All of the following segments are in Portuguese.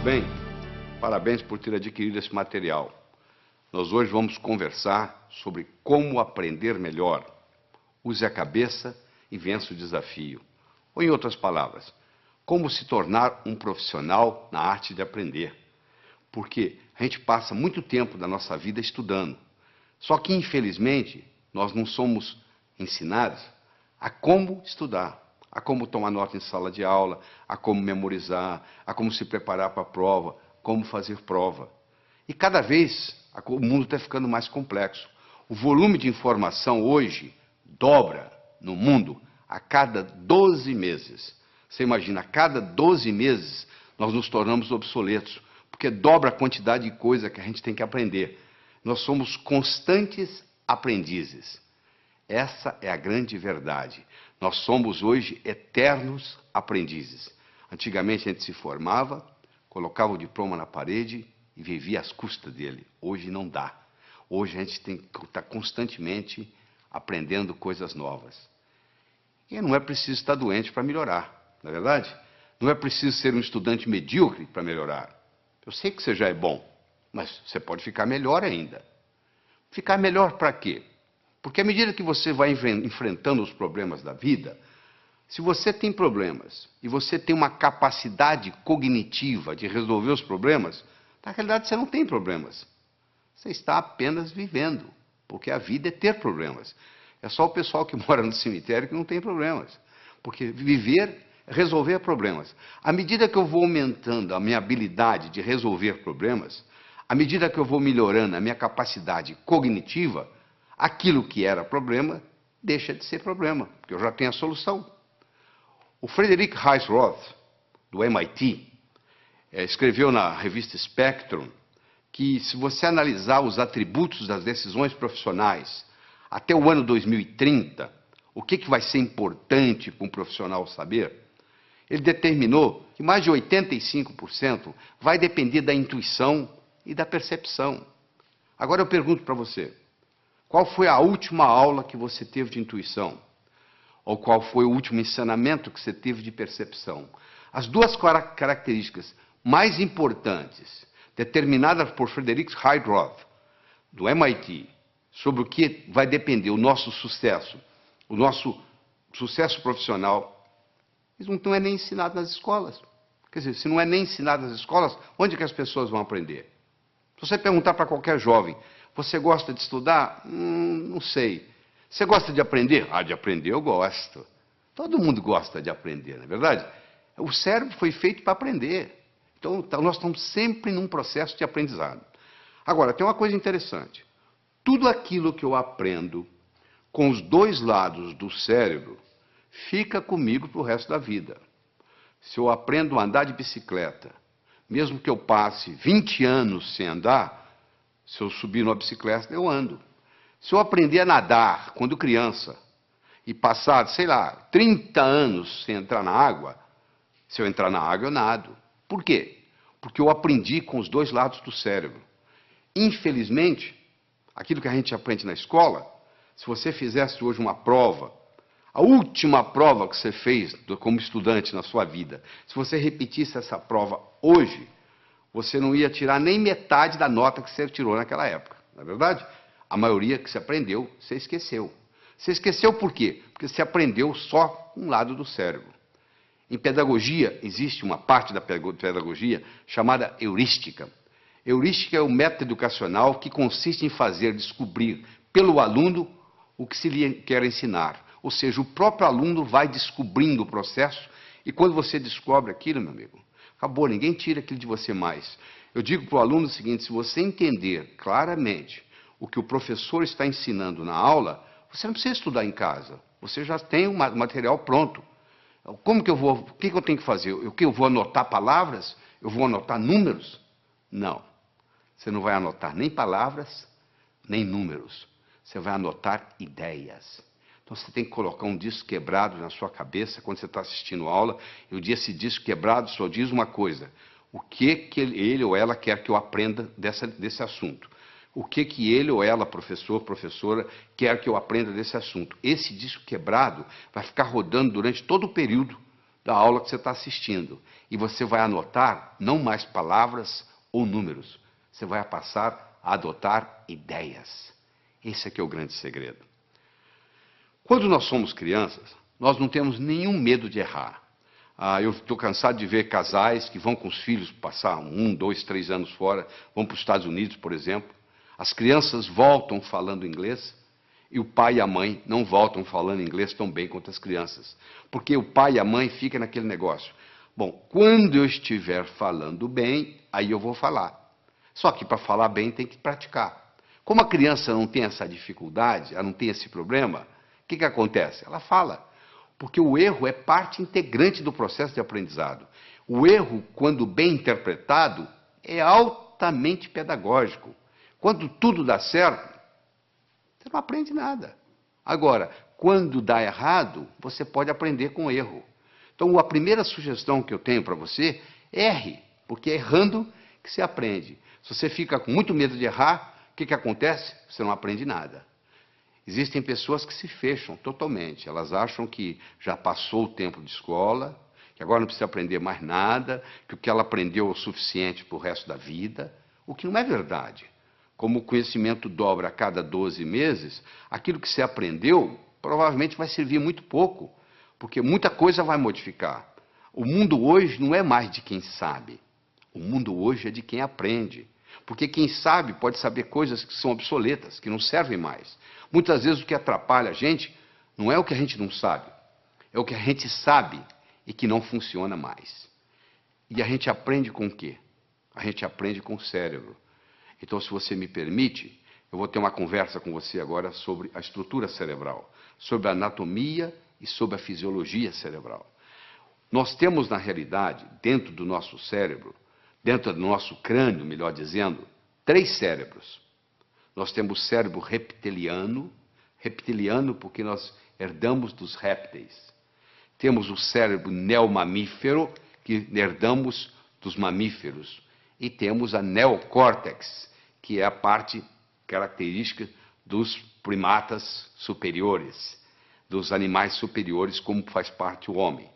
bem? Parabéns por ter adquirido esse material. Nós hoje vamos conversar sobre como aprender melhor. Use a cabeça e vença o desafio. Ou, em outras palavras, como se tornar um profissional na arte de aprender. Porque a gente passa muito tempo da nossa vida estudando. Só que, infelizmente, nós não somos ensinados a como estudar, a como tomar nota em sala de aula, a como memorizar, a como se preparar para a prova, como fazer prova. E cada vez o mundo está ficando mais complexo. O volume de informação hoje dobra no mundo a cada 12 meses. Você imagina, a cada 12 meses nós nos tornamos obsoletos, porque dobra a quantidade de coisa que a gente tem que aprender. Nós somos constantes aprendizes. Essa é a grande verdade. Nós somos hoje eternos aprendizes. Antigamente a gente se formava, colocava o diploma na parede e vivia às custas dele. Hoje não dá. Hoje a gente tem que estar constantemente aprendendo coisas novas. E não é preciso estar doente para melhorar, não é verdade? Não é preciso ser um estudante medíocre para melhorar. Eu sei que você já é bom, mas você pode ficar melhor ainda. Ficar melhor para quê? Porque à medida que você vai enfrentando os problemas da vida, se você tem problemas e você tem uma capacidade cognitiva de resolver os problemas, na realidade você não tem problemas. Você está apenas vivendo, porque a vida é ter problemas. É só o pessoal que mora no cemitério que não tem problemas. Porque viver é resolver problemas. À medida que eu vou aumentando a minha habilidade de resolver problemas, à medida que eu vou melhorando a minha capacidade cognitiva, aquilo que era problema deixa de ser problema, porque eu já tenho a solução. O Frederick Heisroth, do MIT, escreveu na revista Spectrum que, se você analisar os atributos das decisões profissionais até o ano 2030, o que vai ser importante para um profissional saber, ele determinou que mais de 85% vai depender da intuição e da percepção. Agora eu pergunto para você, qual foi a última aula que você teve de intuição? Ou qual foi o último ensinamento que você teve de percepção? As duas características mais importantes, determinadas por Frederick Heisroth, do MIT, sobre o que vai depender o nosso sucesso profissional, isso não é nem ensinado nas escolas. Quer dizer, se não é nem ensinado nas escolas, onde que as pessoas vão aprender? Se você perguntar para qualquer jovem, você gosta de estudar? Não sei. Você gosta de aprender? Ah, de aprender eu gosto. Todo mundo gosta de aprender, não é verdade? O cérebro foi feito para aprender. Então, nós estamos sempre num processo de aprendizado. Agora, tem uma coisa interessante. Tudo aquilo que eu aprendo com os dois lados do cérebro fica comigo para o resto da vida. Se eu aprendo a andar de bicicleta, mesmo que eu passe 20 anos sem andar, se eu subir numa bicicleta, eu ando. Se eu aprender a nadar quando criança e passar, sei lá, 30 anos sem entrar na água, se eu entrar na água, eu nado. Por quê? Porque eu aprendi com os dois lados do cérebro. Infelizmente, aquilo que a gente aprende na escola, se você fizesse hoje uma prova, a última prova que você fez como estudante na sua vida, se você repetisse essa prova hoje, você não ia tirar nem metade da nota que você tirou naquela época, não é verdade? A maioria que você aprendeu, você esqueceu. Você esqueceu por quê? Porque você aprendeu só um lado do cérebro. Em pedagogia, existe uma parte da pedagogia chamada heurística. Heurística é o método educacional que consiste em fazer descobrir pelo aluno o que se lhe quer ensinar. Ou seja, o próprio aluno vai descobrindo o processo e quando você descobre aquilo, meu amigo, acabou, ninguém tira aquilo de você mais. Eu digo para o aluno o seguinte, se você entender claramente o que o professor está ensinando na aula, você não precisa estudar em casa. Você já tem o material pronto. Como que eu vou, o que eu tenho que fazer? Eu vou anotar palavras? Eu vou anotar números? Não. Você não vai anotar nem palavras, nem números. Você vai anotar ideias. Então você tem que colocar um disco quebrado na sua cabeça quando você está assistindo aula, e esse disco quebrado só diz uma coisa: o que ele ou ela quer que eu aprenda desse assunto. O que ele ou ela, professor, professora, quer que eu aprenda desse assunto. Esse disco quebrado vai ficar rodando durante todo o período da aula que você está assistindo. E você vai anotar não mais palavras ou números. Você vai passar a adotar ideias. Esse aqui é o grande segredo. Quando nós somos crianças, nós não temos nenhum medo de errar. Eu estou cansado de ver casais que vão com os filhos passar 1, 2, 3 anos fora, vão para os Estados Unidos, por exemplo. As crianças voltam falando inglês e o pai e a mãe não voltam falando inglês tão bem quanto as crianças. Porque o pai e a mãe ficam naquele negócio. Bom, quando eu estiver falando bem, aí eu vou falar. Só que para falar bem tem que praticar. Como a criança não tem essa dificuldade, ela não tem esse problema, o que acontece? Ela fala. Porque o erro é parte integrante do processo de aprendizado. O erro, quando bem interpretado, é altamente pedagógico. Quando tudo dá certo, você não aprende nada. Agora, quando dá errado, você pode aprender com o erro. Então, a primeira sugestão que eu tenho para você, erre, porque é errando que se aprende. Se você fica com muito medo de errar, o que acontece? Você não aprende nada. Existem pessoas que se fecham totalmente. Elas acham que já passou o tempo de escola, que agora não precisa aprender mais nada, que o que ela aprendeu é o suficiente para o resto da vida, o que não é verdade. Como o conhecimento dobra a cada 12 meses, aquilo que você aprendeu provavelmente vai servir muito pouco, porque muita coisa vai modificar. O mundo hoje não é mais de quem sabe. O mundo hoje é de quem aprende. Porque quem sabe pode saber coisas que são obsoletas, que não servem mais. Muitas vezes o que atrapalha a gente não é o que a gente não sabe, é o que a gente sabe e que não funciona mais. E a gente aprende com o quê? A gente aprende com o cérebro. Então, se você me permite, eu vou ter uma conversa com você agora sobre a estrutura cerebral, sobre a anatomia e sobre a fisiologia cerebral. Nós temos, na realidade, dentro do nosso cérebro, dentro do nosso crânio, melhor dizendo, 3 cérebros. Nós temos o cérebro reptiliano porque nós herdamos dos répteis. Temos o cérebro neomamífero, que herdamos dos mamíferos. E temos a neocórtex, que é a parte característica dos primatas superiores, dos animais superiores, como faz parte o homem.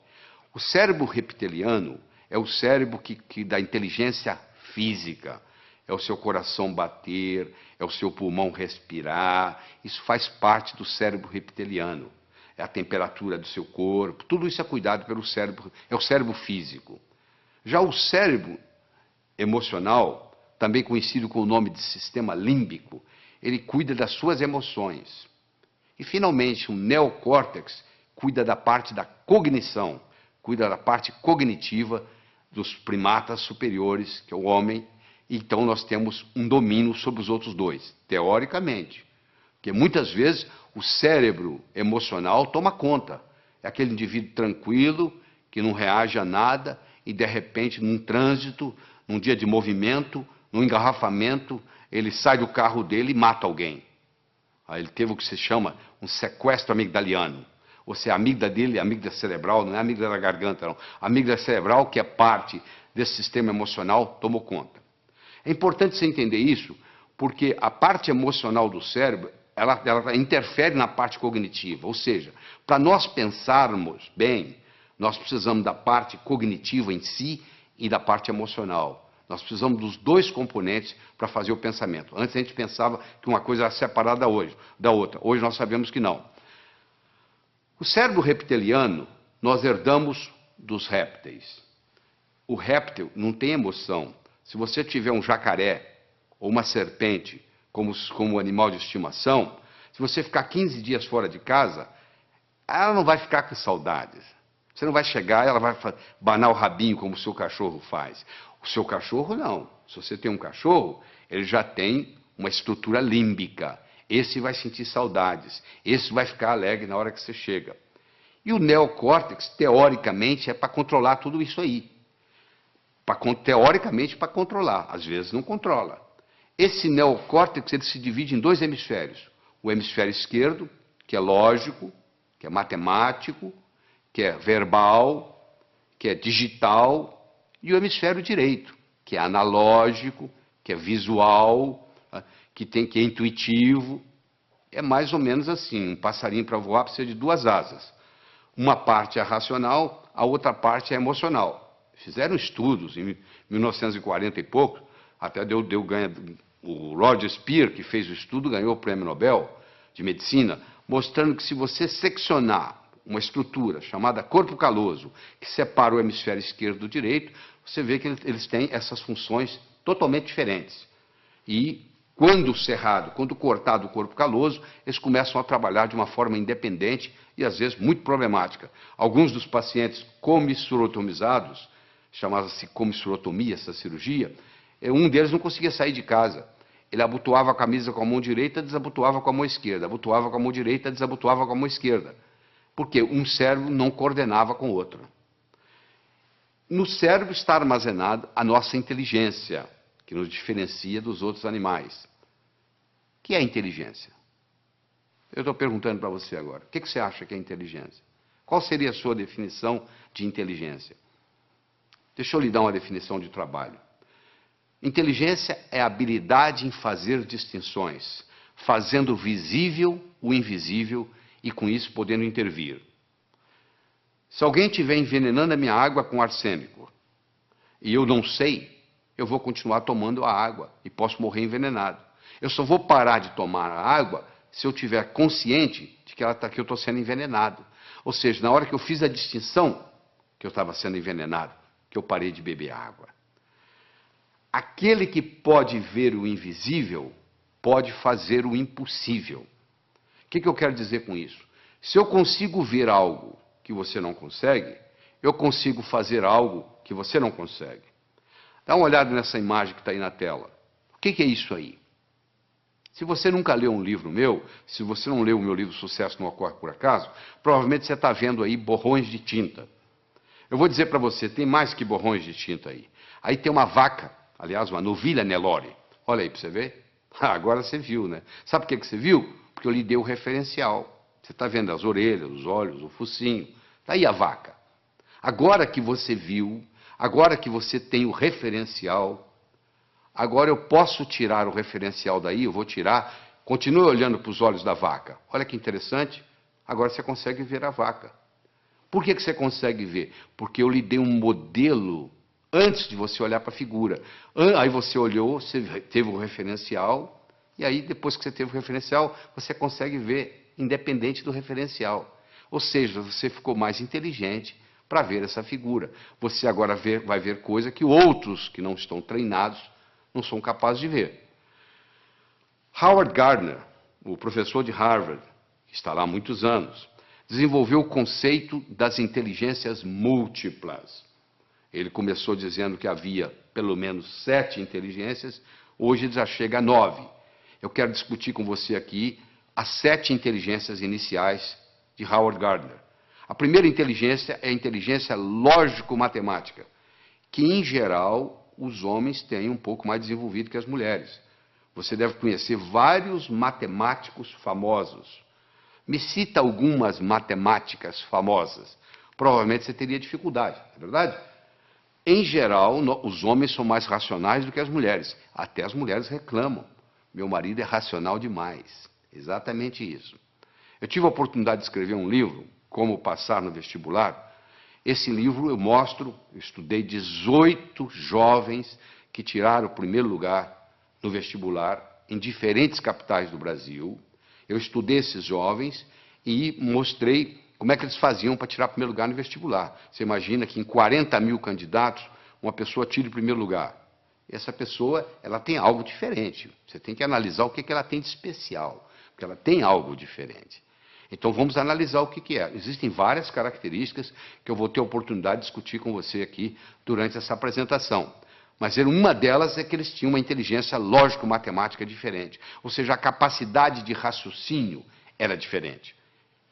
O cérebro reptiliano é o cérebro que dá inteligência física. É o seu coração bater, é o seu pulmão respirar. Isso faz parte do cérebro reptiliano. É a temperatura do seu corpo. Tudo isso é cuidado pelo cérebro, é o cérebro físico. Já o cérebro emocional, também conhecido com o nome de sistema límbico, ele cuida das suas emoções. E, finalmente, o neocórtex cuida da parte da cognição, cuida da parte cognitiva dos primatas superiores, que é o homem. Então, nós temos um domínio sobre os outros 2, teoricamente. Porque, muitas vezes, o cérebro emocional toma conta. É aquele indivíduo tranquilo, que não reage a nada, e, de repente, num trânsito, num dia de movimento, num engarrafamento, ele sai do carro dele e mata alguém. Aí ele teve o que se chama um sequestro amigdaliano. Ou seja, a amígdala dele, a amígdala cerebral, não é a amígdala da garganta, não. A amígdala cerebral, que é parte desse sistema emocional, tomou conta. É importante você entender isso, porque a parte emocional do cérebro, ela interfere na parte cognitiva. Ou seja, para nós pensarmos bem, nós precisamos da parte cognitiva em si e da parte emocional. Nós precisamos dos 2 componentes para fazer o pensamento. Antes a gente pensava que uma coisa era separada da outra. Hoje nós sabemos que não. O cérebro reptiliano nós herdamos dos répteis. O réptil não tem emoção. Se você tiver um jacaré ou uma serpente como animal de estimação, se você ficar 15 dias fora de casa, ela não vai ficar com saudades. Você não vai chegar e ela vai banar o rabinho como o seu cachorro faz. O seu cachorro não. Se você tem um cachorro, ele já tem uma estrutura límbica. Esse vai sentir saudades. Esse vai ficar alegre na hora que você chega. E o neocórtex, teoricamente, é para controlar tudo isso aí. Teoricamente, para controlar. Às vezes não controla. Esse neocórtex ele se divide em 2 hemisférios. O hemisfério esquerdo, que é lógico, que é matemático, que é verbal, que é digital, e o hemisfério direito, que é analógico, que é visual, que é intuitivo. É mais ou menos assim, um passarinho para voar precisa de 2 asas. Uma parte é racional, a outra parte é emocional. Fizeram estudos em 1940 e pouco, até o Roger Spear, que fez o estudo, ganhou o Prêmio Nobel de Medicina, mostrando que se você seccionar uma estrutura chamada corpo caloso, que separa o hemisfério esquerdo do direito, você vê que eles têm essas funções totalmente diferentes. E quando cerrado, quando cortado o corpo caloso, eles começam a trabalhar de uma forma independente e, às vezes, muito problemática. Alguns dos pacientes comissurotomizados, chamava-se comissurotomia, essa cirurgia, um deles não conseguia sair de casa. Ele abotoava a camisa com a mão direita, desabotoava com a mão esquerda, abotoava com a mão direita, desabotoava com a mão esquerda. Porque um cérebro não coordenava com o outro. No cérebro está armazenada a nossa inteligência, que nos diferencia dos outros animais. O que é inteligência? Eu estou perguntando para você agora. O que você acha que é inteligência? Qual seria a sua definição de inteligência? Deixa eu lhe dar uma definição de trabalho. Inteligência é a habilidade em fazer distinções, fazendo visível o invisível e, com isso, podendo intervir. Se alguém estiver envenenando a minha água com arsênico e eu não sei, eu vou continuar tomando a água e posso morrer envenenado. Eu só vou parar de tomar a água se eu estiver consciente de que eu estou sendo envenenado. Ou seja, na hora que eu fiz a distinção que eu estava sendo envenenado, que eu parei de beber água. Aquele que pode ver o invisível pode fazer o impossível. O que eu quero dizer com isso? Se eu consigo ver algo que você não consegue, eu consigo fazer algo que você não consegue. Dá uma olhada nessa imagem que está aí na tela. O que é isso aí? Se você nunca leu um livro meu, se você não leu o meu livro Sucesso Não Ocorre Por Acaso, provavelmente você está vendo aí borrões de tinta. Eu vou dizer para você, tem mais que borrões de tinta aí. Aí tem uma vaca, aliás, uma novilha Nelore. Olha aí para você ver. Agora você viu, né? Sabe por que você viu? Porque eu lhe dei o referencial. Você está vendo as orelhas, os olhos, o focinho. Está aí a vaca. Agora que você viu, agora que você tem o referencial, agora eu posso tirar o referencial daí, eu vou tirar, continue olhando para os olhos da vaca. Olha que interessante, agora você consegue ver a vaca. Por que você consegue ver? Porque eu lhe dei um modelo antes de você olhar para a figura. Aí você olhou, você teve o referencial, e aí depois que você teve o referencial, você consegue ver independente do referencial. Ou seja, você ficou mais inteligente para ver essa figura. Você agora vai ver coisa que outros que não estão treinados não são capazes de ver. Howard Gardner, o professor de Harvard, que está lá há muitos anos, desenvolveu o conceito das inteligências múltiplas. Ele começou dizendo que havia pelo menos 7 inteligências, hoje ele já chega a 9. Eu quero discutir com você aqui as 7 inteligências iniciais de Howard Gardner. A primeira inteligência é a inteligência lógico-matemática, que, em geral, os homens têm um pouco mais desenvolvido que as mulheres. Você deve conhecer vários matemáticos famosos. Me cita algumas matemáticas famosas. Provavelmente você teria dificuldade, não é verdade? Em geral, os homens são mais racionais do que as mulheres. Até as mulheres reclamam. Meu marido é racional demais. Exatamente isso. Eu tive a oportunidade de escrever um livro, Como Passar no Vestibular. Esse livro eu estudei 18 jovens que tiraram o primeiro lugar no vestibular em diferentes capitais do Brasil. Eu estudei esses jovens e mostrei como é que eles faziam para tirar o primeiro lugar no vestibular. Você imagina que em 40 mil candidatos, uma pessoa tira o primeiro lugar. Essa pessoa, ela tem algo diferente. Você tem que analisar o que ela tem de especial, porque ela tem algo diferente. Então vamos analisar o que é. Existem várias características que eu vou ter a oportunidade de discutir com você aqui durante essa apresentação. Mas uma delas é que eles tinham uma inteligência lógico-matemática diferente. Ou seja, a capacidade de raciocínio era diferente.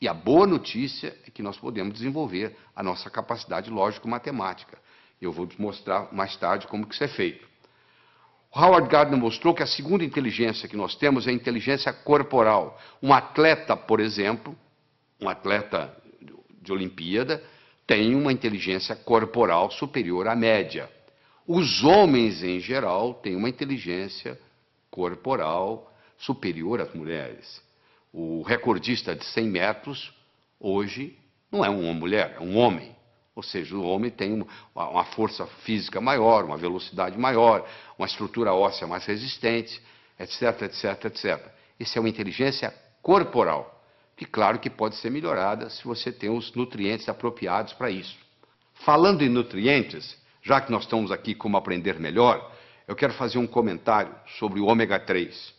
E a boa notícia é que nós podemos desenvolver a nossa capacidade lógico-matemática. Eu vou mostrar mais tarde como que isso é feito. Howard Gardner mostrou que a segunda inteligência que nós temos é a inteligência corporal. Um atleta, por exemplo, um atleta de Olimpíada, tem uma inteligência corporal superior à média. Os homens, em geral, têm uma inteligência corporal superior às mulheres. O recordista de 100 metros, hoje, não é uma mulher, é um homem. Ou seja, o homem tem uma força física maior, uma velocidade maior, uma estrutura óssea mais resistente, etc, etc, etc. Isso é uma inteligência corporal, que claro que pode ser melhorada se você tem os nutrientes apropriados para isso. Falando em nutrientes, já que nós estamos aqui como aprender melhor, eu quero fazer um comentário sobre o ômega 3.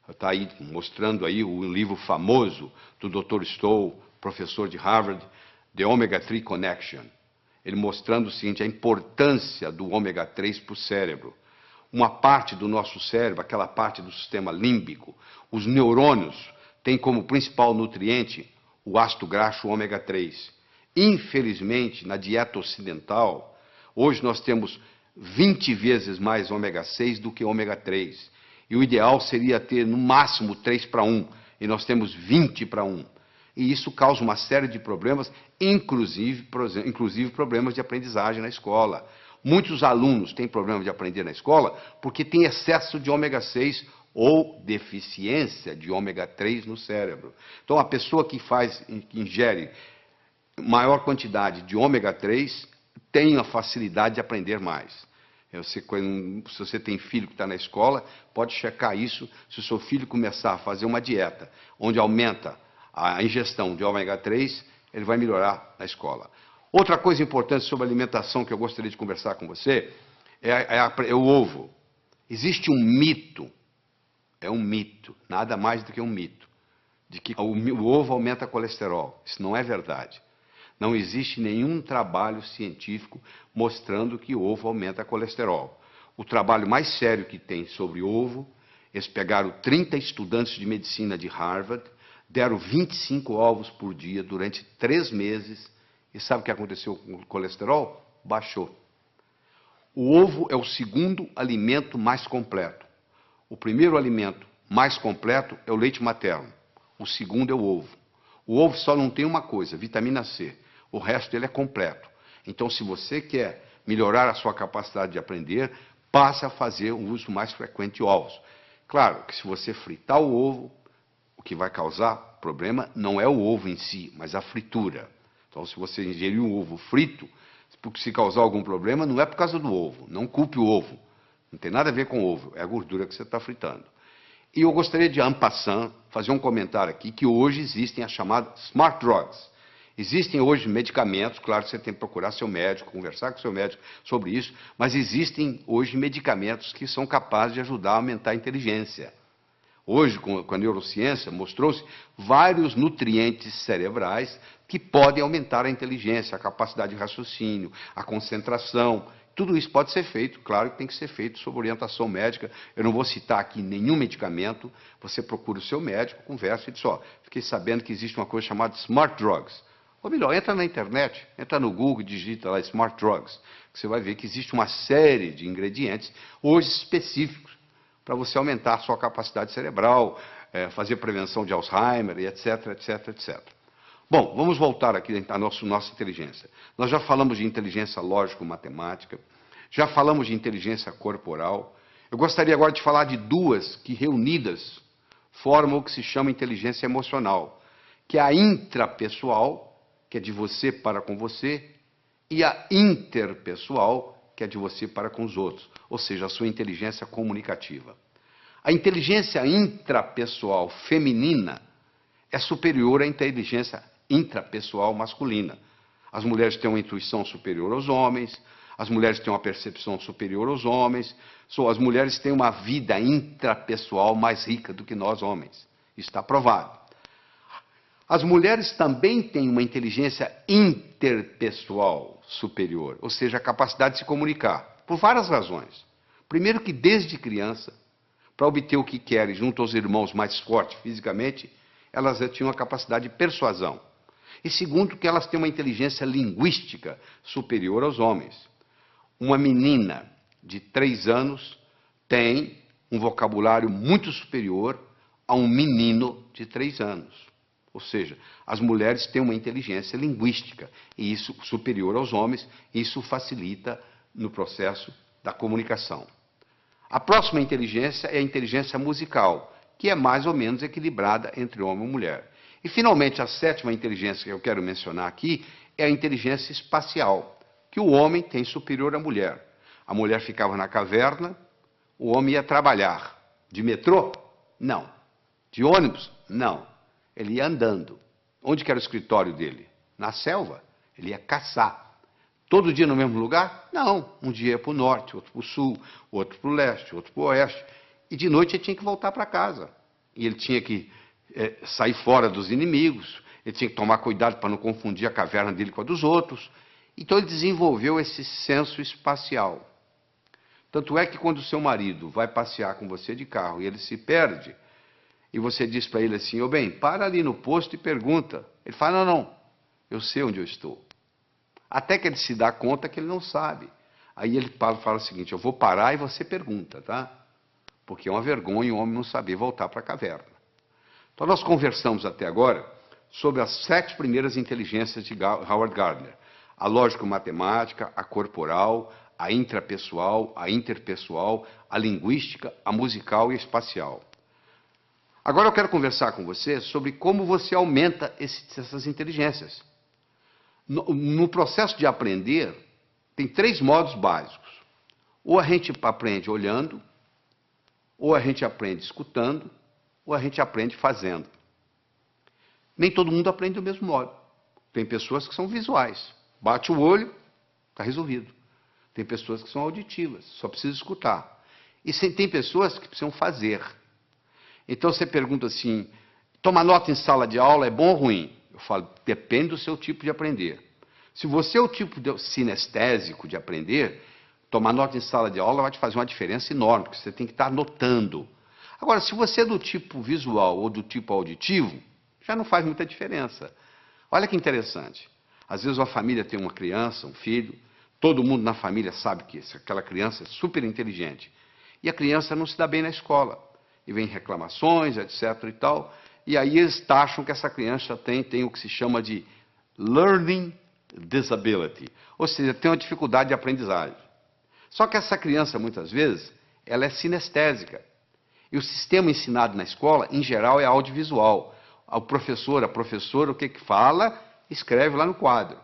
Está aí mostrando aí o livro famoso do Dr. Stoll, professor de Harvard, The Omega 3 Connection. Ele mostrando o seguinte, a importância do ômega 3 para o cérebro. Uma parte do nosso cérebro, aquela parte do sistema límbico, os neurônios, tem como principal nutriente o ácido graxo ômega 3. Infelizmente, na dieta ocidental, hoje nós temos 20 vezes mais ômega 6 do que ômega 3. E o ideal seria ter no máximo 3:1, e nós temos 20:1. E isso causa uma série de problemas, inclusive problemas de aprendizagem na escola. Muitos alunos têm problema de aprender na escola porque tem excesso de ômega 6 ou deficiência de ômega 3 no cérebro. Então, a pessoa que ingere maior quantidade de ômega 3 tem a facilidade de aprender mais. Se você tem filho que está na escola, pode checar isso. Se o seu filho começar a fazer uma dieta onde aumenta a ingestão de ômega 3, ele vai melhorar na escola. Outra coisa importante sobre alimentação que eu gostaria de conversar com você é o ovo. Existe um mito, nada mais do que um mito, de que o ovo aumenta colesterol. Isso não é verdade. Não existe nenhum trabalho científico mostrando que o ovo aumenta colesterol. O trabalho mais sério que tem sobre ovo, eles pegaram 30 estudantes de medicina de Harvard, deram 25 ovos por dia durante 3 meses, e sabe o que aconteceu com o colesterol? Baixou. O ovo é o segundo alimento mais completo. O primeiro alimento mais completo é o leite materno. O segundo é o ovo. O ovo só não tem uma coisa, vitamina C. O resto dele é completo. Então, se você quer melhorar a sua capacidade de aprender, passe a fazer o uso mais frequente de ovos. Claro que se você fritar o ovo, o que vai causar problema não é o ovo em si, mas a fritura. Então, se você ingerir um ovo frito, se causar algum problema, não é por causa do ovo. Não culpe o ovo. Não tem nada a ver com o ovo, é a gordura que você está fritando. E eu gostaria de, en passant, fazer um comentário aqui, que hoje existem as chamadas smart drugs. Existem hoje medicamentos, claro que você tem que procurar seu médico, conversar com seu médico sobre isso, mas existem hoje medicamentos que são capazes de ajudar a aumentar a inteligência. Hoje, com a neurociência, mostrou-se vários nutrientes cerebrais que podem aumentar a inteligência, a capacidade de raciocínio, a concentração. Tudo isso pode ser feito, claro que tem que ser feito sob orientação médica. Eu não vou citar aqui nenhum medicamento, você procura o seu médico, conversa e diz, fiquei sabendo que existe uma coisa chamada smart drugs. Ou melhor, entra na internet, entra no Google, digita lá Smart Drugs, que você vai ver que existe uma série de ingredientes, hoje específicos, para você aumentar a sua capacidade cerebral, fazer prevenção de Alzheimer, e etc, etc, etc. Bom, vamos voltar aqui à nossa inteligência. Nós já falamos de inteligência lógico-matemática, já falamos de inteligência corporal. Eu gostaria agora de falar de duas que, reunidas, formam o que se chama inteligência emocional, que é a intrapessoal, que é de você para com você, e a interpessoal, que é de você para com os outros, ou seja, a sua inteligência comunicativa. A inteligência intrapessoal feminina é superior à inteligência intrapessoal masculina. As mulheres têm uma intuição superior aos homens, as mulheres têm uma percepção superior aos homens, as mulheres têm uma vida intrapessoal mais rica do que nós homens. Isso está provado. As mulheres também têm uma inteligência interpessoal superior, ou seja, a capacidade de se comunicar, por várias razões. Primeiro que desde criança, para obter o que querem junto aos irmãos mais fortes fisicamente, elas já tinham a capacidade de persuasão. E segundo que elas têm uma inteligência linguística superior aos homens. Uma menina de 3 anos tem um vocabulário muito superior a um menino de 3 anos. Ou seja, as mulheres têm uma inteligência linguística, e isso superior aos homens, isso facilita no processo da comunicação. A próxima inteligência é a inteligência musical, que é mais ou menos equilibrada entre homem e mulher. E, finalmente, a sétima inteligência que eu quero mencionar aqui é a inteligência espacial, que o homem tem superior à mulher. A mulher ficava na caverna, o homem ia trabalhar. De metrô? Não. De ônibus? Não. Ele ia andando. Onde que era o escritório dele? Na selva. Ele ia caçar. Todo dia no mesmo lugar? Não. Um dia ia para o norte, outro para o sul, outro para o leste, outro para o oeste. E de noite ele tinha que voltar para casa. E ele tinha que sair fora dos inimigos, ele tinha que tomar cuidado para não confundir a caverna dele com a dos outros. Então ele desenvolveu esse senso espacial. Tanto é que quando o seu marido vai passear com você de carro e ele se perde, e você diz para ele assim, ô bem, para ali no posto e pergunta. Ele fala, não, eu sei onde eu estou. Até que ele se dá conta que ele não sabe. Aí ele fala o seguinte, eu vou parar e você pergunta, tá? Porque é uma vergonha o homem não saber voltar para a caverna. Então nós conversamos até agora sobre as 7 primeiras inteligências de Howard Gardner. A lógico-matemática, a corporal, a intrapessoal, a interpessoal, a linguística, a musical e a espacial. Agora eu quero conversar com você sobre como você aumenta essas inteligências. No processo de aprender, tem 3 modos básicos. Ou a gente aprende olhando, ou a gente aprende escutando, ou a gente aprende fazendo. Nem todo mundo aprende do mesmo modo. Tem pessoas que são visuais. Bate o olho, está resolvido. Tem pessoas que são auditivas, só precisa escutar. E tem pessoas que precisam fazer. Então você pergunta assim, tomar nota em sala de aula é bom ou ruim? Eu falo, depende do seu tipo de aprender. Se você é o tipo sinestésico de aprender, tomar nota em sala de aula vai te fazer uma diferença enorme, porque você tem que estar anotando. Agora, se você é do tipo visual ou do tipo auditivo, já não faz muita diferença. Olha que interessante. Às vezes uma família tem uma criança, um filho, todo mundo na família sabe que aquela criança é super inteligente. E a criança não se dá bem na escola. E vem reclamações, etc. e tal. E aí eles taxam que essa criança tem o que se chama de learning disability. Ou seja, tem uma dificuldade de aprendizagem. Só que essa criança, muitas vezes, ela é sinestésica. E o sistema ensinado na escola, em geral, é audiovisual. O professor, a professora, o que fala, escreve lá no quadro.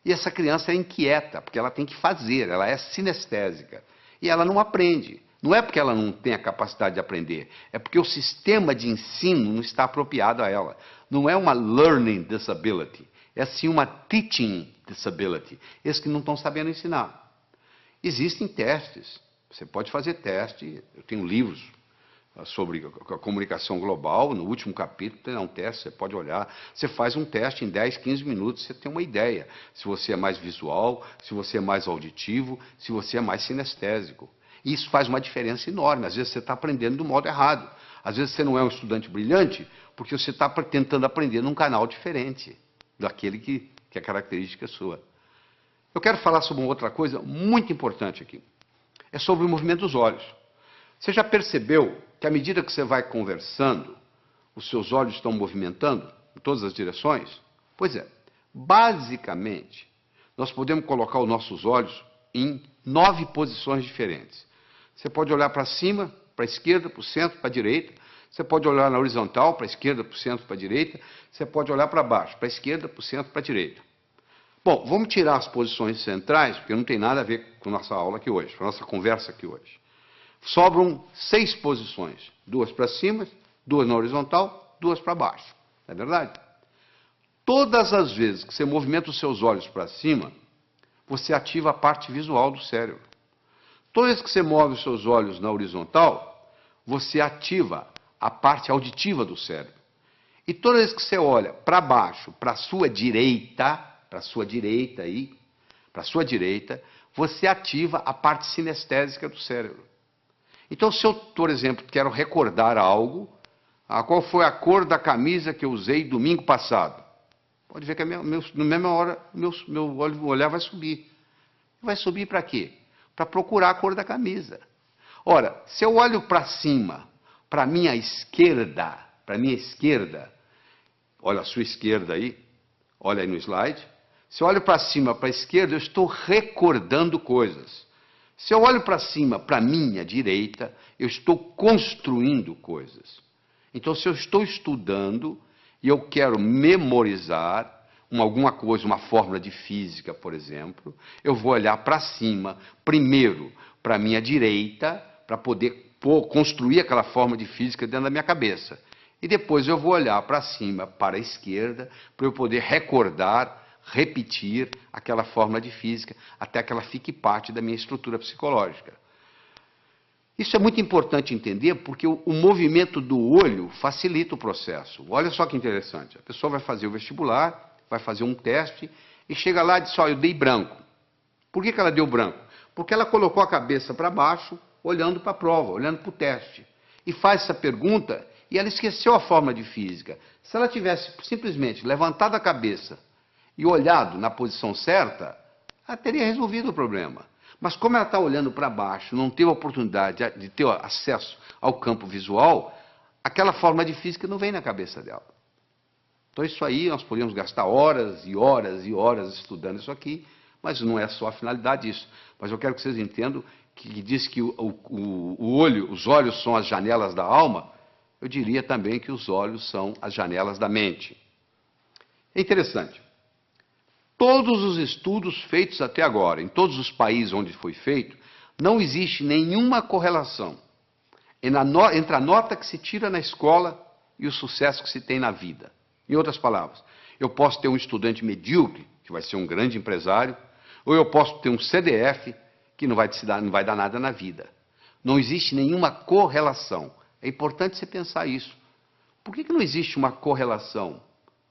E essa criança é inquieta, porque ela tem que fazer, ela é sinestésica. E ela não aprende. Não é porque ela não tem a capacidade de aprender, é porque o sistema de ensino não está apropriado a ela. Não é uma learning disability, é sim uma teaching disability. Esses que não estão sabendo ensinar. Existem testes, você pode fazer teste, eu tenho livros sobre a comunicação global, no último capítulo tem um teste, você pode olhar, você faz um teste em 10, 15 minutos, você tem uma ideia, se você é mais visual, se você é mais auditivo, se você é mais sinestésico. E isso faz uma diferença enorme, às vezes você está aprendendo do modo errado, às vezes você não é um estudante brilhante, porque você está tentando aprender num canal diferente daquele que é característica sua. Eu quero falar sobre uma outra coisa muito importante aqui, é sobre o movimento dos olhos. Você já percebeu que à medida que você vai conversando, os seus olhos estão movimentando em todas as direções? Pois é, basicamente, nós podemos colocar os nossos olhos em 9 posições diferentes. Você pode olhar para cima, para a esquerda, para o centro, para a direita. Você pode olhar na horizontal, para a esquerda, para o centro, para a direita. Você pode olhar para baixo, para a esquerda, para o centro, para a direita. Bom, vamos tirar as posições centrais, porque não tem nada a ver com a nossa aula aqui hoje, com a nossa conversa aqui hoje. Sobram 6 posições, 2 para cima, 2 na horizontal, 2 para baixo. Não é verdade? Todas as vezes que você movimenta os seus olhos para cima, você ativa a parte visual do cérebro. Toda vez que você move os seus olhos na horizontal, você ativa a parte auditiva do cérebro. E toda vez que você olha para baixo, para a sua direita, você ativa a parte sinestésica do cérebro. Então, se eu, por exemplo, quero recordar algo, qual foi a cor da camisa que eu usei domingo passado? Pode ver que na mesma hora meu olhar vai subir. Vai subir para quê? Para procurar a cor da camisa. Ora, se eu olho para cima, para a minha esquerda, olha a sua esquerda aí, olha aí no slide. Se eu olho para cima, para a esquerda, eu estou recordando coisas. Se eu olho para cima, para a minha direita, eu estou construindo coisas. Então, se eu estou estudando e eu quero memorizar, alguma coisa, uma fórmula de física, por exemplo, eu vou olhar para cima, primeiro para a minha direita, para poder construir aquela fórmula de física dentro da minha cabeça. E depois eu vou olhar para cima, para a esquerda, para eu poder recordar, repetir aquela fórmula de física, até que ela fique parte da minha estrutura psicológica. Isso é muito importante entender, porque o movimento do olho facilita o processo. Olha só que interessante. A pessoa vai fazer o vestibular, vai fazer um teste, e chega lá e diz, eu dei branco. Por que ela deu branco? Porque ela colocou a cabeça para baixo, olhando para a prova, olhando para o teste. E faz essa pergunta, e ela esqueceu a fórmula de física. Se ela tivesse simplesmente levantado a cabeça e olhado na posição certa, ela teria resolvido o problema. Mas como ela está olhando para baixo, não teve a oportunidade de ter acesso ao campo visual, aquela fórmula de física não vem na cabeça dela. Então isso aí, nós podemos gastar horas e horas e horas estudando isso aqui, mas não é só a finalidade disso. Mas eu quero que vocês entendam que diz que os olhos são as janelas da alma, eu diria também que os olhos são as janelas da mente. É interessante. Todos os estudos feitos até agora, em todos os países onde foi feito, não existe nenhuma correlação entre a nota que se tira na escola e o sucesso que se tem na vida. Em outras palavras, eu posso ter um estudante medíocre, que vai ser um grande empresário, ou eu posso ter um CDF, que não vai dar nada na vida. Não existe nenhuma correlação. É importante você pensar isso. Por que não existe uma correlação?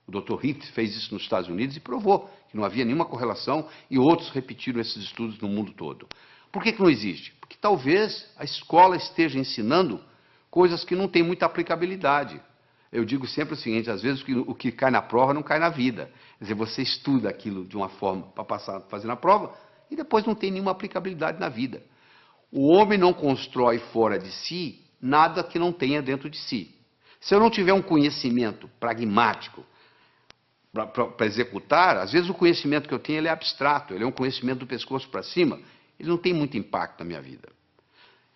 O Dr. Rift fez isso nos Estados Unidos e provou que não havia nenhuma correlação, e outros repetiram esses estudos no mundo todo. Por que não existe? Porque talvez a escola esteja ensinando coisas que não têm muita aplicabilidade. Eu digo sempre o seguinte, às vezes o que cai na prova não cai na vida. Quer dizer, você estuda aquilo de uma forma para fazer na prova, e depois não tem nenhuma aplicabilidade na vida. O homem não constrói fora de si nada que não tenha dentro de si. Se eu não tiver um conhecimento pragmático para executar, às vezes o conhecimento que eu tenho ele é abstrato, ele é um conhecimento do pescoço para cima, ele não tem muito impacto na minha vida.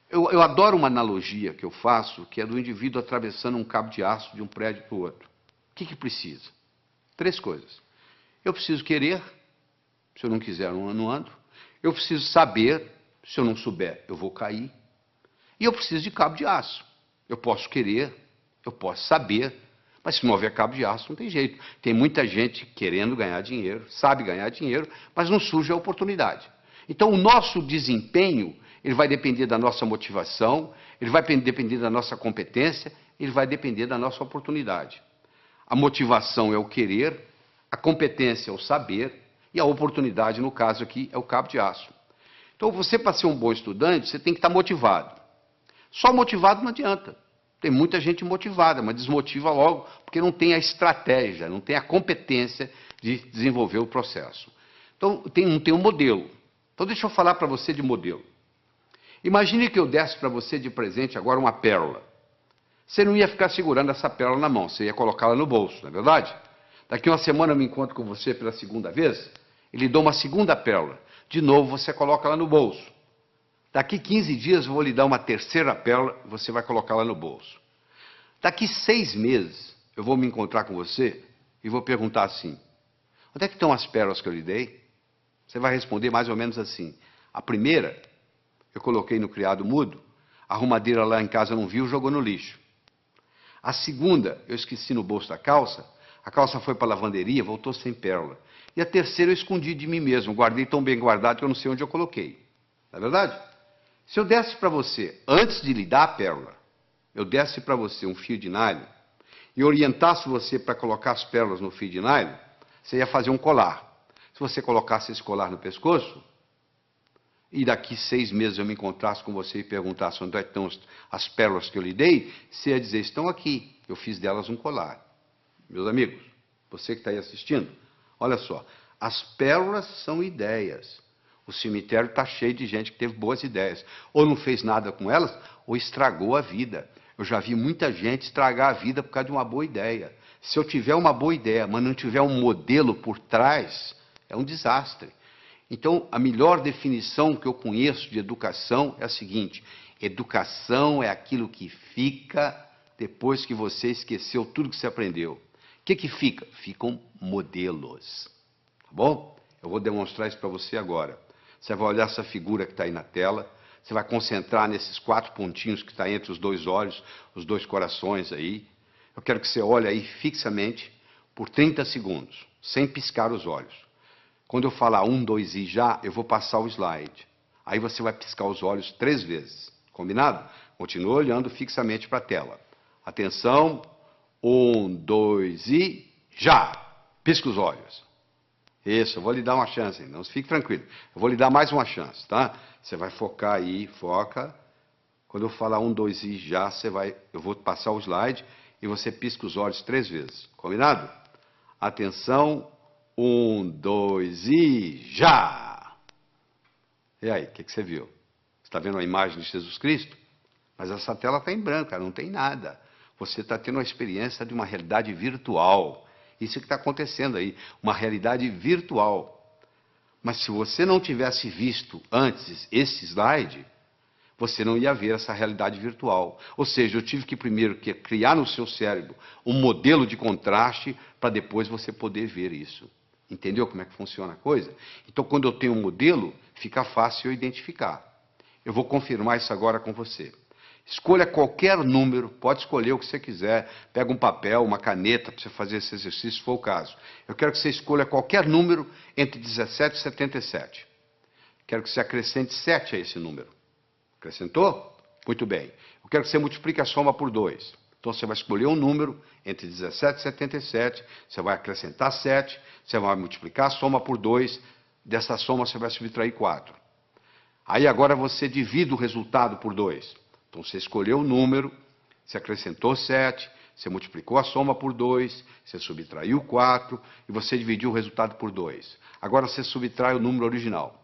Eu adoro uma analogia que eu faço, que é do indivíduo atravessando um cabo de aço de um prédio para o outro. O que precisa? 3 coisas. Eu preciso querer, se eu não quiser, eu não ando. Eu preciso saber, se eu não souber, eu vou cair. E eu preciso de cabo de aço. Eu posso querer, eu posso saber, mas se não houver cabo de aço, não tem jeito. Tem muita gente querendo ganhar dinheiro, sabe ganhar dinheiro, mas não surge a oportunidade. Então, o nosso desempenho, ele vai depender da nossa motivação, ele vai depender da nossa competência, ele vai depender da nossa oportunidade. A motivação é o querer, a competência é o saber, e a oportunidade, no caso aqui, é o cabo de aço. Então, você, para ser um bom estudante, você tem que estar motivado. Só motivado não adianta. Tem muita gente motivada, mas desmotiva logo, porque não tem a estratégia, não tem a competência de desenvolver o processo. Então, não tem um modelo. Então, deixa eu falar para você de modelo. Imagine que eu desse para você de presente agora uma pérola. Você não ia ficar segurando essa pérola na mão, você ia colocá-la no bolso, não é verdade? Daqui uma semana eu me encontro com você pela segunda vez, e lhe dou uma segunda pérola. De novo, você coloca ela no bolso. Daqui 15 dias eu vou lhe dar uma terceira pérola, você vai colocá-la no bolso. Daqui 6 meses eu vou me encontrar com você e vou perguntar assim, onde é que estão as pérolas que eu lhe dei? Você vai responder mais ou menos assim, a primeira eu coloquei no criado mudo, a arrumadeira lá em casa não viu, jogou no lixo. A segunda eu esqueci no bolso da calça, a calça foi para a lavanderia, voltou sem pérola. E a terceira eu escondi de mim mesmo, guardei tão bem guardado que eu não sei onde eu coloquei. Não é verdade? Se eu desse para você, antes de lhe dar a pérola, eu desse para você um fio de nylon e orientasse você para colocar as pérolas no fio de nylon, você ia fazer um colar. Se você colocasse esse colar no pescoço, e daqui 6 meses eu me encontrasse com você e perguntasse onde estão as pérolas que eu lhe dei, você ia dizer, estão aqui, eu fiz delas um colar. Meus amigos, você que está aí assistindo, olha só, as pérolas são ideias. O cemitério está cheio de gente que teve boas ideias. Ou não fez nada com elas, ou estragou a vida. Eu já vi muita gente estragar a vida por causa de uma boa ideia. Se eu tiver uma boa ideia, mas não tiver um modelo por trás, é um desastre. Então, a melhor definição que eu conheço de educação é a seguinte, educação é aquilo que fica depois que você esqueceu tudo que você aprendeu. que fica? Ficam modelos. Tá bom? Eu vou demonstrar isso para você agora. Você vai olhar essa figura que está aí na tela. Você vai concentrar nesses 4 pontinhos que está entre os 2 olhos, os 2 corações aí. Eu quero que você olhe aí fixamente por 30 segundos, sem piscar os olhos. Quando eu falar 1, 2 e já, eu vou passar o slide. Aí você vai piscar os olhos 3 vezes. Combinado? Continua olhando fixamente para a tela. Atenção. 1, 2 e já! Pisca os olhos. Isso, eu vou lhe dar uma chance, não fique tranquilo. Eu vou lhe dar mais uma chance, tá? Você vai focar aí, foca. Quando eu falar 1, 2 e já, eu vou passar o slide e você pisca os olhos 3 vezes. Combinado? Atenção. 1, 2 e já! E aí, o que você viu? Você está vendo a imagem de Jesus Cristo? Mas essa tela está em branco, não tem nada. Você está tendo uma experiência de uma realidade virtual. Isso que está acontecendo aí, uma realidade virtual. Mas se você não tivesse visto antes esse slide, você não ia ver essa realidade virtual. Ou seja, eu tive que primeiro criar no seu cérebro um modelo de contraste para depois você poder ver isso. Entendeu como é que funciona a coisa? Então, quando eu tenho um modelo, fica fácil eu identificar. Eu vou confirmar isso agora com você. Escolha qualquer número, pode escolher o que você quiser. Pega um papel, uma caneta para você fazer esse exercício, se for o caso. Eu quero que você escolha qualquer número entre 17 e 77. Quero que você acrescente 7 a esse número. Acrescentou? Muito bem. Eu quero que você multiplique a soma por 2. Então você vai escolher um número entre 17 e 77, você vai acrescentar 7, você vai multiplicar a soma por 2, dessa soma você vai subtrair 4. Aí agora você divide o resultado por 2. Então você escolheu o número, você acrescentou 7, você multiplicou a soma por 2, você subtraiu 4 e você dividiu o resultado por 2. Agora você subtrai o número original.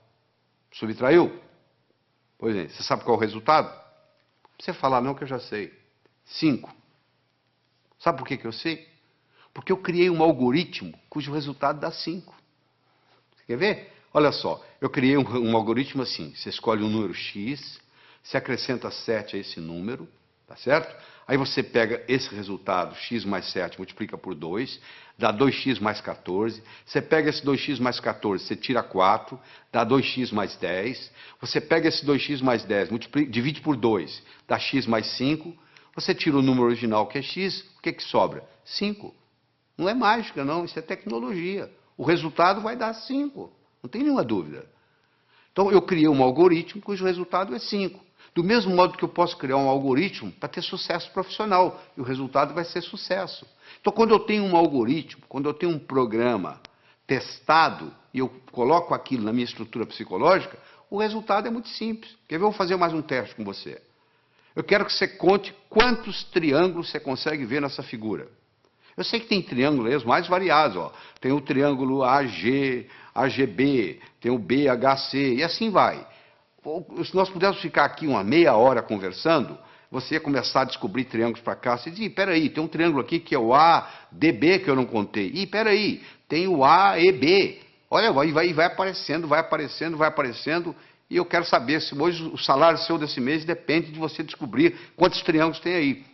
Subtraiu? Pois é, você sabe qual é o resultado? Não precisa falar não que eu já sei. 5. Sabe por que eu sei? Porque eu criei um algoritmo cujo resultado dá 5. Você quer ver? Olha só, eu criei um algoritmo assim. Você escolhe um número X, você acrescenta 7 a esse número, tá certo? Aí você pega esse resultado, x mais 7, multiplica por 2, dá 2x mais 14. Você pega esse 2x mais 14, você tira 4, dá 2x mais 10. Você pega esse 2x mais 10, divide por 2, dá x mais 5. Você tira o número original, que é x, o que sobra? 5. Não é mágica, não, isso é tecnologia. O resultado vai dar 5, não tem nenhuma dúvida. Então, eu criei um algoritmo cujo resultado é 5. Do mesmo modo que eu posso criar um algoritmo para ter sucesso profissional, e o resultado vai ser sucesso. Então, quando eu tenho um algoritmo, quando eu tenho um programa testado, e eu coloco aquilo na minha estrutura psicológica, o resultado é muito simples. Quer ver? Eu vou fazer mais um teste com você. Eu quero que você conte quantos triângulos você consegue ver nessa figura. Eu sei que tem triângulos aí, os mais variados. Ó. Tem o triângulo AG, AGB, tem o BHC, e assim vai. Se nós pudéssemos ficar aqui uma meia hora conversando, você ia começar a descobrir triângulos para cá. Você diz, peraí, tem um triângulo aqui que é o ADB que eu não contei. Ih, peraí, tem o AEB. Olha, vai aparecendo, vai aparecendo, vai aparecendo. E eu quero saber se hoje o salário seu desse mês depende de você descobrir quantos triângulos tem aí.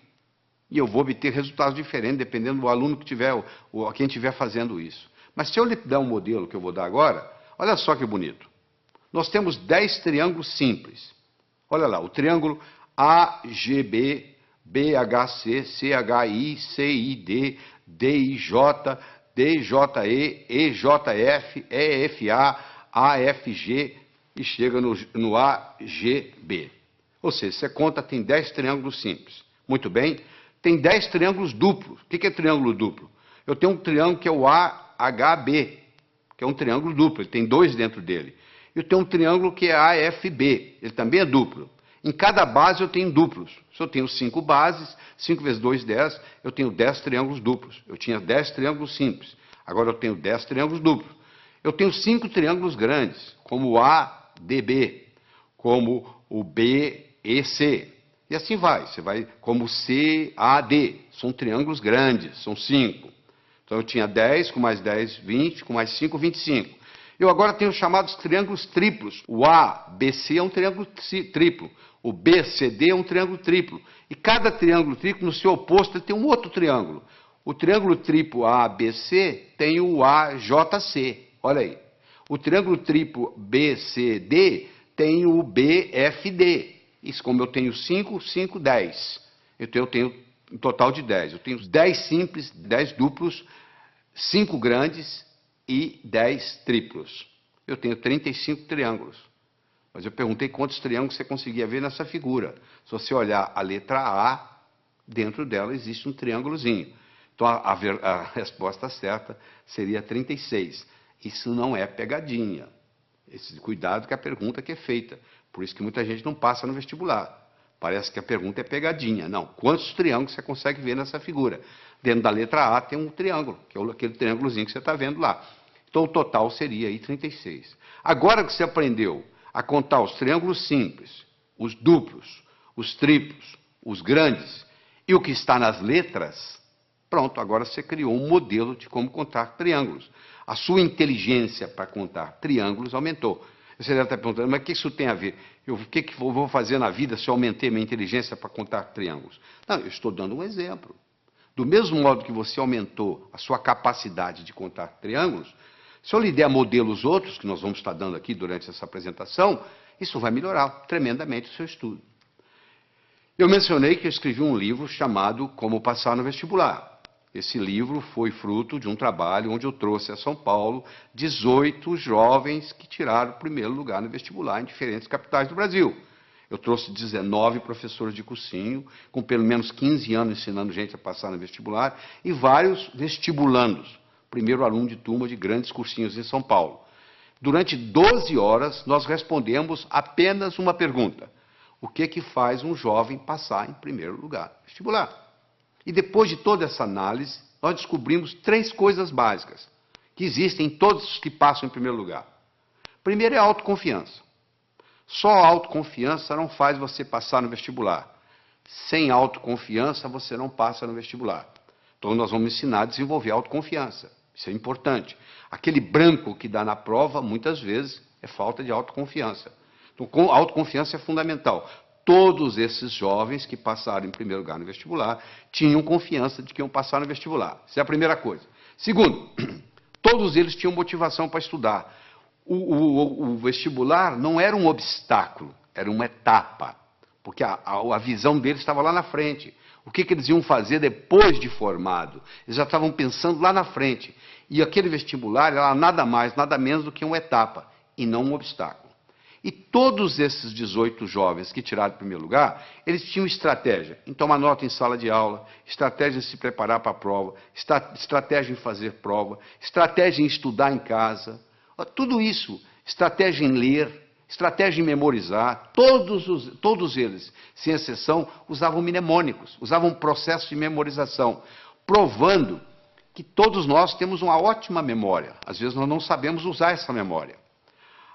E eu vou obter resultados diferentes, dependendo do aluno que tiver, ou quem estiver fazendo isso. Mas se eu lhe der um modelo que eu vou dar agora, olha só que bonito. Nós temos 10 triângulos simples. Olha lá, o triângulo AGB, BHC, CHI, CID, DIJ, DJE, EJF, EFA, AFG e chega no AGB. Ou seja, você conta, tem 10 triângulos simples. Muito bem. Tem 10 triângulos duplos. O que é triângulo duplo? Eu tenho um triângulo que é o AHB, que é um triângulo duplo, ele tem 2 dentro dele. Eu tenho um triângulo que é AFB, ele também é duplo. Em cada base eu tenho duplos. Se eu tenho 5 bases, 5 vezes 2, 10, eu tenho 10 triângulos duplos. Eu tinha 10 triângulos simples, agora eu tenho 10 triângulos duplos. Eu tenho 5 triângulos grandes, como o ADB, como o BEC. E assim vai, você vai como CAD, são triângulos grandes, são 5. Então eu tinha 10, com mais 10, 20, com mais 5, 25. Eu agora tenho os chamados triângulos triplos. O ABC é um triângulo triplo, o BCD é um triângulo triplo. E cada triângulo triplo, no seu oposto, tem um outro triângulo. O triângulo triplo ABC tem o AJC, olha aí. O triângulo triplo BCD tem o BFD. Isso, como eu tenho 5, 5, 10. Eu tenho um total de 10. Eu tenho 10 simples, 10 duplos, 5 grandes e 10 triplos. Eu tenho 35 triângulos. Mas eu perguntei quantos triângulos você conseguia ver nessa figura. Se você olhar a letra A, dentro dela existe um triângulozinho. Então a resposta certa seria 36. Isso não é pegadinha. Cuidado com a pergunta que é feita. Por isso que muita gente não passa no vestibular. Parece que a pergunta é pegadinha. Não. Quantos triângulos você consegue ver nessa figura? Dentro da letra A tem um triângulo, que é aquele triângulozinho que você está vendo lá. Então o total seria aí 36. Agora que você aprendeu a contar os triângulos simples, os duplos, os triplos, os grandes e o que está nas letras, pronto, agora você criou um modelo de como contar triângulos. A sua inteligência para contar triângulos aumentou. Você deve estar perguntando, mas o que isso tem a ver? O que eu vou fazer na vida se eu aumentei minha inteligência para contar triângulos? Não, eu estou dando um exemplo. Do mesmo modo que você aumentou a sua capacidade de contar triângulos, se eu lhe der modelos outros, que nós vamos estar dando aqui durante essa apresentação, isso vai melhorar tremendamente o seu estudo. Eu mencionei que eu escrevi um livro chamado Como Passar no Vestibular. Esse livro foi fruto de um trabalho onde eu trouxe a São Paulo 18 jovens que tiraram o primeiro lugar no vestibular em diferentes capitais do Brasil. Eu trouxe 19 professores de cursinho, com pelo menos 15 anos ensinando gente a passar no vestibular, e vários vestibulandos, primeiro aluno de turma de grandes cursinhos em São Paulo. Durante 12 horas, nós respondemos apenas uma pergunta. O que faz um jovem passar em primeiro lugar no vestibular? E depois de toda essa análise, nós descobrimos 3 coisas básicas que existem em todos os que passam em primeiro lugar. Primeiro é a autoconfiança. Só a autoconfiança não faz você passar no vestibular. Sem autoconfiança, você não passa no vestibular. Então, nós vamos ensinar a desenvolver a autoconfiança. Isso é importante. Aquele branco que dá na prova, muitas vezes, é falta de autoconfiança. Então, a autoconfiança é fundamental. Todos esses jovens que passaram em primeiro lugar no vestibular tinham confiança de que iam passar no vestibular. Essa é a primeira coisa. Segundo, todos eles tinham motivação para estudar. O vestibular não era um obstáculo, era uma etapa. Porque a visão deles estava lá na frente. O que eles iam fazer depois de formado? Eles já estavam pensando lá na frente. E aquele vestibular era nada mais, nada menos do que uma etapa, e não um obstáculo. E todos esses 18 jovens que tiraram o primeiro lugar, eles tinham estratégia em tomar nota em sala de aula, estratégia em se preparar para a prova, estratégia em fazer prova, estratégia em estudar em casa, tudo isso, estratégia em ler, estratégia em memorizar, todos eles, sem exceção, usavam mnemônicos, usavam processo de memorização, provando que todos nós temos uma ótima memória. Às vezes nós não sabemos usar essa memória.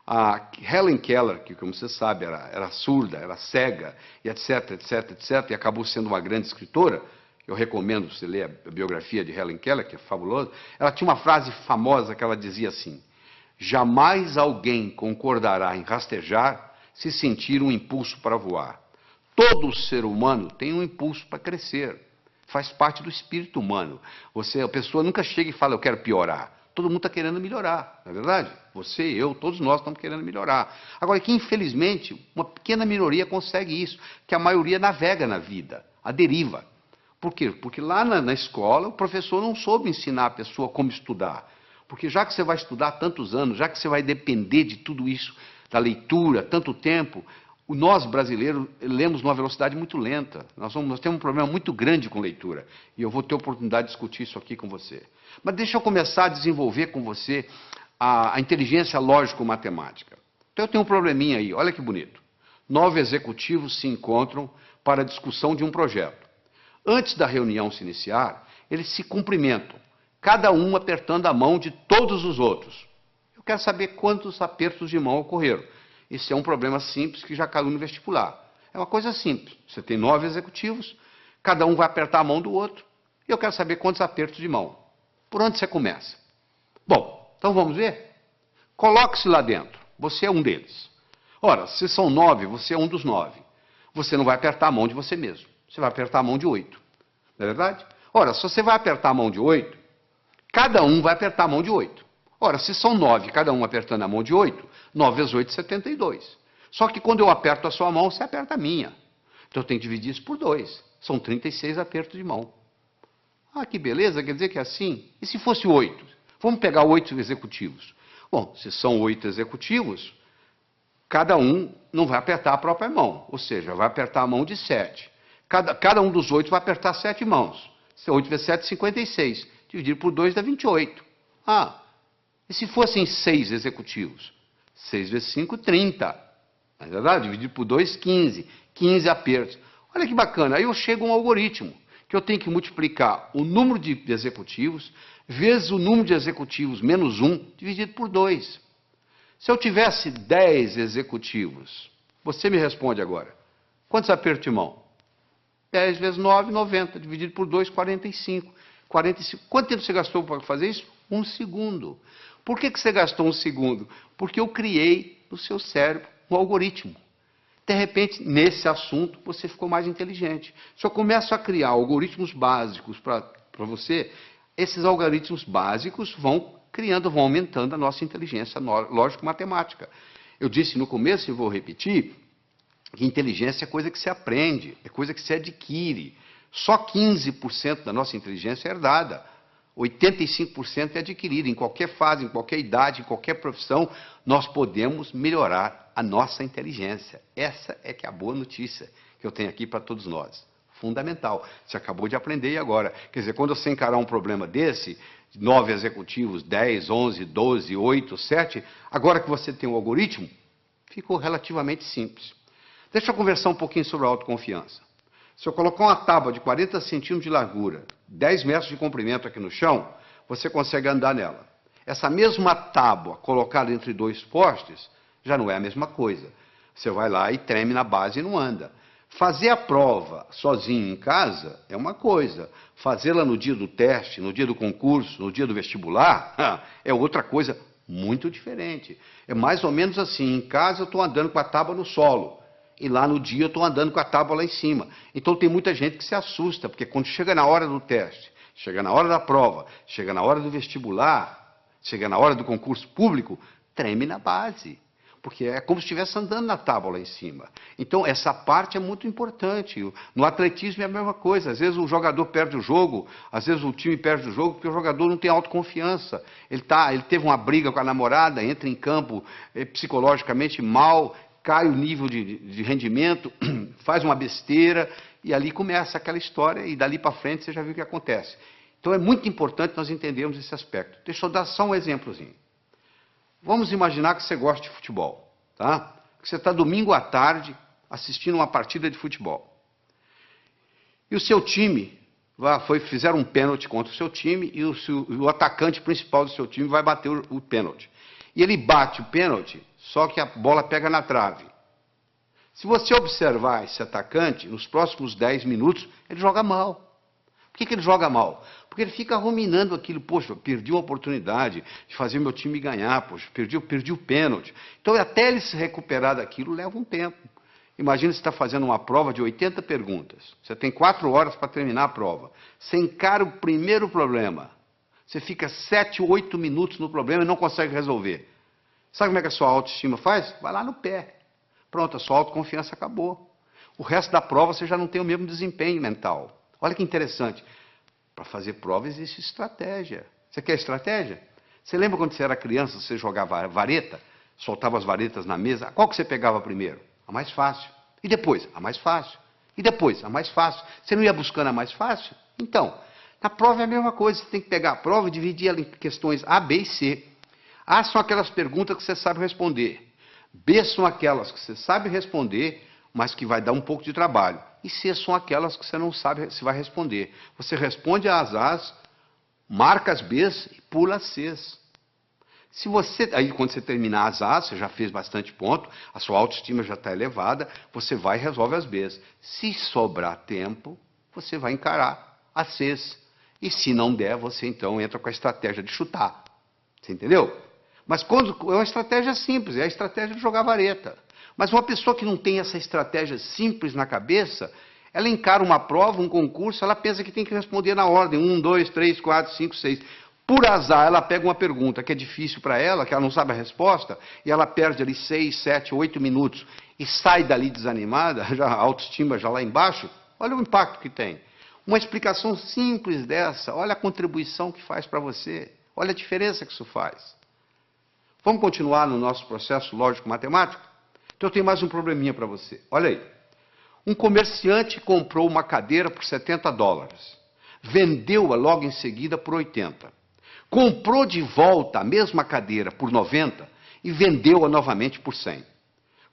A Helen Keller, que, como você sabe, era surda, era cega, e etc, etc, etc, e acabou sendo uma grande escritora, eu recomendo você ler a biografia de Helen Keller, que é fabulosa, ela tinha uma frase famosa que ela dizia assim: jamais alguém concordará em rastejar se sentir um impulso para voar. Todo ser humano tem um impulso para crescer, faz parte do espírito humano. A pessoa nunca chega e fala, eu quero piorar. Todo mundo está querendo melhorar, não é verdade? Você, eu, todos nós estamos querendo melhorar. Agora, que infelizmente, uma pequena minoria consegue isso, que a maioria navega na vida, a deriva. Por quê? Porque lá na escola, o professor não soube ensinar a pessoa como estudar. Porque já que você vai estudar tantos anos, já que você vai depender de tudo isso, da leitura, tanto tempo, nós brasileiros lemos numa velocidade muito lenta. Nós temos um problema muito grande com leitura. E eu vou ter a oportunidade de discutir isso aqui com você. Mas deixa eu começar a desenvolver com você a inteligência lógico-matemática. Então eu tenho um probleminha aí, olha que bonito. 9 executivos se encontram para a discussão de um projeto. Antes da reunião se iniciar, eles se cumprimentam, cada um apertando a mão de todos os outros. Eu quero saber quantos apertos de mão ocorreram. Esse é um problema simples que já caiu no vestibular. É uma coisa simples. Você tem 9 executivos, cada um vai apertar a mão do outro, e eu quero saber quantos apertos de mão. Por onde você começa? Bom, então vamos ver? Coloque-se lá dentro. Você é um deles. Ora, se são 9, você é um dos 9. Você não vai apertar a mão de você mesmo. Você vai apertar a mão de 8. Não é verdade? Ora, se você vai apertar a mão de 8, cada um vai apertar a mão de 8. Ora, se são 9, cada um apertando a mão de 8, 9 vezes 8, 72. Só que quando eu aperto a sua mão, você aperta a minha. Então eu tenho que dividir isso por 2. São 36 apertos de mão. Ah, que beleza, quer dizer que é assim? E se fosse 8? Vamos pegar 8 executivos. Bom, se são 8 executivos, cada um não vai apertar a própria mão, ou seja, vai apertar a mão de 7. Cada um dos 8 vai apertar 7 mãos. 8 vezes 7, 56. Dividido por 2 dá 28. Ah, e se fossem 6 executivos? 6 vezes 5, 30. Não é verdade? Dividido por 2, 15. 15 apertos. Olha que bacana, aí eu chego a um algoritmo, que eu tenho que multiplicar o número de executivos vezes o número de executivos menos 1, dividido por 2. Se eu tivesse 10 executivos, você me responde agora, quantos apertos de mão? 10 vezes 9, 90, dividido por 2, 45. 45. Quanto tempo você gastou para fazer isso? 1 segundo. Por que você gastou 1 segundo? Porque eu criei no seu cérebro um algoritmo. De repente, nesse assunto, você ficou mais inteligente. Se eu começo a criar algoritmos básicos para você, esses algoritmos básicos vão criando, vão aumentando a nossa inteligência lógico-matemática. Eu disse no começo, e vou repetir, que inteligência é coisa que se aprende, é coisa que se adquire. Só 15% da nossa inteligência é herdada. 85% é adquirida. Em qualquer fase, em qualquer idade, em qualquer profissão, nós podemos melhorar a nossa inteligência. Essa é que é a boa notícia que eu tenho aqui para todos nós. Fundamental. Você acabou de aprender e agora. Quer dizer, quando você encarar um problema desse, 9 executivos, 10, 11, 12, 8, 7, agora que você tem um algoritmo, ficou relativamente simples. Deixa eu conversar um pouquinho sobre a autoconfiança. Se eu colocar uma tábua de 40 centímetros de largura, 10 metros de comprimento aqui no chão, você consegue andar nela. Essa mesma tábua colocada entre 2 postes, já não é a mesma coisa. Você vai lá e treme na base e não anda. Fazer a prova sozinho em casa é uma coisa. Fazê-la no dia do teste, no dia do concurso, no dia do vestibular, é outra coisa muito diferente. É mais ou menos assim, em casa eu estou andando com a tábua no solo. E lá no dia eu estou andando com a tábua lá em cima. Então tem muita gente que se assusta, porque quando chega na hora do teste, chega na hora da prova, chega na hora do vestibular, chega na hora do concurso público, treme na base. Porque é como se estivesse andando na tábua lá em cima. Então essa parte é muito importante. No atletismo é a mesma coisa. Às vezes o jogador perde o jogo, às vezes o time perde o jogo porque o jogador não tem autoconfiança. Ele teve uma briga com a namorada, entra em campo psicologicamente mal, cai o nível de rendimento, faz uma besteira, e ali começa aquela história, e dali para frente você já viu o que acontece. Então é muito importante nós entendermos esse aspecto. Deixa eu dar só um exemplozinho. Vamos imaginar que você gosta de futebol, tá? Que você está domingo à tarde assistindo uma partida de futebol. E o seu time, fizeram um pênalti contra o seu time, e o atacante principal do seu time vai bater o pênalti. E ele bate o pênalti, só que a bola pega na trave. Se você observar esse atacante, nos próximos 10 minutos, ele joga mal. Por que ele joga mal? Porque ele fica ruminando aquilo. Poxa, eu perdi uma oportunidade de fazer meu time ganhar. Poxa, perdi o pênalti. Então, até ele se recuperar daquilo, leva um tempo. Imagina você está fazendo uma prova de 80 perguntas. Você tem 4 horas para terminar a prova. Você encara o primeiro problema. Você fica 7, 8 minutos no problema e não consegue resolver. Sabe como é que a sua autoestima faz? Vai lá no pé. Pronto, a sua autoconfiança acabou. O resto da prova você já não tem o mesmo desempenho mental. Olha que interessante. Para fazer prova existe estratégia. Você quer estratégia? Você lembra quando você era criança, você jogava vareta? Soltava as varetas na mesa? Qual que você pegava primeiro? A mais fácil. E depois? A mais fácil. E depois? A mais fácil. Você não ia buscando a mais fácil? Então, na prova é a mesma coisa. Você tem que pegar a prova e dividir ela em questões A, B e C. A são aquelas perguntas que você sabe responder. B são aquelas que você sabe responder, mas que vai dar um pouco de trabalho. E C são aquelas que você não sabe se vai responder. Você responde às A's, marca as B's e pula as C's. Aí quando você terminar as A's, você já fez bastante ponto, a sua autoestima já está elevada, você vai e resolve as B's. Se sobrar tempo, você vai encarar as C's. E se não der, você então entra com a estratégia de chutar. Você entendeu? Mas é uma estratégia simples, é a estratégia de jogar vareta. Mas uma pessoa que não tem essa estratégia simples na cabeça, Ela encara uma prova, um concurso, ela pensa que tem que responder na ordem, 1, 2, 3, 4, 5, 6. Por azar, ela pega uma pergunta que é difícil para ela, que ela não sabe a resposta, e ela perde ali 6, 7, 8 minutos e sai dali desanimada, já a autoestima já lá embaixo. Olha o impacto que tem. Uma explicação simples dessa, olha a contribuição que faz para você, olha a diferença que isso faz. Vamos continuar no nosso processo lógico-matemático? Então eu tenho mais um probleminha para você. Olha aí. Um comerciante comprou uma cadeira por $70. Vendeu-a logo em seguida por 80. Comprou de volta a mesma cadeira por 90 e vendeu-a novamente por 100.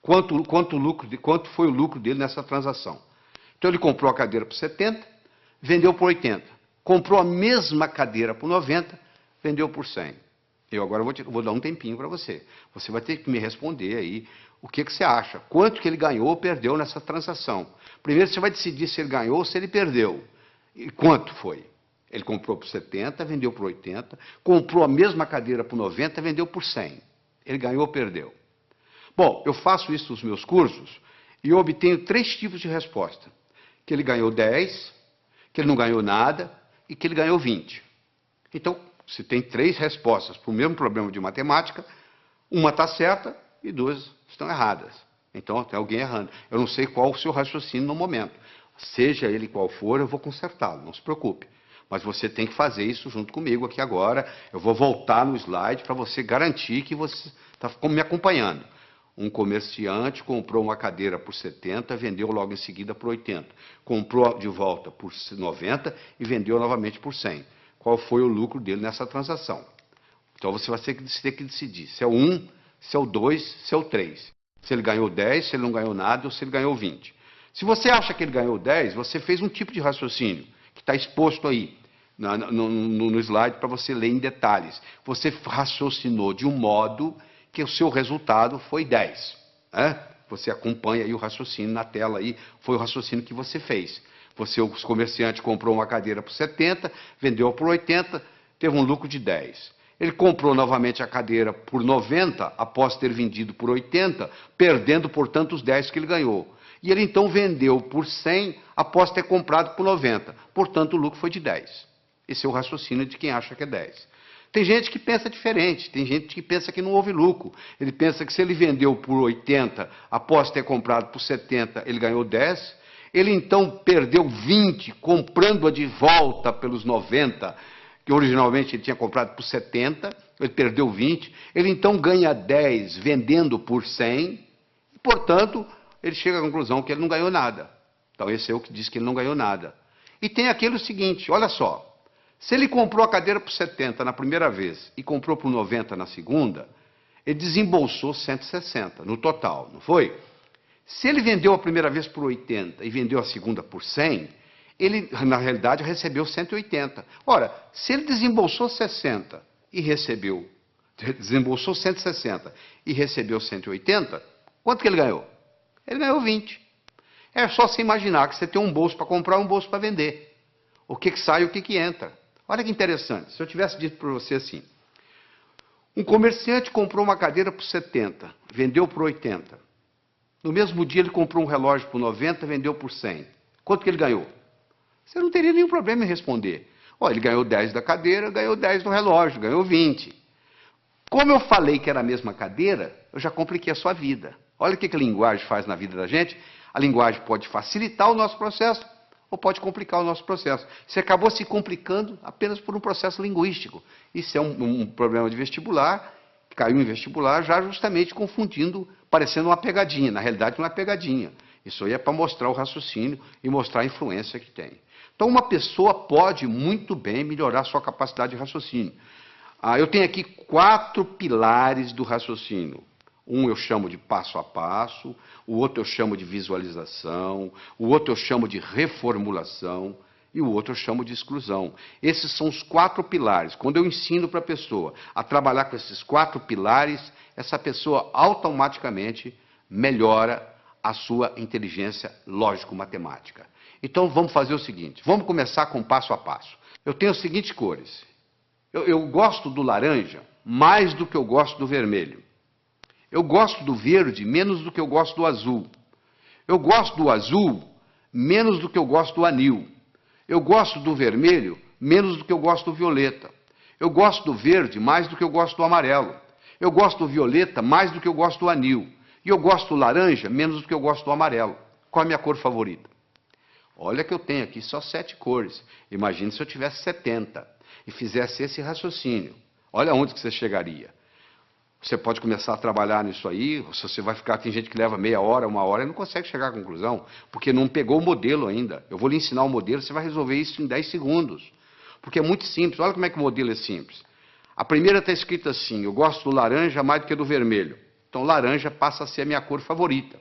Quanto foi o lucro dele nessa transação? Então ele comprou a cadeira por 70, vendeu por 80. Comprou a mesma cadeira por 90, vendeu por 100. Eu agora vou dar um tempinho para você. Você vai ter que me responder aí o que você acha. Quanto que ele ganhou ou perdeu nessa transação. Primeiro você vai decidir se ele ganhou ou se ele perdeu. E quanto foi? Ele comprou por 70, vendeu por 80, comprou a mesma cadeira por 90, vendeu por 100. Ele ganhou ou perdeu? Bom, eu faço isso nos meus cursos e eu obtenho 3 tipos de resposta. Que ele ganhou 10, que ele não ganhou nada e que ele ganhou 20. Então, se tem 3 respostas para o mesmo problema de matemática, uma está certa e 2 estão erradas. Então, tem alguém errando. Eu não sei qual o seu raciocínio no momento. Seja ele qual for, eu vou consertá-lo, não se preocupe. Mas você tem que fazer isso junto comigo aqui agora. Eu vou voltar no slide para você garantir que você está me acompanhando. Um comerciante comprou uma cadeira por 70, vendeu logo em seguida por 80. Comprou de volta por 90 e vendeu novamente por 100. Qual foi o lucro dele nessa transação? Então você vai ter que decidir se é o 1, se é o 2, se é o 3. Se ele ganhou 10, se ele não ganhou nada ou se ele ganhou 20. Se você acha que ele ganhou 10, você fez um tipo de raciocínio que está exposto aí no slide para você ler em detalhes. Você raciocinou de um modo que o seu resultado foi 10. Você acompanha aí o raciocínio na tela aí, foi o raciocínio que você fez. O comerciante comprou uma cadeira por 70, vendeu por 80, teve um lucro de 10. Ele comprou novamente a cadeira por 90, após ter vendido por 80, perdendo, portanto, os 10 que ele ganhou. E ele então vendeu por 100, após ter comprado por 90. Portanto, o lucro foi de 10. Esse é o raciocínio de quem acha que é 10. Tem gente que pensa diferente, tem gente que pensa que não houve lucro. Ele pensa que se ele vendeu por 80, após ter comprado por 70, ele ganhou 10. Ele então perdeu 20, comprando-a de volta pelos 90, que originalmente ele tinha comprado por 70, ele perdeu 20. Ele então ganha 10 vendendo por 100, e, portanto, ele chega à conclusão que ele não ganhou nada. Então esse é o que diz que ele não ganhou nada. E tem aquele seguinte, olha só. Se ele comprou a cadeira por 70 na primeira vez e comprou por 90 na segunda, ele desembolsou 160 no total, não foi? Se ele vendeu a primeira vez por 80 e vendeu a segunda por 100, ele, na realidade, recebeu 180. Ora, se ele desembolsou 60 e desembolsou 160 e recebeu 180, quanto que ele ganhou? Ele ganhou 20. É só se imaginar que você tem um bolso para comprar e um bolso para vender. O que sai e o que entra. Olha que interessante, se eu tivesse dito para você assim, um comerciante comprou uma cadeira por 70, vendeu por 80. No mesmo dia ele comprou um relógio por 90, vendeu por 100. Quanto que ele ganhou? Você não teria nenhum problema em responder. Ele ganhou 10 da cadeira, ganhou 10 do relógio, ganhou 20. Como eu falei que era a mesma cadeira, eu já compliquei a sua vida. Olha o que a linguagem faz na vida da gente. A linguagem pode facilitar o nosso processo ou pode complicar o nosso processo. Você acabou se complicando apenas por um processo linguístico. Isso é um problema de vestibular, caiu em vestibular já justamente confundindo, parecendo uma pegadinha. Na realidade não é pegadinha. Isso aí é para mostrar o raciocínio e mostrar a influência que tem. Então uma pessoa pode muito bem melhorar sua capacidade de raciocínio. Eu tenho aqui 4 pilares do raciocínio. Um eu chamo de passo a passo, o outro eu chamo de visualização, o outro eu chamo de reformulação e o outro eu chamo de exclusão. Esses são os 4 pilares. Quando eu ensino para a pessoa a trabalhar com esses 4 pilares, essa pessoa automaticamente melhora a sua inteligência lógico-matemática. Então vamos fazer o seguinte, vamos começar com passo a passo. Eu tenho as seguintes cores. Eu gosto do laranja mais do que eu gosto do vermelho. Eu gosto do verde menos do que eu gosto do azul. Eu gosto do azul menos do que eu gosto do anil. Eu gosto do vermelho menos do que eu gosto do violeta. Eu gosto do verde mais do que eu gosto do amarelo. Eu gosto do violeta mais do que eu gosto do anil. E eu gosto do laranja menos do que eu gosto do amarelo. Qual é a minha cor favorita? Olha que eu tenho aqui só 7 cores. Imagine se eu tivesse 70 e fizesse esse raciocínio. Olha onde que você chegaria. Você pode começar a trabalhar nisso aí, se você vai ficar, tem gente que leva meia hora, 1 hora e não consegue chegar à conclusão, porque não pegou o modelo ainda. Eu vou lhe ensinar o modelo, você vai resolver isso em 10 segundos. Porque é muito simples, olha como é que o modelo é simples. A primeira está escrita assim, eu gosto do laranja mais do que do vermelho. Então laranja passa a ser a minha cor favorita.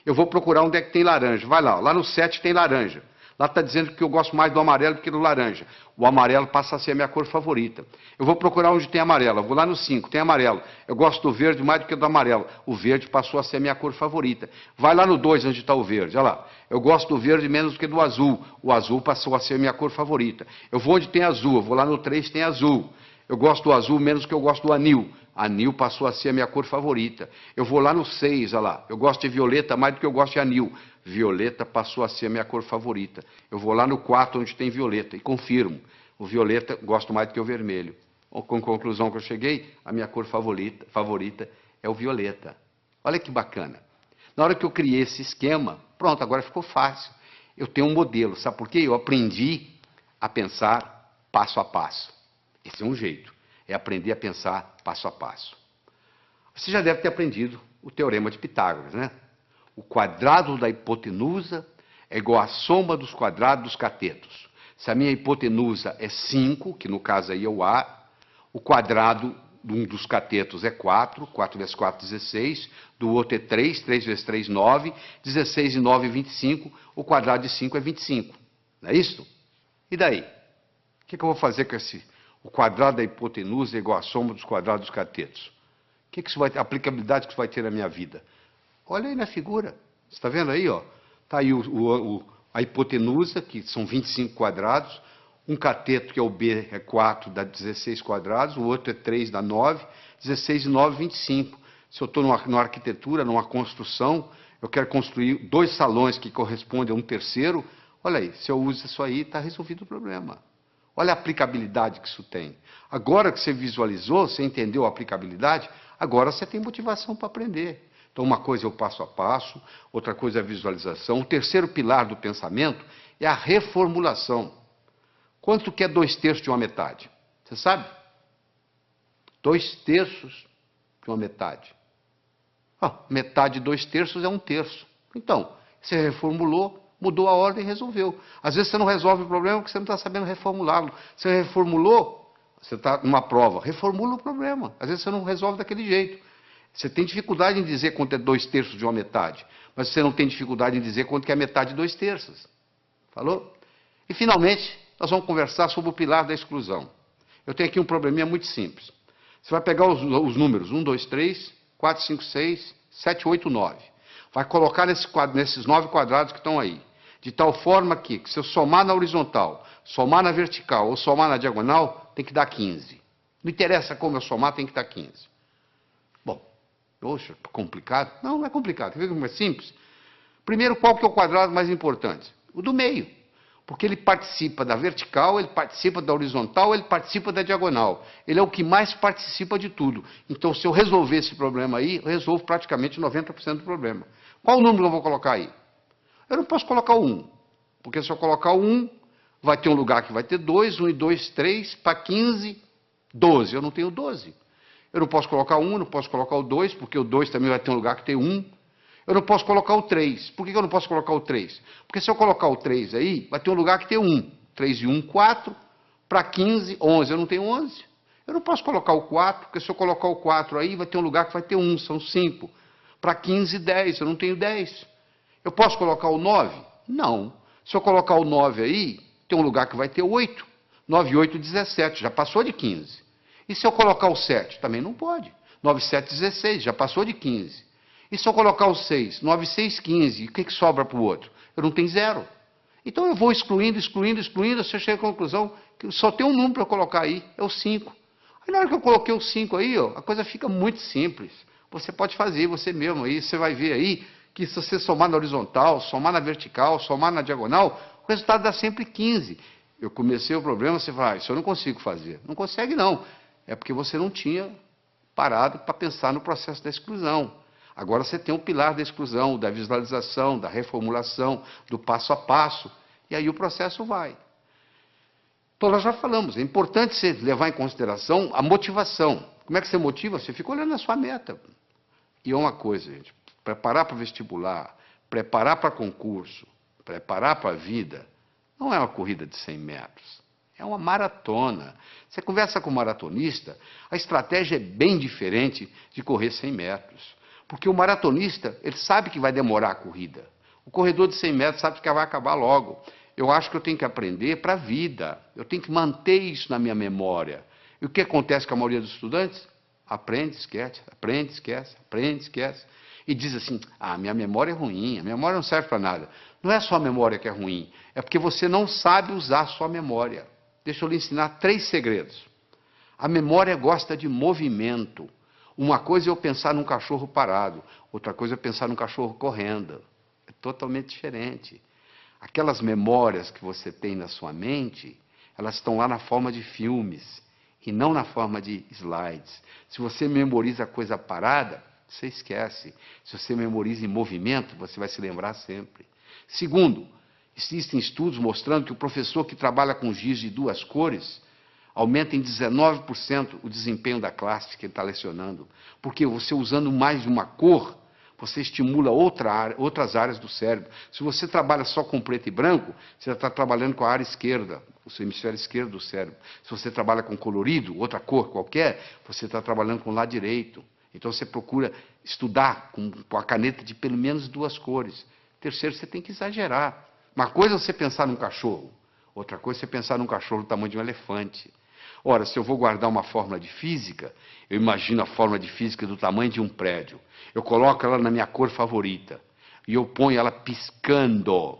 Eu vou procurar onde é que tem laranja. Vai lá no 7 tem laranja. Lá está dizendo que eu gosto mais do amarelo do que do laranja. O amarelo passa a ser a minha cor favorita. Eu vou procurar onde tem amarelo. Eu vou lá no 5, tem amarelo. Eu gosto do verde mais do que do amarelo. O verde passou a ser a minha cor favorita. Vai lá no 2, onde está o verde. Olha lá. Eu gosto do verde menos do que do azul. O azul passou a ser a minha cor favorita. Eu vou onde tem azul. Eu vou lá no 3, tem azul. Eu gosto do azul menos do que eu gosto do anil. Anil passou a ser a minha cor favorita. Eu vou lá no 6, olha lá. Eu gosto de violeta mais do que eu gosto de anil. Violeta passou a ser a minha cor favorita. Eu vou lá no 4, onde tem violeta, e confirmo. O violeta gosto mais do que o vermelho. Com a conclusão que eu cheguei, a minha cor favorita é o violeta. Olha que bacana. Na hora que eu criei esse esquema, pronto, agora ficou fácil. Eu tenho um modelo, sabe por quê? Eu aprendi a pensar passo a passo. Esse é um jeito, é aprender a pensar passo a passo. Você já deve ter aprendido o teorema de Pitágoras, né? O quadrado da hipotenusa é igual à soma dos quadrados dos catetos. Se a minha hipotenusa é 5, que no caso aí é o A, o quadrado de um dos catetos é 4, 4 vezes 4, 16, do outro é 3, 3 vezes 3, 9, 16 e 9, 25, o quadrado de 5 é 25. Não é isso? E daí? O que eu vou fazer com esse... O quadrado da hipotenusa é igual à soma dos quadrados dos catetos. O que isso vai ter, a aplicabilidade que isso vai ter na minha vida? Olha aí na figura. Você está vendo aí, ó? Está aí a hipotenusa, que são 25 quadrados. Um cateto, que é o B, é 4, dá 16 quadrados. O outro é 3, dá 9. 16 e 9, 25. Se eu estou numa arquitetura, numa construção, eu quero construir 2 salões que correspondem a um terceiro. Olha aí, se eu uso isso aí, está resolvido o problema. Olha a aplicabilidade que isso tem. Agora que você visualizou, você entendeu a aplicabilidade, agora você tem motivação para aprender. Então, uma coisa é o passo a passo, outra coisa é a visualização. O terceiro pilar do pensamento é a reformulação. Quanto que é 2/3 de uma metade? Você sabe? 2/3 de uma metade. Metade de 2/3 é 1/3. Então, você reformulou, mudou a ordem e resolveu. Às vezes você não resolve o problema porque você não está sabendo reformulá-lo. Você reformulou, você está numa prova, reformula o problema. Às vezes você não resolve daquele jeito. Você tem dificuldade em dizer quanto é 2/3 de uma metade, mas você não tem dificuldade em dizer quanto que é metade de 2/3. Falou? E, finalmente, nós vamos conversar sobre o pilar da exclusão. Eu tenho aqui um probleminha muito simples. Você vai pegar os números 1, 2, 3, 4, 5, 6, 7, 8, 9. Vai colocar nesses 9 quadrados que estão aí. De tal forma que, se eu somar na horizontal, somar na vertical ou somar na diagonal, tem que dar 15. Não interessa como eu somar, tem que dar 15. Bom, poxa, complicado? Não, não é complicado. Quer ver como é simples? Primeiro, qual que é o quadrado mais importante? O do meio. Porque ele participa da vertical, ele participa da horizontal, ele participa da diagonal. Ele é o que mais participa de tudo. Então, se eu resolver esse problema aí, eu resolvo praticamente 90% do problema. Qual o número que eu vou colocar aí? Eu não posso colocar o 1. Porque se eu colocar o 1, vai ter um lugar que vai ter 2, 1 e 2, 3, para 15, 12. Eu não tenho 12. Eu não posso colocar o 1, não posso colocar o 2, porque o 2 também vai ter um lugar que tem 1. Eu não posso colocar o 3. Por que eu não posso colocar o 3? Porque se eu colocar o 3 aí, vai ter um lugar que tem 1. 3 e 1, 4. Para 15, 11. Eu não tenho 11. Eu não posso colocar o 4, porque se eu colocar o 4 aí, vai ter um lugar que vai ter 1. São 5. Para 15, 10. Eu não tenho 10. Eu posso colocar o 9? Não. Se eu colocar o 9 aí, tem um lugar que vai ter 8. 9 e 8, 17. Já passou de 15. E se eu colocar o 7? Também não pode. 9 e 7, 16. Já passou de 15. E se eu colocar o 6? 9 e 6, 15. O que sobra para o outro? Eu não tenho 0. Então eu vou excluindo, excluindo, excluindo, você chega à conclusão que só tem um número para colocar aí, é o 5. Aí na hora que eu coloquei o 5 aí, ó, a coisa fica muito simples. Você pode fazer você mesmo aí, você vai ver aí que se você somar na horizontal, somar na vertical, somar na diagonal, o resultado dá sempre 15. Eu comecei o problema, você fala, isso eu não consigo fazer. Não consegue, não. É porque você não tinha parado para pensar no processo da exclusão. Agora você tem o pilar da exclusão, da visualização, da reformulação, do passo a passo, e aí o processo vai. Então, nós já falamos, é importante você levar em consideração a motivação. Como é que você motiva? Você fica olhando a sua meta. E é uma coisa, gente, preparar para o vestibular, preparar para concurso, preparar para a vida, não é uma corrida de 100 metros, é uma maratona. Você conversa com um maratonista, a estratégia é bem diferente de correr 100 metros. Porque o maratonista, ele sabe que vai demorar a corrida. O corredor de 100 metros sabe que vai acabar logo. Eu acho que eu tenho que aprender para a vida. Eu tenho que manter isso na minha memória. E o que acontece com a maioria dos estudantes? Aprende, esquece, aprende, esquece, aprende, esquece. E diz assim, minha memória é ruim, a memória não serve para nada. Não é só a memória que é ruim, é porque você não sabe usar a sua memória. Deixa eu lhe ensinar 3 segredos. A memória gosta de movimento. Uma coisa é eu pensar num cachorro parado, outra coisa é pensar num cachorro correndo. É totalmente diferente. Aquelas memórias que você tem na sua mente, elas estão lá na forma de filmes e não na forma de slides. Se você memoriza coisa parada, você esquece. Se você memoriza em movimento, você vai se lembrar sempre. Segundo, existem estudos mostrando que o professor que trabalha com giz de 2 cores aumenta em 19% o desempenho da classe que ele está lecionando. Porque você usando mais de uma cor, você estimula outras áreas do cérebro. Se você trabalha só com preto e branco, você está trabalhando com a área esquerda, o seu hemisfério esquerdo do cérebro. Se você trabalha com colorido, outra cor qualquer, você está trabalhando com o lado direito. Então você procura estudar com a caneta de pelo menos 2 cores. Terceiro, você tem que exagerar. Uma coisa é você pensar num cachorro, outra coisa é você pensar num cachorro do tamanho de um elefante. Ora, se eu vou guardar uma fórmula de física, eu imagino a fórmula de física do tamanho de um prédio. Eu coloco ela na minha cor favorita e eu ponho ela piscando.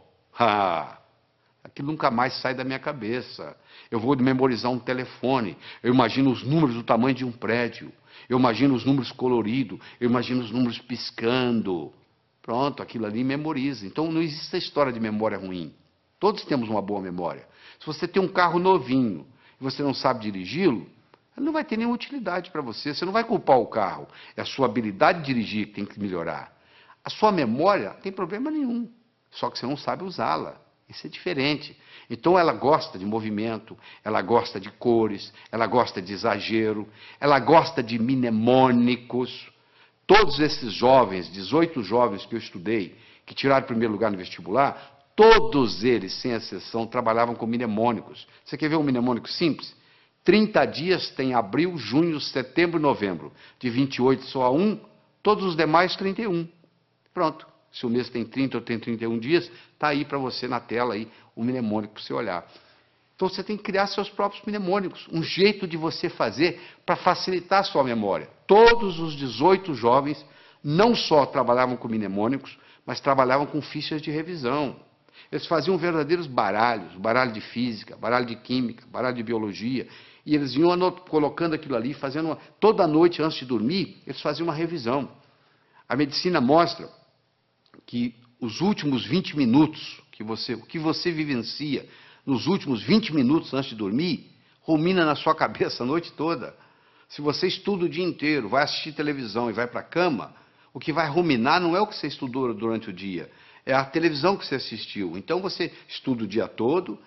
Aquilo nunca mais sai da minha cabeça. Eu vou memorizar um telefone, eu imagino os números do tamanho de um prédio. Eu imagino os números coloridos, eu imagino os números piscando. Pronto, aquilo ali memoriza. Então não existe a história de memória ruim. Todos temos uma boa memória. Se você tem um carro novinho e você não sabe dirigi-lo, ele não vai ter nenhuma utilidade para você. Você não vai culpar o carro. É a sua habilidade de dirigir que tem que melhorar. A sua memória não tem problema nenhum. Só que você não sabe usá-la. Isso é diferente. Então ela gosta de movimento, ela gosta de cores, ela gosta de exagero, ela gosta de mnemônicos. Todos esses jovens, 18 jovens que eu estudei, que tiraram o primeiro lugar no vestibular, todos eles, sem exceção, trabalhavam com mnemônicos. Você quer ver um mnemônico simples? 30 dias tem abril, junho, setembro e novembro. De 28 só há 1, todos os demais 31. Pronto. Se o mês tem 30 ou tem 31 dias, está aí para você na tela aí, o mnemônico para você olhar. Então você tem que criar seus próprios mnemônicos, um jeito de você fazer para facilitar a sua memória. Todos os 18 jovens não só trabalhavam com mnemônicos, mas trabalhavam com fichas de revisão. Eles faziam verdadeiros baralhos, baralho de física, baralho de química, baralho de biologia, e eles iam colocando aquilo ali, toda noite antes de dormir, eles faziam uma revisão. A medicina mostra que os últimos 20 minutos, o que você vivencia nos últimos 20 minutos antes de dormir, rumina na sua cabeça a noite toda. Se você estuda o dia inteiro, vai assistir televisão e vai para a cama, o que vai ruminar não é o que você estudou durante o dia, é a televisão que você assistiu. Então você estuda o dia todo,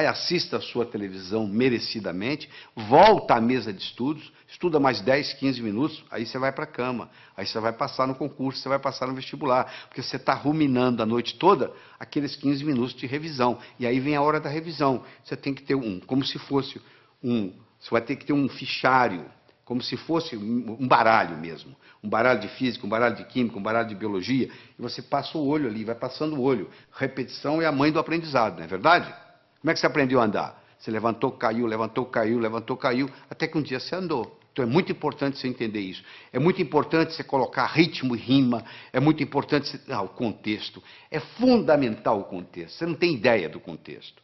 assista a sua televisão merecidamente, volta à mesa de estudos, estuda mais 10, 15 minutos, aí você vai para a cama, aí você vai passar no concurso, você vai passar no vestibular, porque você está ruminando a noite toda aqueles 15 minutos de revisão, e aí vem a hora da revisão. Você tem que ter como se fosse você vai ter que ter um fichário, como se fosse um baralho mesmo, um baralho de física, um baralho de química, um baralho de biologia, e você passa o olho ali, vai passando o olho. Repetição é a mãe do aprendizado, não é verdade? Como é que você aprendeu a andar? Você levantou, caiu, levantou, caiu, levantou, caiu, até que um dia você andou. Então é muito importante você entender isso. É muito importante você colocar ritmo e rima, é muito importante o contexto. É fundamental o contexto. Você não tem ideia do contexto.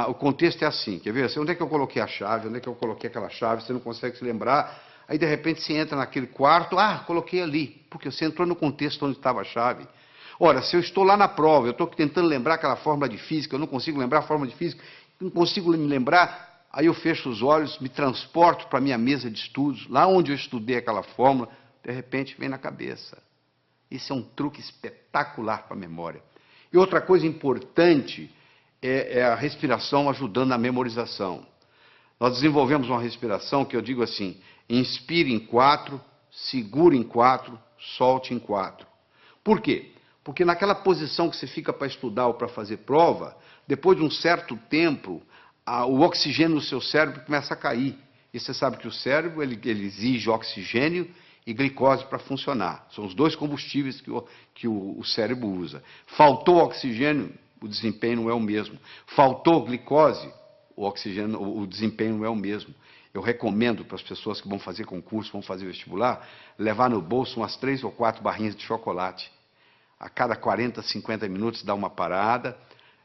O contexto é assim, quer ver? Onde é que eu coloquei a chave? Onde é que eu coloquei aquela chave? Você não consegue se lembrar. Aí, de repente, você entra naquele quarto. Coloquei ali. Porque você entrou no contexto onde estava a chave. Ora, se eu estou lá na prova, eu estou tentando lembrar aquela fórmula de física, eu não consigo lembrar a fórmula de física, não consigo me lembrar, aí eu fecho os olhos, me transporto para a minha mesa de estudos, lá onde eu estudei aquela fórmula, de repente vem na cabeça. Isso é um truque espetacular para a memória. E outra coisa importante é a respiração ajudando na memorização. Nós desenvolvemos uma respiração que eu digo assim, inspire em 4, segure em 4, solte em 4. Por quê? Porque naquela posição que você fica para estudar ou para fazer prova, depois de um certo tempo, o oxigênio no seu cérebro começa a cair. E você sabe que o cérebro ele exige oxigênio e glicose para funcionar. São os dois combustíveis que o cérebro usa. Faltou oxigênio, o desempenho não é o mesmo. Faltou glicose, o desempenho não é o mesmo. Eu recomendo para as pessoas que vão fazer concurso, vão fazer vestibular, levar no bolso umas 3 ou 4 barrinhas de chocolate. A cada 40, 50 minutos dá uma parada,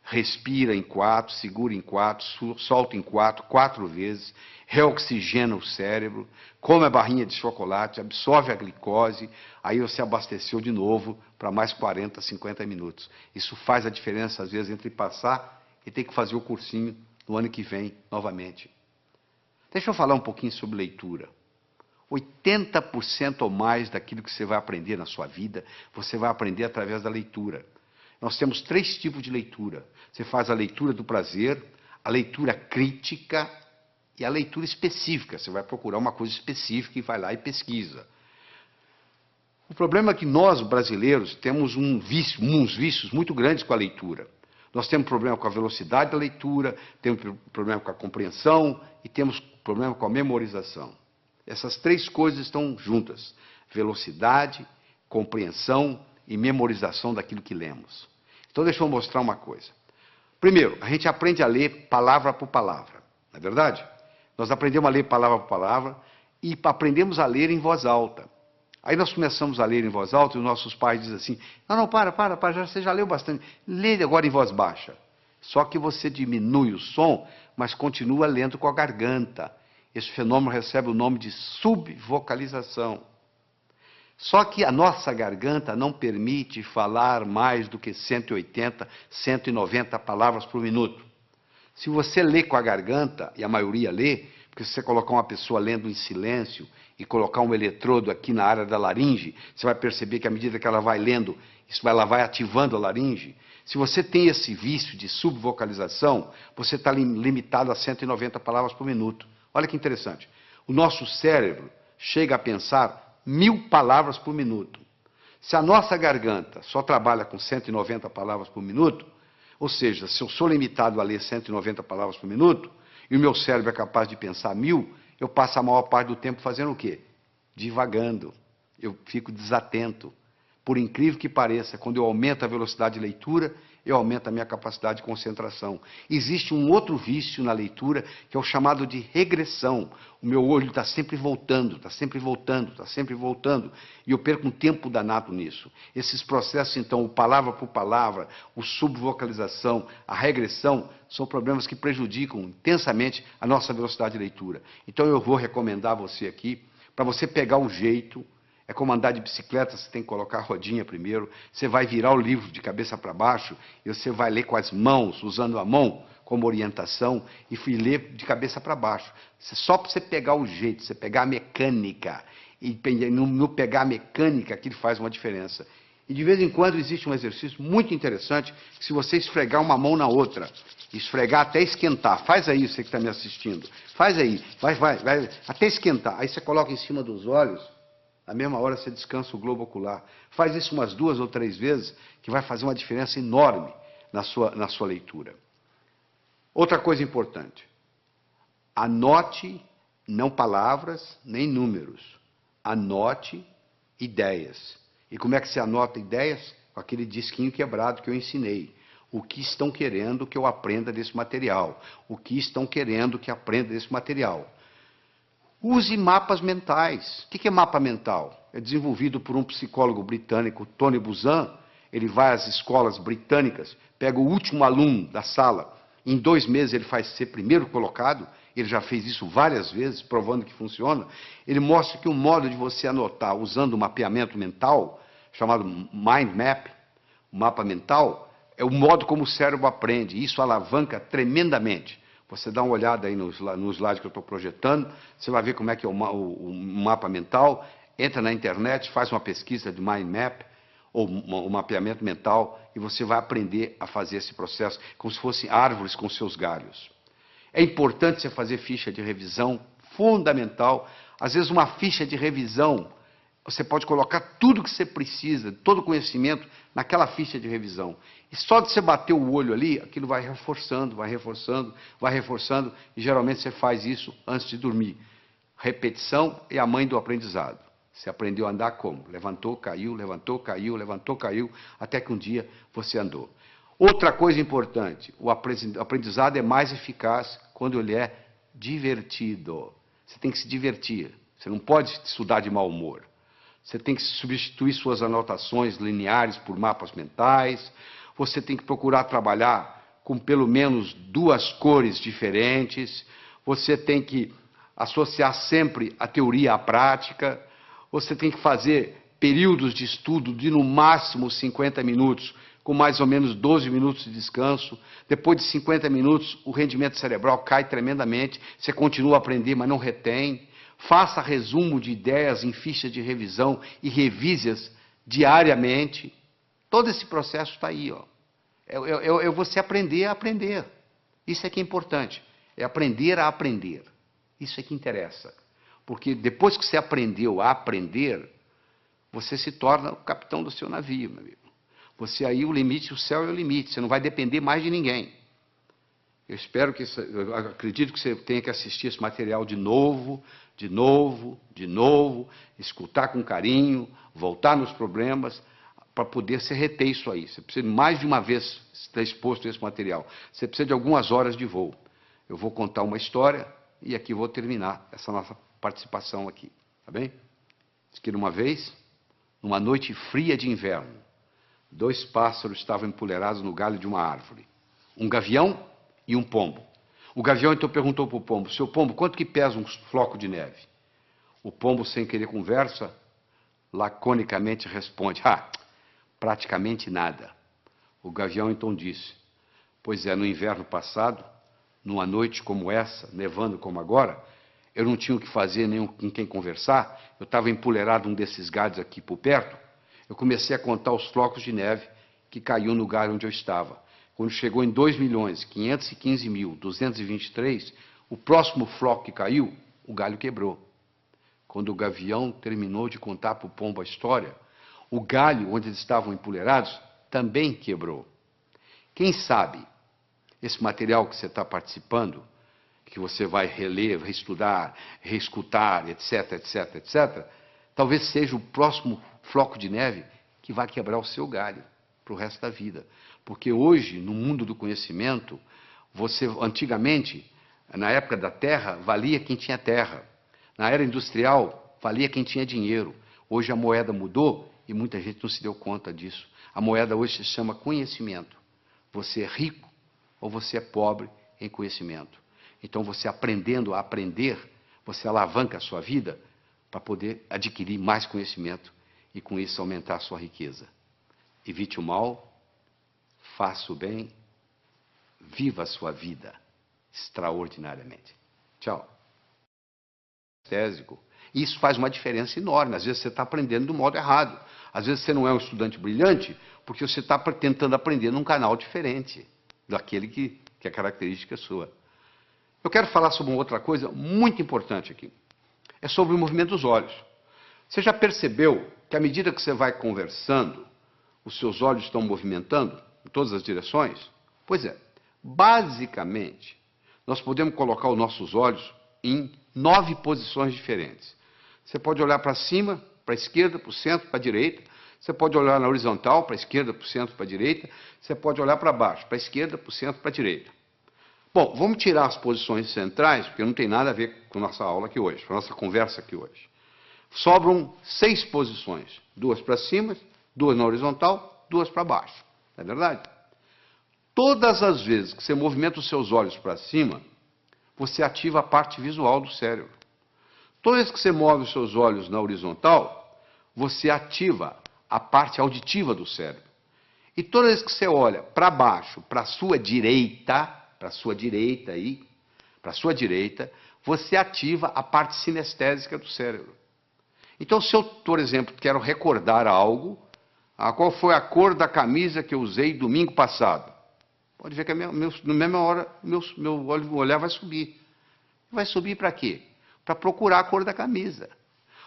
respira em 4, segura em 4, solta em 4, 4 vezes, reoxigena o cérebro, come a barrinha de chocolate, absorve a glicose, aí você abasteceu de novo para mais 40, 50 minutos. Isso faz a diferença, às vezes, entre passar e ter que fazer o cursinho no ano que vem, novamente. Deixa eu falar um pouquinho sobre leitura. 80% ou mais daquilo que você vai aprender na sua vida, você vai aprender através da leitura. Nós temos 3 tipos de leitura. Você faz a leitura do prazer, a leitura crítica e a leitura específica. Você vai procurar uma coisa específica e vai lá e pesquisa. O problema é que nós, brasileiros, temos uns vícios muito grandes com a leitura. Nós temos problema com a velocidade da leitura, temos problema com a compreensão e temos problema com a memorização. Essas 3 coisas estão juntas: velocidade, compreensão e memorização daquilo que lemos. Então, deixa eu mostrar uma coisa. Primeiro, a gente aprende a ler palavra por palavra, não é verdade? Nós aprendemos a ler palavra por palavra e aprendemos a ler em voz alta. Aí nós começamos a ler em voz alta e os nossos pais dizem assim, não, para, você já leu bastante, lê agora em voz baixa. Só que você diminui o som, mas continua lendo com a garganta. Esse fenômeno recebe o nome de subvocalização. Só que a nossa garganta não permite falar mais do que 180, 190 palavras por minuto. Se você lê com a garganta, e a maioria lê, porque se você colocar uma pessoa lendo em silêncio e colocar um eletrodo aqui na área da laringe, você vai perceber que à medida que ela vai lendo, ela vai ativando a laringe. Se você tem esse vício de subvocalização, você está limitado a 190 palavras por minuto. Olha que interessante. O nosso cérebro chega a pensar 1000 palavras por minuto. Se a nossa garganta só trabalha com 190 palavras por minuto, ou seja, se eu sou limitado a ler 190 palavras por minuto, e o meu cérebro é capaz de pensar 1000, eu passo a maior parte do tempo fazendo o quê? Divagando. Eu fico desatento. Por incrível que pareça, quando eu aumento a velocidade de leitura, eu aumento a minha capacidade de concentração. Existe um outro vício na leitura, que é o chamado de regressão. O meu olho está sempre voltando, está sempre voltando, está sempre voltando, e eu perco um tempo danado nisso. Esses processos, então, o palavra por palavra, o subvocalização, a regressão, são problemas que prejudicam intensamente a nossa velocidade de leitura. Então, eu vou recomendar a você aqui, para você pegar o jeito. É como andar de bicicleta, você tem que colocar a rodinha primeiro, você vai virar o livro de cabeça para baixo, e você vai ler com as mãos, usando a mão como orientação, e ler de cabeça para baixo. Só para você pegar o jeito, você pegar a mecânica, e no pegar a mecânica que faz uma diferença. E de vez em quando existe um exercício muito interessante, que se você esfregar uma mão na outra, esfregar até esquentar, faz aí você que está me assistindo, faz aí, vai, até esquentar, aí você coloca em cima dos olhos, na mesma hora você descansa o globo ocular. Faz isso umas 2 ou 3 vezes, que vai fazer uma diferença enorme na sua leitura. Outra coisa importante. Anote, não palavras, nem números. Anote ideias. E como é que você anota ideias? Com aquele disquinho quebrado que eu ensinei. O que estão querendo que eu aprenda desse material? O que estão querendo que aprenda desse material? Use mapas mentais. O que é mapa mental? É desenvolvido por um psicólogo britânico, Tony Buzan. Ele vai às escolas britânicas, pega o último aluno da sala, em 2 meses ele faz ser primeiro colocado, ele já fez isso várias vezes, provando que funciona. Ele mostra que o modo de você anotar usando um mapeamento mental, chamado mind map, O mapa mental é o modo como o cérebro aprende. Isso alavanca tremendamente. Você dá uma olhada aí no slide que eu estou projetando, você vai ver como é que é o mapa mental. Entra na internet, faz uma pesquisa de mind map, ou um mapeamento mental, e você vai aprender a fazer esse processo como se fossem árvores com seus galhos. É importante você fazer ficha de revisão, fundamental. Às vezes uma ficha de revisão, você pode colocar tudo que você precisa, todo o conhecimento, naquela ficha de revisão. E só de você bater o olho ali, aquilo vai reforçando, vai reforçando, vai reforçando, e geralmente você faz isso antes de dormir. Repetição é a mãe do aprendizado. Você aprendeu a andar como? Levantou, caiu, levantou, caiu, levantou, caiu, até que um dia você andou. Outra coisa importante, o aprendizado é mais eficaz quando ele é divertido. Você tem que se divertir. Você não pode estudar de mau humor. Você tem que substituir suas anotações lineares por mapas mentais. Você tem que procurar trabalhar com pelo menos 2 cores diferentes. Você tem que associar sempre a teoria à prática. Você tem que fazer períodos de estudo de no máximo 50 minutos, com mais ou menos 12 minutos de descanso. Depois de 50 minutos, o rendimento cerebral cai tremendamente. Você continua a aprender, mas não retém. Faça resumo de ideias em fichas de revisão e revise-as diariamente. Todo esse processo está aí, ó. É você aprender a aprender. Isso é que é importante. É aprender a aprender. Isso é que interessa. Porque depois que você aprendeu a aprender, você se torna o capitão do seu navio, meu amigo. Você aí, o limite, o céu é o limite. Você não vai depender mais de ninguém. Eu acredito que você tenha que assistir esse material de novo, escutar com carinho, voltar nos problemas, para poder se reter isso aí. Você precisa mais de uma vez estar exposto a esse material. Você precisa de algumas horas de voo. Eu vou contar uma história e aqui vou terminar essa nossa participação aqui, tá bem? Diz que uma vez, numa noite fria de inverno, 2 pássaros estavam empoleirados no galho de uma árvore. Um gavião e um pombo. O gavião então perguntou para o pombo: seu pombo, quanto que pesa um floco de neve? O pombo, sem querer conversa, laconicamente responde: praticamente nada. O gavião então disse: pois é, no inverno passado, numa noite como essa, nevando como agora, eu não tinha o que fazer, nem com quem conversar, eu estava empoleirado num desses galhos aqui por perto, eu comecei a contar os flocos de neve que caiu no galho onde eu estava. Quando chegou em 2.515.223, o próximo floco que caiu, o galho quebrou. Quando o gavião terminou de contar para o pombo a história, o galho onde eles estavam empoleirados também quebrou. Quem sabe esse material que você está participando, que você vai reler, reestudar, reescutar, etc., etc., etc., talvez seja o próximo floco de neve que vai quebrar o seu galho para o resto da vida. Porque hoje, no mundo do conhecimento, antigamente, na época da terra, valia quem tinha terra. Na era industrial, valia quem tinha dinheiro. Hoje a moeda mudou e muita gente não se deu conta disso. A moeda hoje se chama conhecimento. Você é rico ou você é pobre em conhecimento. Então, você aprendendo a aprender, você alavanca a sua vida para poder adquirir mais conhecimento e, com isso, aumentar a sua riqueza. Evite o mal, faça o bem, viva a sua vida extraordinariamente. Tchau. Isso faz uma diferença enorme. Às vezes você está aprendendo do modo errado. Às vezes você não é um estudante brilhante porque você está tentando aprender num canal diferente daquele que é característica sua. Eu quero falar sobre uma outra coisa muito importante aqui. É sobre o movimento dos olhos. Você já percebeu que à medida que você vai conversando, os seus olhos estão movimentando em todas as direções? Pois é. Basicamente, nós podemos colocar os nossos olhos em 9 posições diferentes. Você pode olhar para cima, para a esquerda, para o centro, para a direita. Você pode olhar na horizontal, para a esquerda, para o centro, para a direita. Você pode olhar para baixo, para a esquerda, para o centro, para a direita. Bom, vamos tirar as posições centrais, porque não tem nada a ver com a nossa aula aqui hoje, com a nossa conversa aqui hoje. Sobram 6 posições. 2 para cima, 2 na horizontal, 2 para baixo. Não é verdade? Todas as vezes que você movimenta os seus olhos para cima, você ativa a parte visual do cérebro. Toda vez que você move os seus olhos na horizontal, você ativa a parte auditiva do cérebro. E toda vez que você olha para baixo, para a sua direita, você ativa a parte sinestésica do cérebro. Então, se eu, por exemplo, quero recordar algo, qual foi a cor da camisa que eu usei domingo passado? Pode ver que na mesma hora meu olhar vai subir. Vai subir para quê? Para procurar a cor da camisa.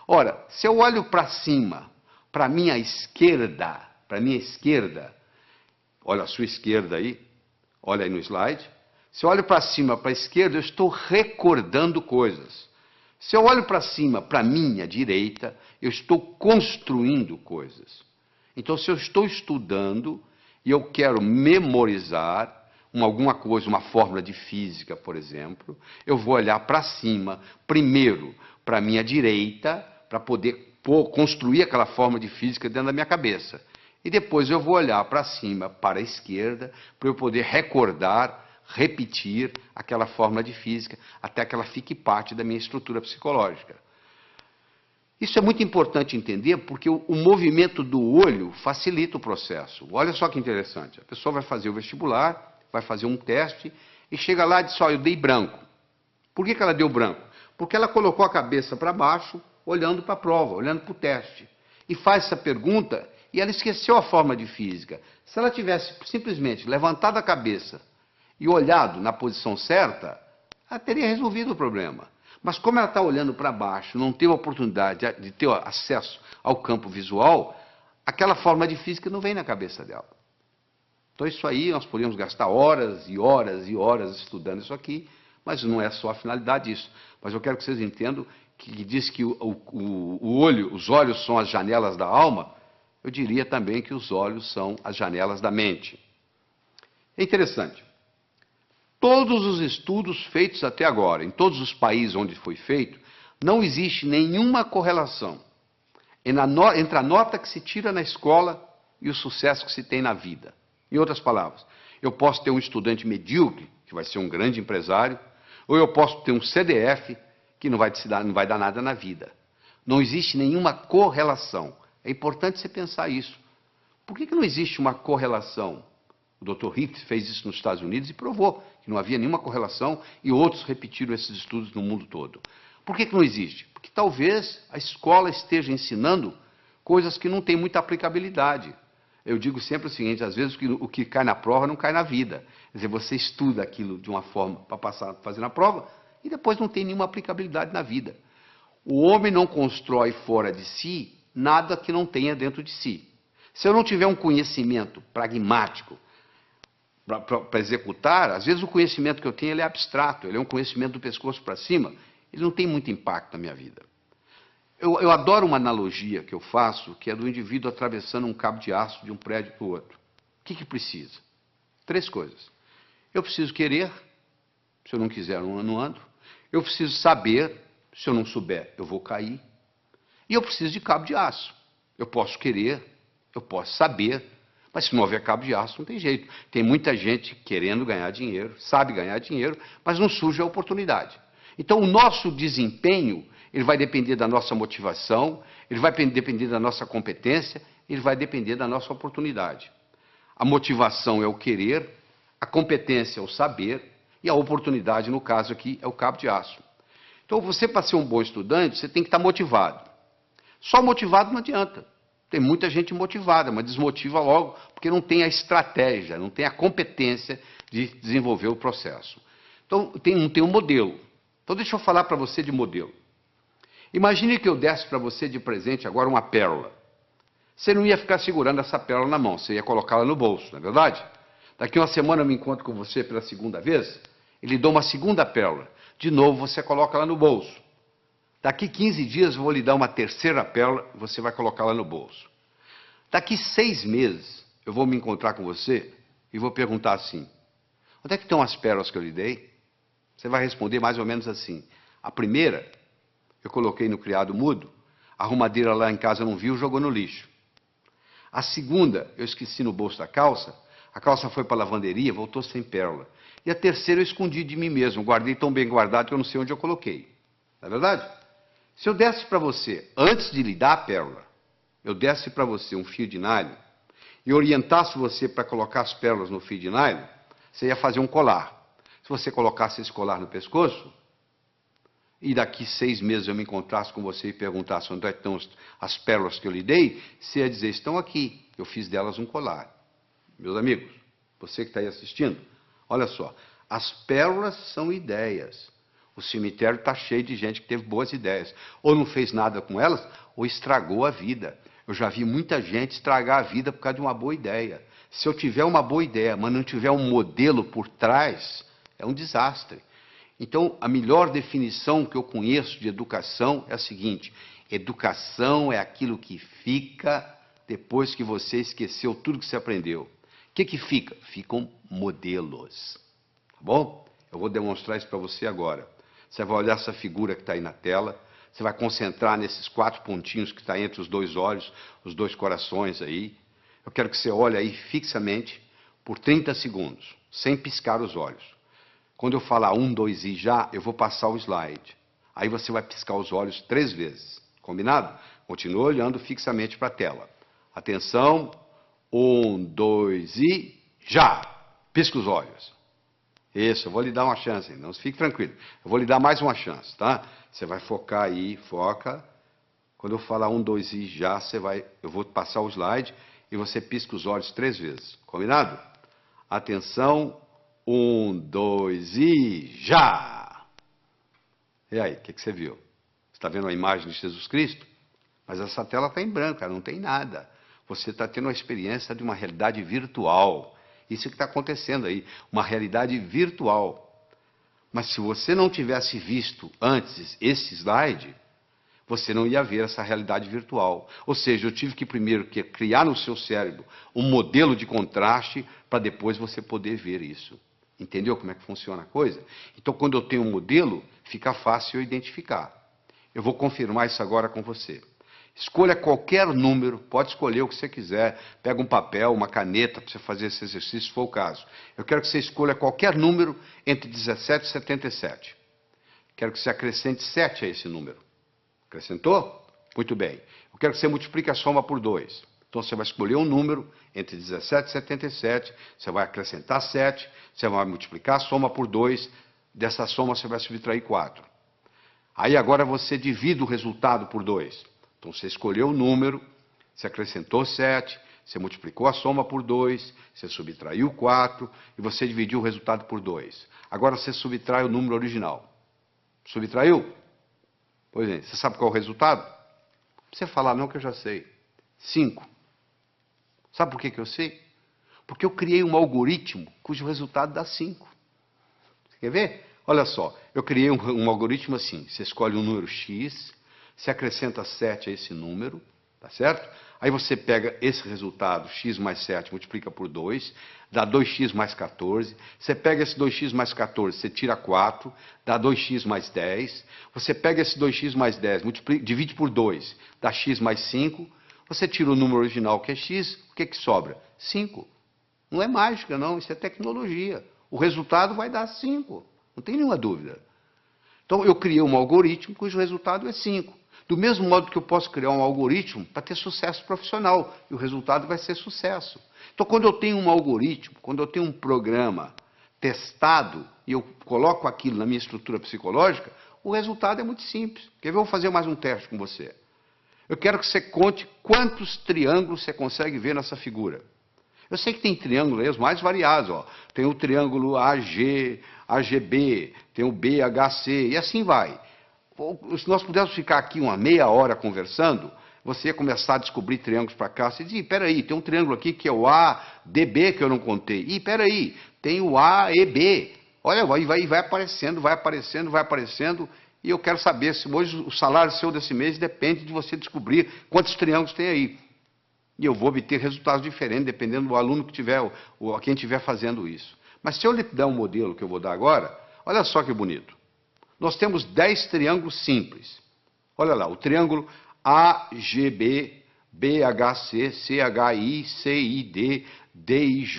Ora, se eu olho para cima, para a minha esquerda, olha a sua esquerda aí, olha aí no slide. Se eu olho para cima, para a esquerda, eu estou recordando coisas. Se eu olho para cima, para a minha direita, eu estou construindo coisas. Então, se eu estou estudando e eu quero memorizar alguma coisa, uma fórmula de física, por exemplo, eu vou olhar para cima, primeiro para a minha direita, para poder construir aquela fórmula de física dentro da minha cabeça. E depois eu vou olhar para cima, para a esquerda, para eu poder recordar, repetir aquela fórmula de física, até que ela fique parte da minha estrutura psicológica. Isso é muito importante entender, porque o movimento do olho facilita o processo. Olha só que interessante, a pessoa vai fazer o vestibular, vai fazer um teste, e chega lá e diz, eu dei branco. Por que ela deu branco? Porque ela colocou a cabeça para baixo, olhando para a prova, olhando para o teste. E faz essa pergunta, e ela esqueceu a fórmula de física. Se ela tivesse simplesmente levantado a cabeça e olhado na posição certa, ela teria resolvido o problema. Mas como ela está olhando para baixo, não teve a oportunidade de ter acesso ao campo visual, aquela fórmula de física não vem na cabeça dela. Então isso aí, nós podemos gastar horas e horas e horas estudando isso aqui, mas não é só a finalidade disso. Mas eu quero que vocês entendam que diz que os olhos são as janelas da alma, eu diria também que os olhos são as janelas da mente. É interessante. Todos os estudos feitos até agora, em todos os países onde foi feito, não existe nenhuma correlação entre a nota que se tira na escola e o sucesso que se tem na vida. Em outras palavras, eu posso ter um estudante medíocre, que vai ser um grande empresário, ou eu posso ter um CDF, que não vai dar nada na vida. Não existe nenhuma correlação. É importante você pensar isso. Por que não existe uma correlação? O Dr. Hicks fez isso nos Estados Unidos e provou que não havia nenhuma correlação, e outros repetiram esses estudos no mundo todo. Por que não existe? Porque talvez a escola esteja ensinando coisas que não têm muita aplicabilidade. Eu digo sempre o seguinte, às vezes o que cai na prova não cai na vida. Quer dizer, você estuda aquilo de uma forma para fazer na prova, e depois não tem nenhuma aplicabilidade na vida. O homem não constrói fora de si nada que não tenha dentro de si. Se eu não tiver um conhecimento pragmático para executar, às vezes o conhecimento que eu tenho ele é abstrato, ele é um conhecimento do pescoço para cima, ele não tem muito impacto na minha vida. Eu adoro uma analogia que eu faço, que é do indivíduo atravessando um cabo de aço de um prédio para o outro. O que precisa? 3 coisas. Eu preciso querer, se eu não quiser, eu não ando. Eu preciso saber, se eu não souber, eu vou cair. E eu preciso de cabo de aço. Eu posso querer, eu posso saber, mas se não houver cabo de aço, não tem jeito. Tem muita gente querendo ganhar dinheiro, sabe ganhar dinheiro, mas não surge a oportunidade. Então, o nosso desempenho, ele vai depender da nossa motivação, ele vai depender da nossa competência, ele vai depender da nossa oportunidade. A motivação é o querer, a competência é o saber, e a oportunidade, no caso aqui, é o cabo de aço. Então, você, para ser um bom estudante, você tem que estar motivado. Só motivado não adianta. Tem muita gente motivada, mas desmotiva logo, porque não tem a estratégia, não tem a competência de desenvolver o processo. Então, não tem um modelo. Então, deixa eu falar para você de modelo. Imagine que eu desse para você de presente agora uma pérola. Você não ia ficar segurando essa pérola na mão, você ia colocá-la no bolso, não é verdade? Daqui uma semana eu me encontro com você pela segunda vez, e lhe dou uma segunda pérola. De novo, você coloca ela no bolso. Daqui 15 dias eu vou lhe dar uma terceira pérola, e você vai colocá-la no bolso. Daqui 6 meses eu vou me encontrar com você e vou perguntar assim, onde é que estão as pérolas que eu lhe dei? Você vai responder mais ou menos assim, a primeira eu coloquei no criado mudo, a arrumadeira lá em casa não viu, jogou no lixo. A segunda eu esqueci no bolso da calça, a calça foi para a lavanderia, voltou sem pérola. E a terceira eu escondi de mim mesmo, guardei tão bem guardado que eu não sei onde eu coloquei. Não é verdade? Se eu desse para você, antes de lhe dar a pérola, eu desse para você um fio de nylon e orientasse você para colocar as pérolas no fio de nylon, você ia fazer um colar. Se você colocasse esse colar no pescoço, e daqui 6 meses eu me encontrasse com você e perguntasse onde estão as pérolas que eu lhe dei, você ia dizer, estão aqui, eu fiz delas um colar. Meus amigos, você que está aí assistindo, olha só, as pérolas são ideias. O cemitério está cheio de gente que teve boas ideias. Ou não fez nada com elas, ou estragou a vida. Eu já vi muita gente estragar a vida por causa de uma boa ideia. Se eu tiver uma boa ideia, mas não tiver um modelo por trás, é um desastre. Então, a melhor definição que eu conheço de educação é a seguinte: educação é aquilo que fica depois que você esqueceu tudo que você aprendeu. O que fica? Ficam modelos. Tá bom? Eu vou demonstrar isso para você agora. Você vai olhar essa figura que está aí na tela, você vai concentrar nesses 4 pontinhos que está entre os 2 olhos, os 2 corações aí. Eu quero que você olhe aí fixamente por 30 segundos, sem piscar os olhos. Quando eu falar 1, 2 e já, eu vou passar o slide. Aí você vai piscar os olhos 3 vezes. Combinado? Continua olhando fixamente para a tela. Atenção. 1, 2 e já! Pisca os olhos. Isso, eu vou lhe dar uma chance, não fique tranquilo. Eu vou lhe dar mais uma chance, tá? Você vai focar aí, foca. Quando eu falar 1, 2 e já, eu vou passar o slide e você pisca os olhos 3 vezes. Combinado? Atenção. 1, 2 e já! E aí, o que você viu? Você está vendo a imagem de Jesus Cristo? Mas essa tela está em branco, não tem nada. Você está tendo uma experiência de uma realidade virtual. Isso que está acontecendo aí, uma realidade virtual. Mas se você não tivesse visto antes esse slide, você não ia ver essa realidade virtual. Ou seja, eu tive que primeiro criar no seu cérebro um modelo de contraste para depois você poder ver isso. Entendeu como é que funciona a coisa? Então, quando eu tenho um modelo, fica fácil eu identificar. Eu vou confirmar isso agora com você. Escolha qualquer número, pode escolher o que você quiser. Pega um papel, uma caneta para você fazer esse exercício, se for o caso. Eu quero que você escolha qualquer número entre 17 e 77. Quero que você acrescente 7 a esse número. Acrescentou? Muito bem. Eu quero que você multiplique a soma por 2. Então, você vai escolher um número entre 17 e 77, você vai acrescentar 7, você vai multiplicar a soma por 2, dessa soma você vai subtrair 4. Aí agora você divide o resultado por 2. Então, você escolheu o número, você acrescentou 7, você multiplicou a soma por 2, você subtraiu 4 e você dividiu o resultado por 2. Agora você subtrai o número original. Subtraiu? Pois é, você sabe qual é o resultado? Não precisa falar não que eu já sei. 5. Sabe por que eu sei? Porque eu criei um algoritmo cujo resultado dá 5. Você quer ver? Olha só, eu criei um algoritmo assim. Você escolhe um número X, você acrescenta 7 a esse número, tá certo? Aí você pega esse resultado, x mais 7, multiplica por 2, dá 2x mais 14. Você pega esse 2x mais 14, você tira 4, dá 2x mais 10. Você pega esse 2x mais 10, divide por 2, dá x mais 5. Você tira o número original, que é x, o que sobra? 5. Não é mágica, não, isso é tecnologia. O resultado vai dar 5, não tem nenhuma dúvida. Então, eu criei um algoritmo cujo resultado é 5. Do mesmo modo que eu posso criar um algoritmo para ter sucesso profissional, e o resultado vai ser sucesso. Então, quando eu tenho um algoritmo, quando eu tenho um programa testado, e eu coloco aquilo na minha estrutura psicológica, o resultado é muito simples. Quer ver? Eu vou fazer mais um teste com você. Eu quero que você conte quantos triângulos você consegue ver nessa figura. Eu sei que tem triângulos aí, os mais variados. Ó. Tem o triângulo AG, AGB, tem o BHC, e assim vai. Se nós pudéssemos ficar aqui uma meia hora conversando, você ia começar a descobrir triângulos para cá. Você diz, peraí, tem um triângulo aqui que é o ADB que eu não contei. Ih, peraí, tem o AEB. Olha, vai aparecendo, vai aparecendo, vai aparecendo. E eu quero saber se hoje o salário seu desse mês depende de você descobrir quantos triângulos tem aí. E eu vou obter resultados diferentes, dependendo do aluno que tiver, ou quem estiver fazendo isso. Mas se eu lhe der um modelo que eu vou dar agora, olha só que bonito. Nós temos 10 triângulos simples. Olha lá, o triângulo AGB, BHC, CHI, CID, DIJ,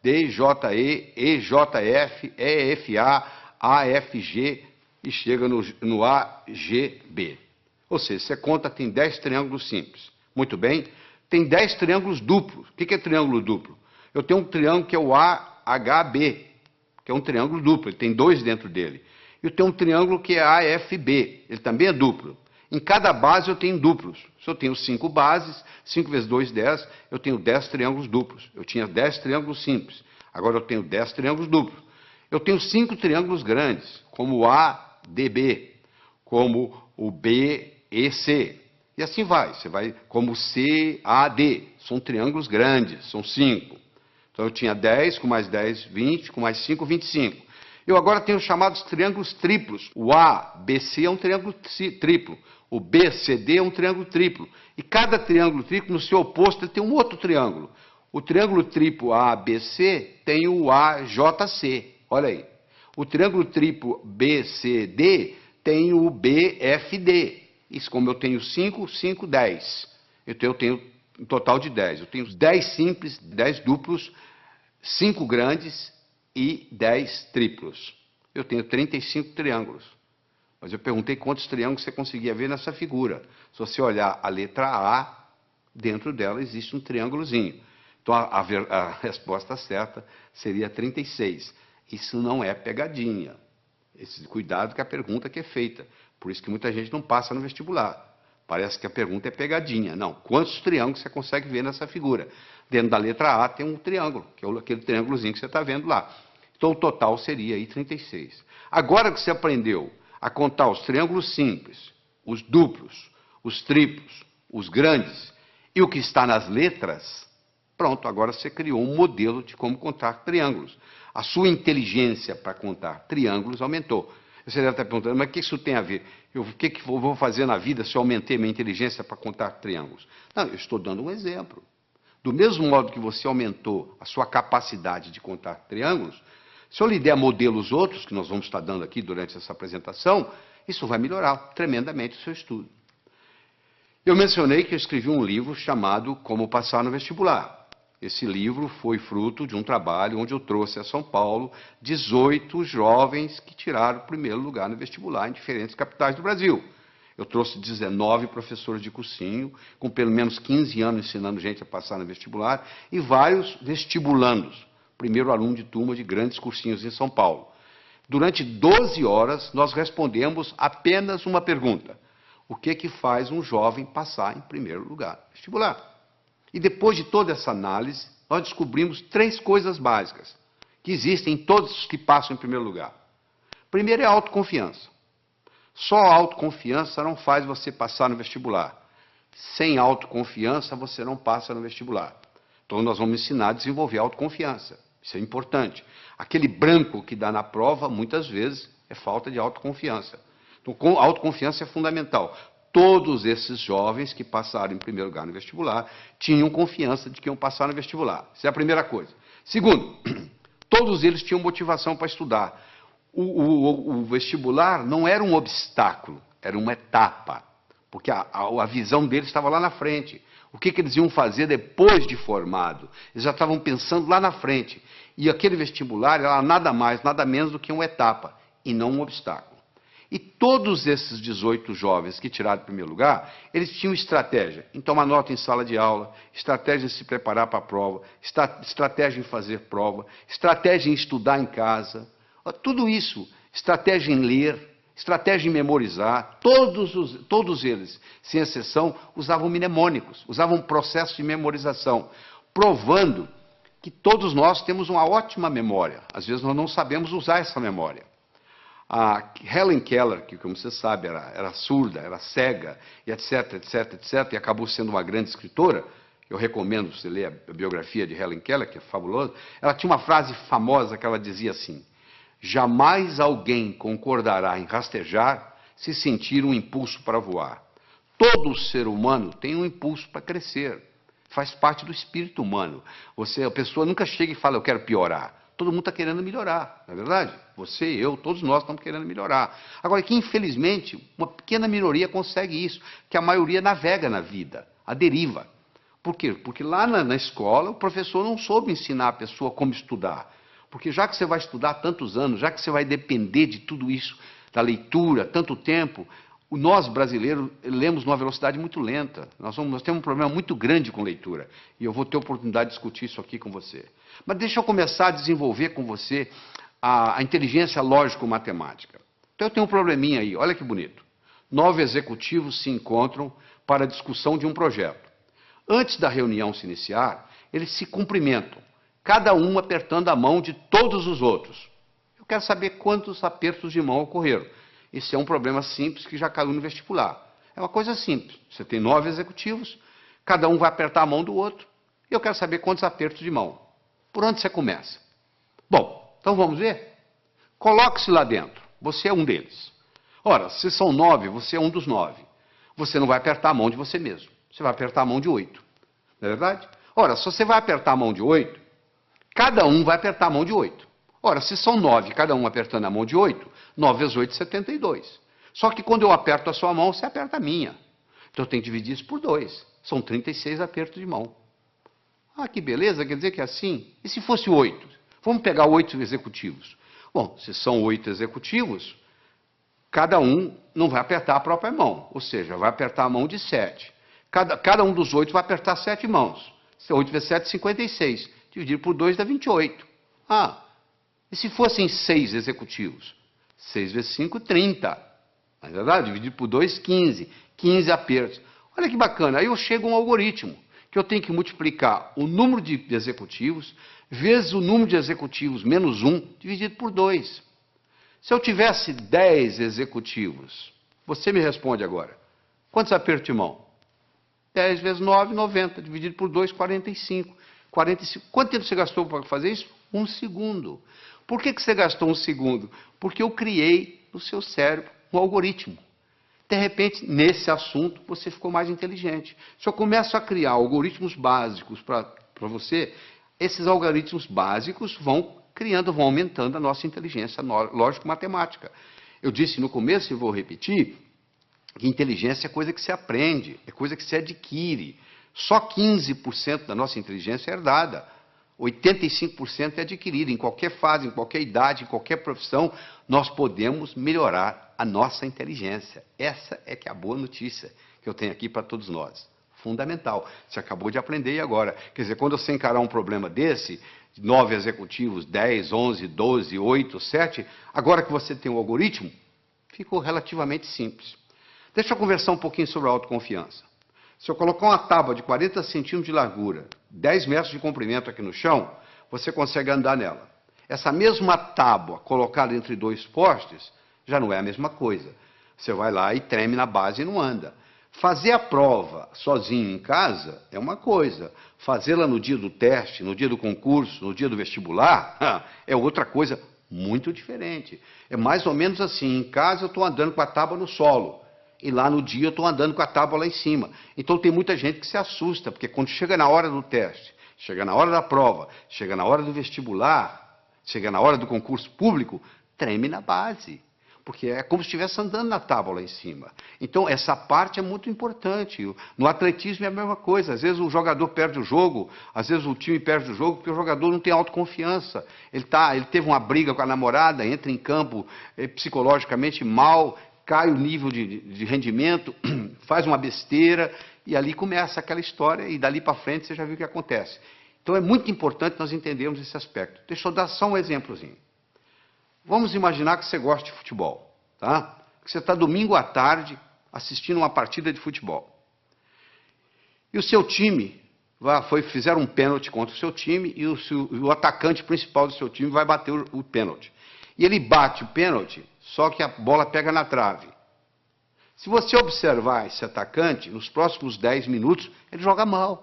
DJE, EJF, EFA, AFG e chega no AGB. Ou seja, você conta, tem 10 triângulos simples. Muito bem. tem 10 triângulos duplos. O que é triângulo duplo? Eu tenho um triângulo que é o AHB, que é um triângulo duplo, ele tem 2 dentro dele. E eu tenho um triângulo que é AFB, ele também é duplo. Em cada base eu tenho duplos. Se eu tenho 5 bases, 5 vezes 2, 10, eu tenho 10 triângulos duplos. Eu tinha 10 triângulos simples, agora eu tenho 10 triângulos duplos. Eu tenho 5 triângulos grandes, como o ADB, como o BEC. E assim vai, você vai como CAD, são triângulos grandes, são 5. Então eu tinha 10, com mais 10, 20, com mais 5, 25. Eu agora tenho os chamados triângulos triplos. O ABC é um triângulo triplo, o BCD é um triângulo triplo. E cada triângulo triplo, no seu oposto, ele tem um outro triângulo. O triângulo triplo ABC tem o AJC, olha aí. O triângulo triplo BCD tem o BFD. Isso, como eu tenho 5, 5, 10. Então eu tenho um total de 10. Eu tenho 10 simples, 10 duplos, 5 grandes e 10 triplos. Eu tenho 35 triângulos. Mas eu perguntei quantos triângulos você conseguia ver nessa figura. Se você olhar a letra A, dentro dela existe um triângulozinho. Então a resposta certa seria 36. Isso não é pegadinha. Esse cuidado com a pergunta que é feita. Por isso que muita gente não passa no vestibular. Parece que a pergunta é pegadinha. Não, quantos triângulos você consegue ver nessa figura? Dentro da letra A tem um triângulo, que é aquele triângulozinho que você está vendo lá. Então o total seria aí 36. Agora que você aprendeu a contar os triângulos simples, os duplos, os triplos, os grandes e o que está nas letras, pronto, agora você criou um modelo de como contar triângulos. A sua inteligência para contar triângulos aumentou. Você deve estar perguntando, mas o que isso tem a ver? O que eu vou fazer na vida se eu aumentei minha inteligência para contar triângulos? Não, eu estou dando um exemplo. Do mesmo modo que você aumentou a sua capacidade de contar triângulos, se eu lhe der modelos outros, que nós vamos estar dando aqui durante essa apresentação, isso vai melhorar tremendamente o seu estudo. Eu mencionei que eu escrevi um livro chamado Como Passar no Vestibular. Esse livro foi fruto de um trabalho onde eu trouxe a São Paulo 18 jovens que tiraram o primeiro lugar no vestibular em diferentes capitais do Brasil. Eu trouxe 19 professores de cursinho, com pelo menos 15 anos ensinando gente a passar no vestibular, e vários vestibulandos, primeiro aluno de turma de grandes cursinhos em São Paulo. Durante 12 horas, nós respondemos apenas uma pergunta. O que faz um jovem passar em primeiro lugar no vestibular? E depois de toda essa análise, nós descobrimos 3 coisas básicas que existem em todos os que passam em primeiro lugar. Primeiro é a autoconfiança. Só a autoconfiança não faz você passar no vestibular. Sem autoconfiança, você não passa no vestibular. Então, nós vamos ensinar a desenvolver a autoconfiança. Isso é importante. Aquele branco que dá na prova, muitas vezes, é falta de autoconfiança. Então, a autoconfiança é fundamental. Todos esses jovens que passaram em primeiro lugar no vestibular tinham confiança de que iam passar no vestibular. Essa é a primeira coisa. Segundo, todos eles tinham motivação para estudar. O vestibular não era um obstáculo, era uma etapa. Porque a visão deles estava lá na frente. O que eles iam fazer depois de formado? Eles já estavam pensando lá na frente. E aquele vestibular era nada mais, nada menos do que uma etapa, e não um obstáculo. E todos esses 18 jovens que tiraram o primeiro lugar, eles tinham estratégia em tomar nota em sala de aula, estratégia em se preparar para a prova, estratégia em fazer prova, estratégia em estudar em casa, tudo isso, estratégia em ler, estratégia em memorizar, todos eles, sem exceção, usavam mnemônicos, usavam um processo de memorização, provando que todos nós temos uma ótima memória. Às vezes nós não sabemos usar essa memória. A Helen Keller, que, como você sabe, era surda, era cega, e etc, etc, etc, e acabou sendo uma grande escritora, eu recomendo você ler a biografia de Helen Keller, que é fabulosa, ela tinha uma frase famosa que ela dizia assim: jamais alguém concordará em rastejar se sentir um impulso para voar. Todo ser humano tem um impulso para crescer, faz parte do espírito humano. A pessoa nunca chega e fala, eu quero piorar. Todo mundo está querendo melhorar, não é verdade? Você, eu, todos nós estamos querendo melhorar. Agora, que infelizmente, uma pequena minoria consegue isso, que a maioria navega na vida, a deriva. Por quê? Porque lá na escola, o professor não soube ensinar a pessoa como estudar. Porque já que você vai estudar tantos anos, já que você vai depender de tudo isso, da leitura, tanto tempo, Nós, brasileiros, lemos numa velocidade muito lenta. Nós temos um problema muito grande com leitura. E eu vou ter a oportunidade de discutir isso aqui com você. Mas deixa eu começar a desenvolver com você a inteligência lógico-matemática. Então eu tenho um probleminha aí, olha que bonito. 9 executivos se encontram para a discussão de um projeto. Antes da reunião se iniciar, eles se cumprimentam, cada um apertando a mão de todos os outros. Eu quero saber quantos apertos de mão ocorreram. Esse é um problema simples que já caiu no vestibular. É uma coisa simples. Você tem 9 executivos, cada um vai apertar a mão do outro, e eu quero saber quantos apertos de mão. Por onde você começa? Bom, então vamos ver? Coloque-se lá dentro. Você é um deles. Ora, se são 9, você é um dos 9. Você não vai apertar a mão de você mesmo. Você vai apertar a mão de 8. Não é verdade? Ora, se você vai apertar a mão de 8, cada um vai apertar a mão de 8. Ora, se são 9, cada um apertando a mão de 8, 9 vezes 8, 72. Só que quando eu aperto a sua mão, você aperta a minha. Então eu tenho que dividir isso por 2. São 36 apertos de mão. Ah, que beleza, quer dizer que é assim? E se fosse 8? Vamos pegar 8 executivos. Bom, se são 8 executivos, cada um não vai apertar a própria mão, ou seja, vai apertar a mão de 7. Cada um dos 8 vai apertar 7 mãos. 8 vezes 7, 56. Dividido por 2 dá 28. Ah, e se fossem 6 executivos? 6 vezes 5, 30. Não é verdade? Dividido por 2, 15. 15 apertos. Olha que bacana. Aí eu chego a um algoritmo, que eu tenho que multiplicar o número de executivos vezes o número de executivos menos 1, dividido por 2. Se eu tivesse 10 executivos, você me responde agora. Quantos apertos de mão? 10 vezes 9, 90. Dividido por 2, 45. 45. Quanto tempo você gastou para fazer isso? 1 segundo. Por que você gastou 1 segundo? Porque eu criei no seu cérebro um algoritmo. De repente, nesse assunto, você ficou mais inteligente. Se eu começo a criar algoritmos básicos para você, esses algoritmos básicos vão criando, vão aumentando a nossa inteligência lógico-matemática. Eu disse no começo e vou repetir, que inteligência é coisa que se aprende, é coisa que se adquire. Só 15% da nossa inteligência é herdada. 85% é adquirida. Em qualquer fase, em qualquer idade, em qualquer profissão, nós podemos melhorar a nossa inteligência. Essa é que é a boa notícia que eu tenho aqui para todos nós. Fundamental. Você acabou de aprender e agora. Quer dizer, quando você encarar um problema desse, 9 executivos, 10, 11, 12, 8, 7, agora que você tem o algoritmo, ficou relativamente simples. Deixa eu conversar um pouquinho sobre a autoconfiança. Se eu colocar uma tábua de 40 centímetros de largura, 10 metros de comprimento aqui no chão, você consegue andar nela. Essa mesma tábua colocada entre 2 postes, já não é a mesma coisa. Você vai lá e treme na base e não anda. Fazer a prova sozinho em casa é uma coisa. Fazê-la no dia do teste, no dia do concurso, no dia do vestibular, é outra coisa muito diferente. É mais ou menos assim, em casa eu estou andando com a tábua no solo. E lá no dia eu estou andando com a tábua lá em cima. Então tem muita gente que se assusta, porque quando chega na hora do teste, chega na hora da prova, chega na hora do vestibular, chega na hora do concurso público, treme na base. Porque é como se estivesse andando na tábua lá em cima. Então essa parte é muito importante. No atletismo é a mesma coisa. Às vezes o jogador perde o jogo, às vezes o time perde o jogo porque o jogador não tem autoconfiança. Ele teve uma briga com a namorada, entra em campo psicologicamente mal, cai o nível de rendimento, faz uma besteira, e ali começa aquela história, e dali para frente você já viu o que acontece. Então é muito importante nós entendermos esse aspecto. Deixa eu dar só um exemplozinho. Vamos imaginar que você gosta de futebol, tá? Que você está domingo à tarde assistindo uma partida de futebol. E o seu time, fizeram um pênalti contra o seu time, e o atacante principal do seu time vai bater o pênalti. E ele bate o pênalti, só que a bola pega na trave. Se você observar esse atacante, nos próximos 10 minutos, ele joga mal.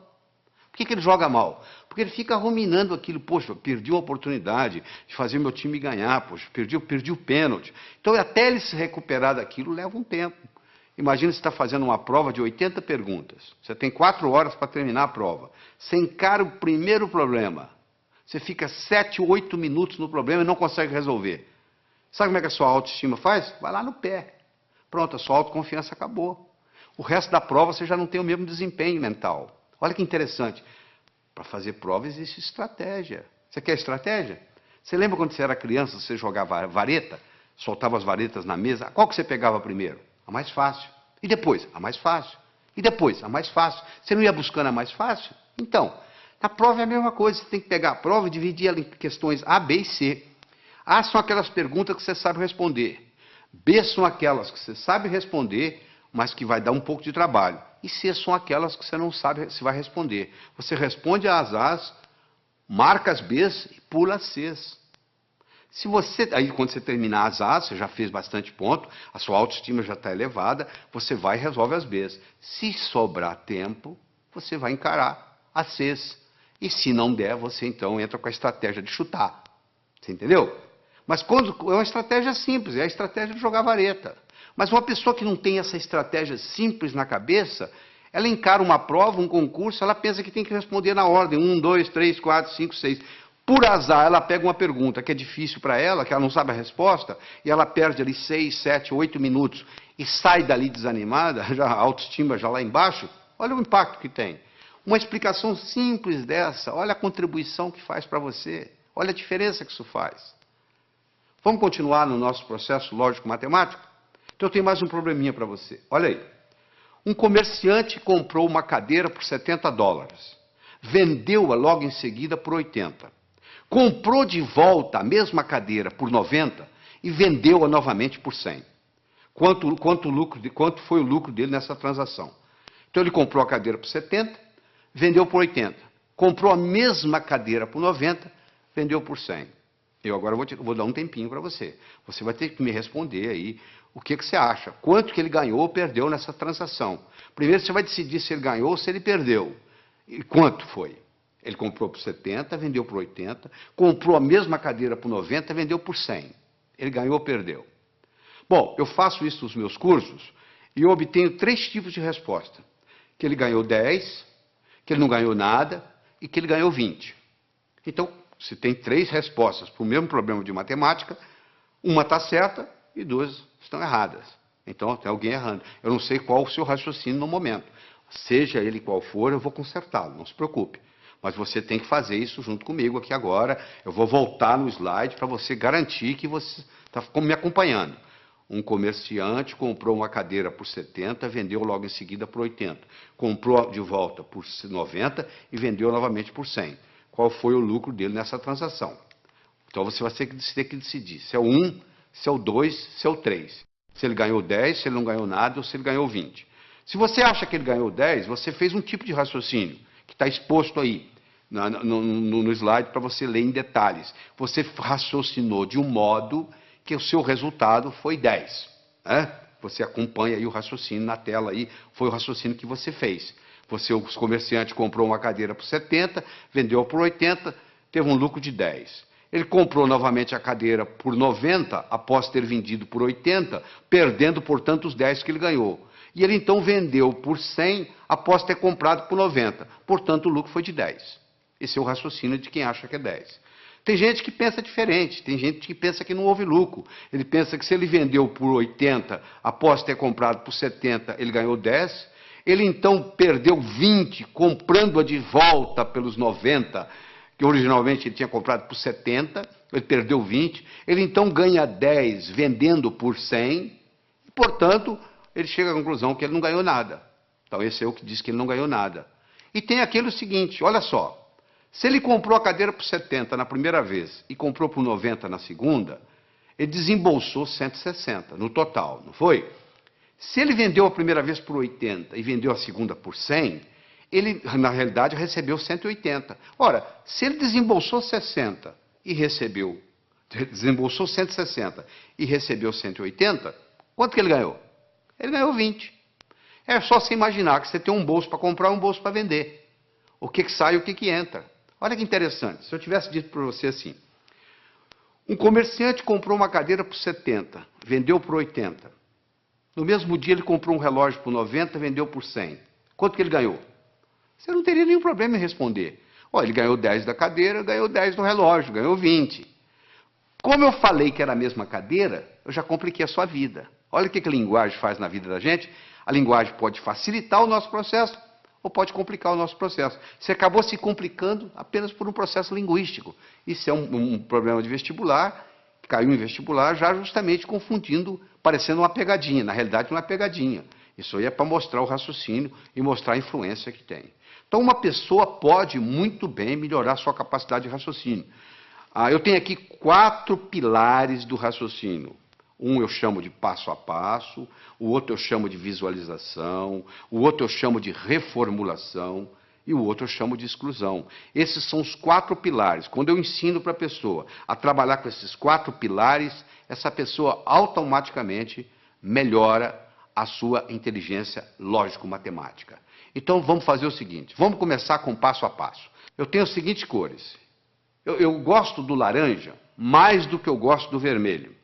Por que ele joga mal? Porque ele fica ruminando aquilo. Poxa, perdi uma oportunidade de fazer meu time ganhar. Poxa, perdi o pênalti. Então, até ele se recuperar daquilo, leva um tempo. Imagina você está fazendo uma prova de 80 perguntas. Você tem 4 horas para terminar a prova. Você encara o primeiro problema. Você fica 7, 8 minutos no problema e não consegue resolver. Sabe como é que a sua autoestima faz? Vai lá no pé. Pronto, a sua autoconfiança acabou. O resto da prova você já não tem o mesmo desempenho mental. Olha que interessante. Para fazer prova existe estratégia. Você quer estratégia? Você lembra quando você era criança, você jogava vareta? Soltava as varetas na mesa. Qual que você pegava primeiro? A mais fácil. E depois? A mais fácil. E depois? A mais fácil. Você não ia buscando a mais fácil? Então, na prova é a mesma coisa. Você tem que pegar a prova e dividir ela em questões A, B e C. A são aquelas perguntas que você sabe responder. B são aquelas que você sabe responder, mas que vai dar um pouco de trabalho. E C são aquelas que você não sabe se vai responder. Você responde às A's, marca as B's e pula as C's. Se você, aí quando você terminar as A's, você já fez bastante ponto, a sua autoestima já está elevada, você vai e resolve as B's. Se sobrar tempo, você vai encarar as C's. E se não der, você então entra com a estratégia de chutar. Você entendeu? Mas quando é uma estratégia simples, é a estratégia de jogar vareta. Mas uma pessoa que não tem essa estratégia simples na cabeça, ela encara uma prova, um concurso, ela pensa que tem que responder na ordem, 1, 2, 3, 4, 5, 6. Por azar, ela pega uma pergunta que é difícil para ela, que ela não sabe a resposta, e ela perde ali 6, 7, 8 minutos e sai dali desanimada, já a autoestima já lá embaixo. Olha o impacto que tem. Uma explicação simples dessa, olha a contribuição que faz para você, olha a diferença que isso faz. Vamos continuar no nosso processo lógico-matemático? Então eu tenho mais um probleminha para você. Olha aí. Um comerciante comprou uma cadeira por $70. Vendeu-a logo em seguida por 80. Comprou de volta a mesma cadeira por 90 e vendeu-a novamente por 100. Quanto foi o lucro dele nessa transação? Então ele comprou a cadeira por 70, vendeu por 80. Comprou a mesma cadeira por 90, vendeu por 100. Eu agora vou dar um tempinho para você. Você vai ter que me responder aí o que você acha. Quanto que ele ganhou ou perdeu nessa transação. Primeiro você vai decidir se ele ganhou ou se ele perdeu. E quanto foi? Ele comprou por 70, vendeu por 80, comprou a mesma cadeira por 90, vendeu por 100. Ele ganhou ou perdeu? Bom, eu faço isso nos meus cursos e eu obtenho 3 tipos de resposta. Que ele ganhou 10, que ele não ganhou nada e que ele ganhou 20. Então, se tem 3 respostas para o mesmo problema de matemática, uma está certa e 2 estão erradas. Então, tem alguém errando. Eu não sei qual o seu raciocínio no momento. Seja ele qual for, eu vou consertá-lo, não se preocupe. Mas você tem que fazer isso junto comigo aqui agora. Eu vou voltar no slide para você garantir que você está me acompanhando. Um comerciante comprou uma cadeira por 70, vendeu logo em seguida por 80. Comprou de volta por 90 e vendeu novamente por 100. Qual foi o lucro dele nessa transação? Então você vai ter que decidir se é o 1, se é o 2, se é o 3. Se ele ganhou 10, se ele não ganhou nada ou se ele ganhou 20. Se você acha que ele ganhou 10, você fez um tipo de raciocínio que está exposto aí no slide para você ler em detalhes. Você raciocinou de um modo que o seu resultado foi 10. Você acompanha aí o raciocínio na tela aí, foi o raciocínio que você fez. O comerciante comprou uma cadeira por 70, vendeu por 80, teve um lucro de 10. Ele comprou novamente a cadeira por 90, após ter vendido por 80, perdendo, portanto, os 10 que ele ganhou. E ele então vendeu por 100, após ter comprado por 90. Portanto, o lucro foi de 10. Esse é o raciocínio de quem acha que é 10. Tem gente que pensa diferente, tem gente que pensa que não houve lucro. Ele pensa que se ele vendeu por 80, após ter comprado por 70, ele ganhou 10. Ele então perdeu 20, comprando-a de volta pelos 90, que originalmente ele tinha comprado por 70, ele perdeu 20. Ele então ganha 10 vendendo por 100, e, portanto, ele chega à conclusão que ele não ganhou nada. Então esse é o que diz que ele não ganhou nada. E tem aquele seguinte, olha só. Se ele comprou a cadeira por 70 na primeira vez e comprou por 90 na segunda, ele desembolsou 160 no total, não foi? Se ele vendeu a primeira vez por 80 e vendeu a segunda por 100, ele, na realidade, recebeu 180. Ora, se ele desembolsou 60 e desembolsou 160 e recebeu 180, quanto que ele ganhou? Ele ganhou 20. É só você imaginar que você tem um bolso para comprar e um bolso para vender. O que sai e o que entra. Olha que interessante, se eu tivesse dito para você assim, um comerciante comprou uma cadeira por 70, vendeu por 80. No mesmo dia ele comprou um relógio por 90, vendeu por 100. Quanto que ele ganhou? Você não teria nenhum problema em responder. Ele ganhou 10 da cadeira, ganhou 10 do relógio, ganhou 20. Como eu falei que era a mesma cadeira, eu já compliquei a sua vida. Olha o que a linguagem faz na vida da gente. A linguagem pode facilitar o nosso processo, ou pode complicar o nosso processo. Você acabou se complicando apenas por um processo linguístico. Isso é um problema de vestibular, que caiu em vestibular já justamente confundindo, parecendo uma pegadinha. Na realidade, não é pegadinha. Isso aí é para mostrar o raciocínio e mostrar a influência que tem. Então, uma pessoa pode muito bem melhorar sua capacidade de raciocínio. Eu tenho aqui 4 pilares do raciocínio. Um eu chamo de passo a passo, o outro eu chamo de visualização, o outro eu chamo de reformulação e o outro eu chamo de exclusão. Esses são os 4 pilares. Quando eu ensino para a pessoa a trabalhar com esses 4 pilares, essa pessoa automaticamente melhora a sua inteligência lógico-matemática. Então vamos fazer o seguinte, vamos começar com passo a passo. Eu tenho as seguintes cores. Eu gosto do laranja mais do que eu gosto do vermelho.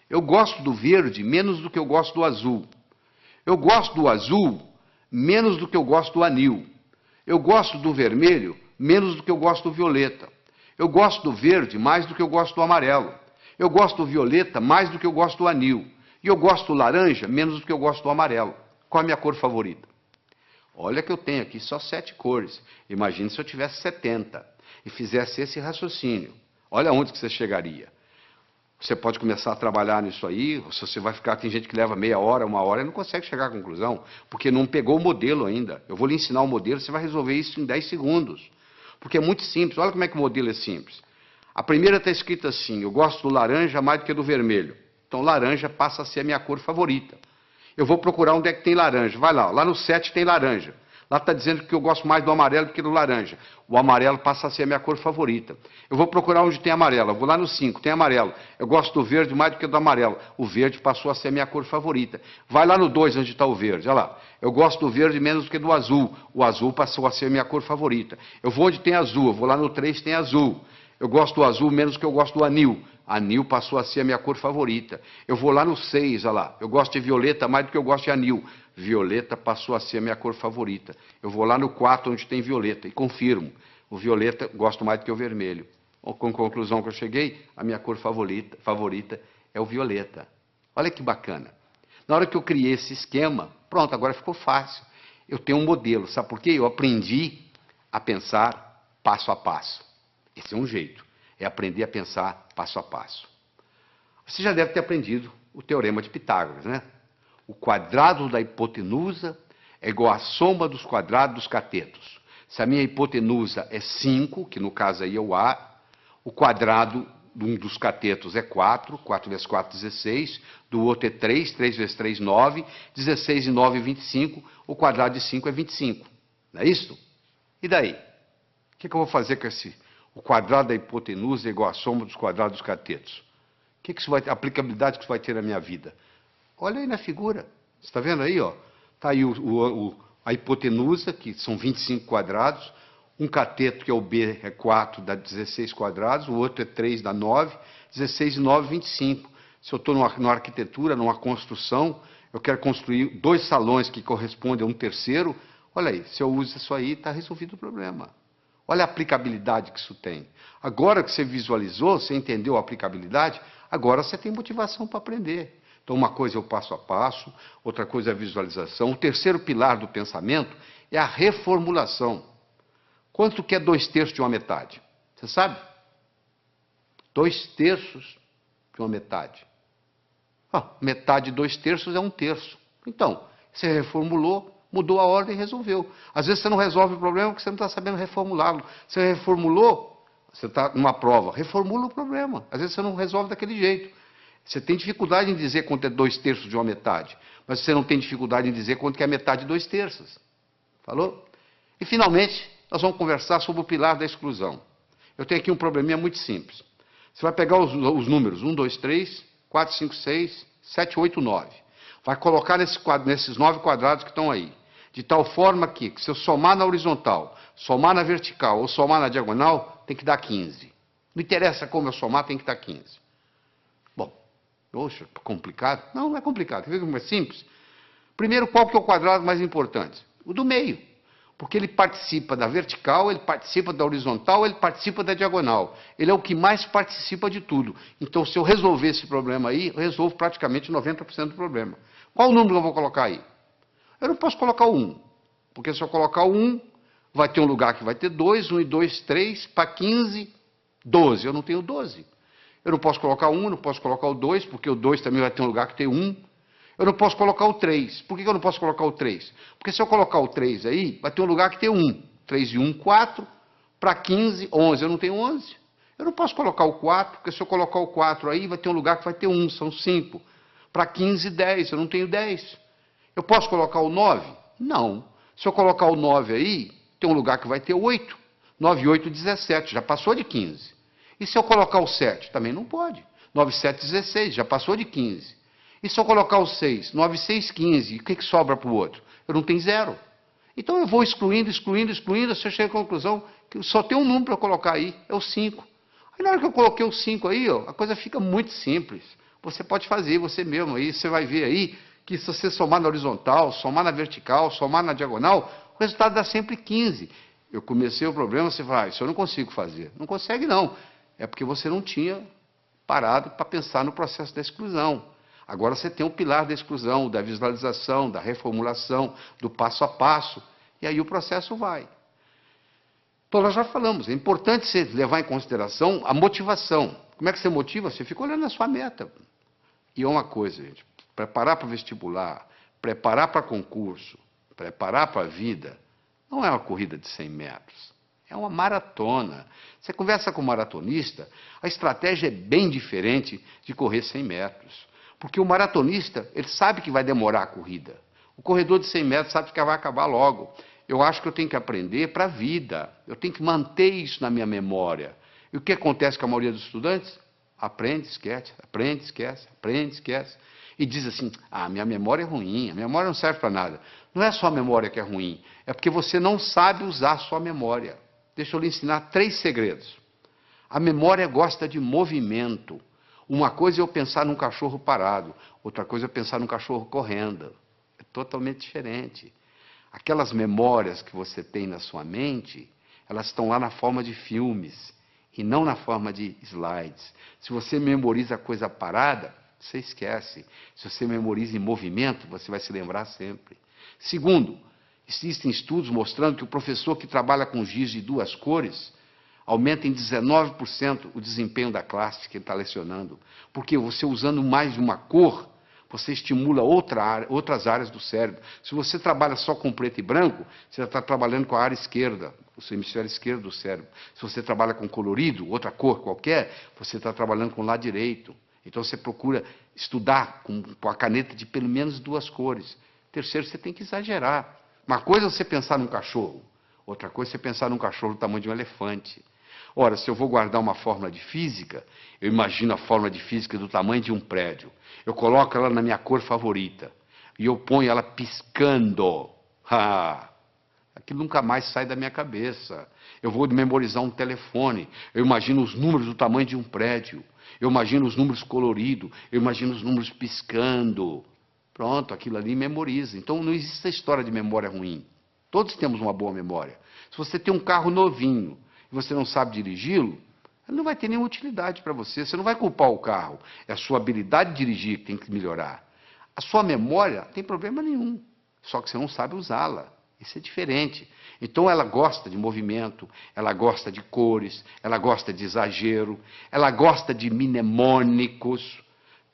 Eu gosto do verde menos do que eu gosto do azul. Eu gosto do azul menos do que eu gosto do anil. Eu gosto do vermelho menos do que eu gosto do violeta. Eu gosto do verde mais do que eu gosto do amarelo. Eu gosto do violeta mais do que eu gosto do anil. E eu gosto do laranja menos do que eu gosto do amarelo. Qual é a minha cor favorita? Olha que eu tenho aqui só 7 cores. Imagine se eu tivesse 70 e fizesse esse raciocínio. Olha onde que você chegaria. Você pode começar a trabalhar nisso aí, se você vai ficar, tem gente que leva meia hora, 1 hora e não consegue chegar à conclusão, porque não pegou o modelo ainda. Eu vou lhe ensinar o modelo, você vai resolver isso em 10 segundos. Porque é muito simples, olha como é que o modelo é simples. A primeira está escrita assim, eu gosto do laranja mais do que do vermelho. Então laranja passa a ser a minha cor favorita. Eu vou procurar onde é que tem laranja. Vai lá no 7 tem laranja. Lá está dizendo que eu gosto mais do amarelo do que do laranja. O amarelo passa a ser a minha cor favorita. Eu vou procurar onde tem amarelo. Eu vou lá no 5, tem amarelo. Eu gosto do verde mais do que do amarelo. O verde passou a ser a minha cor favorita. Vai lá no 2, onde está o verde. Olha lá. Eu gosto do verde menos do que do azul. O azul passou a ser a minha cor favorita. Eu vou onde tem azul. Eu vou lá no 3, tem azul. Eu gosto do azul menos do que eu gosto do anil. Anil passou a ser a minha cor favorita. Eu vou lá no 6, olha lá. Eu gosto de violeta mais do que eu gosto de anil. Violeta passou a ser a minha cor favorita. Eu vou lá no 4, onde tem violeta, e confirmo. O violeta gosto mais do que o vermelho. Com a conclusão que eu cheguei, a minha cor favorita é o violeta. Olha que bacana. Na hora que eu criei esse esquema, pronto, agora ficou fácil. Eu tenho um modelo, sabe por quê? Eu aprendi a pensar passo a passo. Esse é um jeito, é aprender a pensar passo a passo. Você já deve ter aprendido o teorema de Pitágoras, né? O quadrado da hipotenusa é igual à soma dos quadrados dos catetos. Se a minha hipotenusa é 5, que no caso aí é o A, o quadrado de um dos catetos é 4, 4 vezes 4, 16, do outro é 3, 3 vezes 3, 9, 16 e 9, 25, o quadrado de 5 é 25. Não é isso? E daí? O que eu vou fazer com esse... O quadrado da hipotenusa é igual à soma dos quadrados dos catetos. A aplicabilidade que isso vai ter na minha vida? Olha aí na figura. Você está vendo aí? Está aí a hipotenusa, que são 25 quadrados. Um cateto, que é o B, é 4, dá 16 quadrados. O outro é 3, dá 9. 16 e 9, 25. Se eu estou numa arquitetura, numa construção, eu quero construir 2 salões que correspondem a um terceiro. Olha aí, se eu uso isso aí, está resolvido o problema. Olha a aplicabilidade que isso tem. Agora que você visualizou, você entendeu a aplicabilidade, agora você tem motivação para aprender. Então, uma coisa é o passo a passo, outra coisa é a visualização. O terceiro pilar do pensamento é a reformulação. Quanto que é 2/3 de uma metade? Você sabe? 2/3 de uma metade. Metade de 2/3 é 1/3. Então, você reformulou, mudou a ordem e resolveu. Às vezes você não resolve o problema porque você não está sabendo reformulá-lo. Você reformulou, você está numa prova, reformula o problema. Às vezes você não resolve daquele jeito. Você tem dificuldade em dizer quanto é 2/3 de uma metade, mas você não tem dificuldade em dizer quanto que é a metade de 2/3. Falou? E, finalmente, nós vamos conversar sobre o pilar da exclusão. Eu tenho aqui um probleminha muito simples. Você vai pegar os números 1, 2, 3, 4, 5, 6, 7, 8, 9. Vai colocar nesses 9 quadrados que estão aí. De tal forma que, se eu somar na horizontal, somar na vertical ou somar na diagonal, tem que dar 15. Não interessa como eu somar, tem que dar 15. Bom, poxa, complicado? Não, não é complicado. Quer ver como é simples? Primeiro, qual que é o quadrado mais importante? O do meio. Porque ele participa da vertical, ele participa da horizontal, ele participa da diagonal. Ele é o que mais participa de tudo. Então, se eu resolver esse problema aí, eu resolvo praticamente 90% do problema. Qual o número que eu vou colocar aí? Eu não posso colocar o 1. Porque se eu colocar o 1, vai ter um lugar que vai ter 2, 1 e 2, 3, para 15, 12. Eu não tenho 12. Eu não posso colocar 1, não posso colocar o 2, porque o 2 também vai ter um lugar que tem 1. Eu não posso colocar o 3. Por que eu não posso colocar o 3? Porque se eu colocar o 3 aí, vai ter um lugar que tem 1. 3 e 1, 4. Para 15, 11. Eu não tenho 11. Eu não posso colocar o 4, porque se eu colocar o 4 aí, vai ter um lugar que vai ter 1. São 5. Para 15, 10. Eu não tenho 10. Eu posso colocar o 9? Não. Se eu colocar o 9 aí, tem um lugar que vai ter 8. 9 e 8, 17. Já passou de 15. E se eu colocar o 7? Também não pode. 9 e 7, 16. Já passou de 15. E se eu colocar o 6? 9 e 6, 15. E o que sobra para o outro? Eu não tenho 0. Então eu vou excluindo, excluindo, excluindo, até eu chego à conclusão que só tem um número para colocar aí, é o 5. Aí na hora que eu coloquei o 5 aí, ó, a coisa fica muito simples. Você pode fazer você mesmo aí, você vai ver aí que se você somar na horizontal, somar na vertical, somar na diagonal, o resultado dá sempre 15. Eu comecei o problema, você fala, isso eu não consigo fazer. Não consegue não. É porque você não tinha parado para pensar no processo da exclusão. Agora você tem o pilar da exclusão, da visualização, da reformulação, do passo a passo, e aí o processo vai. Então nós já falamos, é importante você levar em consideração a motivação. Como é que você motiva? Você fica olhando a sua meta. E é uma coisa, gente, preparar para o vestibular, preparar para concurso, preparar para a vida, não é uma corrida de 100 metros, é uma maratona. Você conversa com um maratonista, a estratégia é bem diferente de correr 100 metros. Porque o maratonista, ele sabe que vai demorar a corrida. O corredor de 100 metros sabe que vai acabar logo. Eu acho que eu tenho que aprender para a vida. Eu tenho que manter isso na minha memória. E o que acontece com a maioria dos estudantes? Aprende, esquece, aprende, esquece, aprende, esquece. E diz assim, minha memória é ruim, a memória não serve para nada. Não é só a memória que é ruim, é porque você não sabe usar a sua memória. Deixa eu lhe ensinar 3 segredos. A memória gosta de movimento. Uma coisa é eu pensar num cachorro parado, outra coisa é pensar num cachorro correndo. É totalmente diferente. Aquelas memórias que você tem na sua mente, elas estão lá na forma de filmes e não na forma de slides. Se você memoriza coisa parada, você esquece. Se você memoriza em movimento, você vai se lembrar sempre. Segundo, existem estudos mostrando que o professor que trabalha com giz de 2 cores aumenta em 19% o desempenho da classe que ele está lecionando. Porque você usando mais de uma cor, você estimula outras áreas do cérebro. Se você trabalha só com preto e branco, você está trabalhando com a área esquerda, o seu hemisfério esquerdo do cérebro. Se você trabalha com colorido, outra cor qualquer, você está trabalhando com o lado direito. Então você procura estudar com a caneta de pelo menos 2 cores. Terceiro, você tem que exagerar. Uma coisa é você pensar num cachorro, outra coisa é você pensar num cachorro do tamanho de um elefante. Ora, se eu vou guardar uma fórmula de física, eu imagino a fórmula de física do tamanho de um prédio. Eu coloco ela na minha cor favorita e eu ponho ela piscando. Aquilo nunca mais sai da minha cabeça. Eu vou memorizar um telefone, eu imagino os números do tamanho de um prédio. Eu imagino os números coloridos, eu imagino os números piscando. Pronto, aquilo ali memoriza. Então não existe essa história de memória ruim. Todos temos uma boa memória. Se você tem um carro novinho e você não sabe dirigi-lo, ele não vai ter nenhuma utilidade para você. Você não vai culpar o carro. É a sua habilidade de dirigir que tem que melhorar. A sua memória não tem problema nenhum, só que você não sabe usá-la. Isso é diferente. Então ela gosta de movimento, ela gosta de cores, ela gosta de exagero, ela gosta de mnemônicos.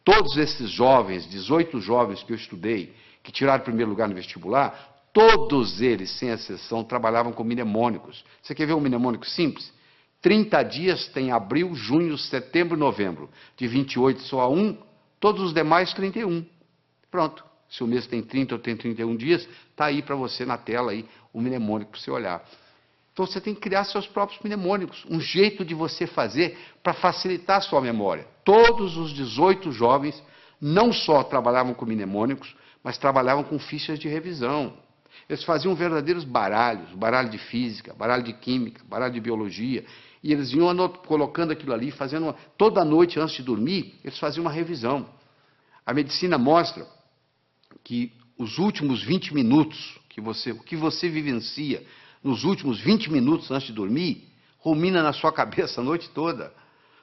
Todos esses jovens, 18 jovens que eu estudei, que tiraram o primeiro lugar no vestibular, todos eles, sem exceção, trabalhavam com mnemônicos. Você quer ver um mnemônico simples? 30 dias tem abril, junho, setembro e novembro. De 28 só a 1, todos os demais 31. Pronto. Se o mês tem 30 ou tem 31 dias, está aí para você na tela aí, o mnemônico para você olhar. Então você tem que criar seus próprios mnemônicos, um jeito de você fazer para facilitar a sua memória. Todos os 18 jovens não só trabalhavam com mnemônicos, mas trabalhavam com fichas de revisão. Eles faziam verdadeiros baralhos, baralho de física, baralho de química, baralho de biologia, e eles iam colocando aquilo ali, toda noite antes de dormir, eles faziam uma revisão. A medicina mostra que os últimos 20 minutos, o que você vivencia nos últimos 20 minutos antes de dormir, rumina na sua cabeça a noite toda.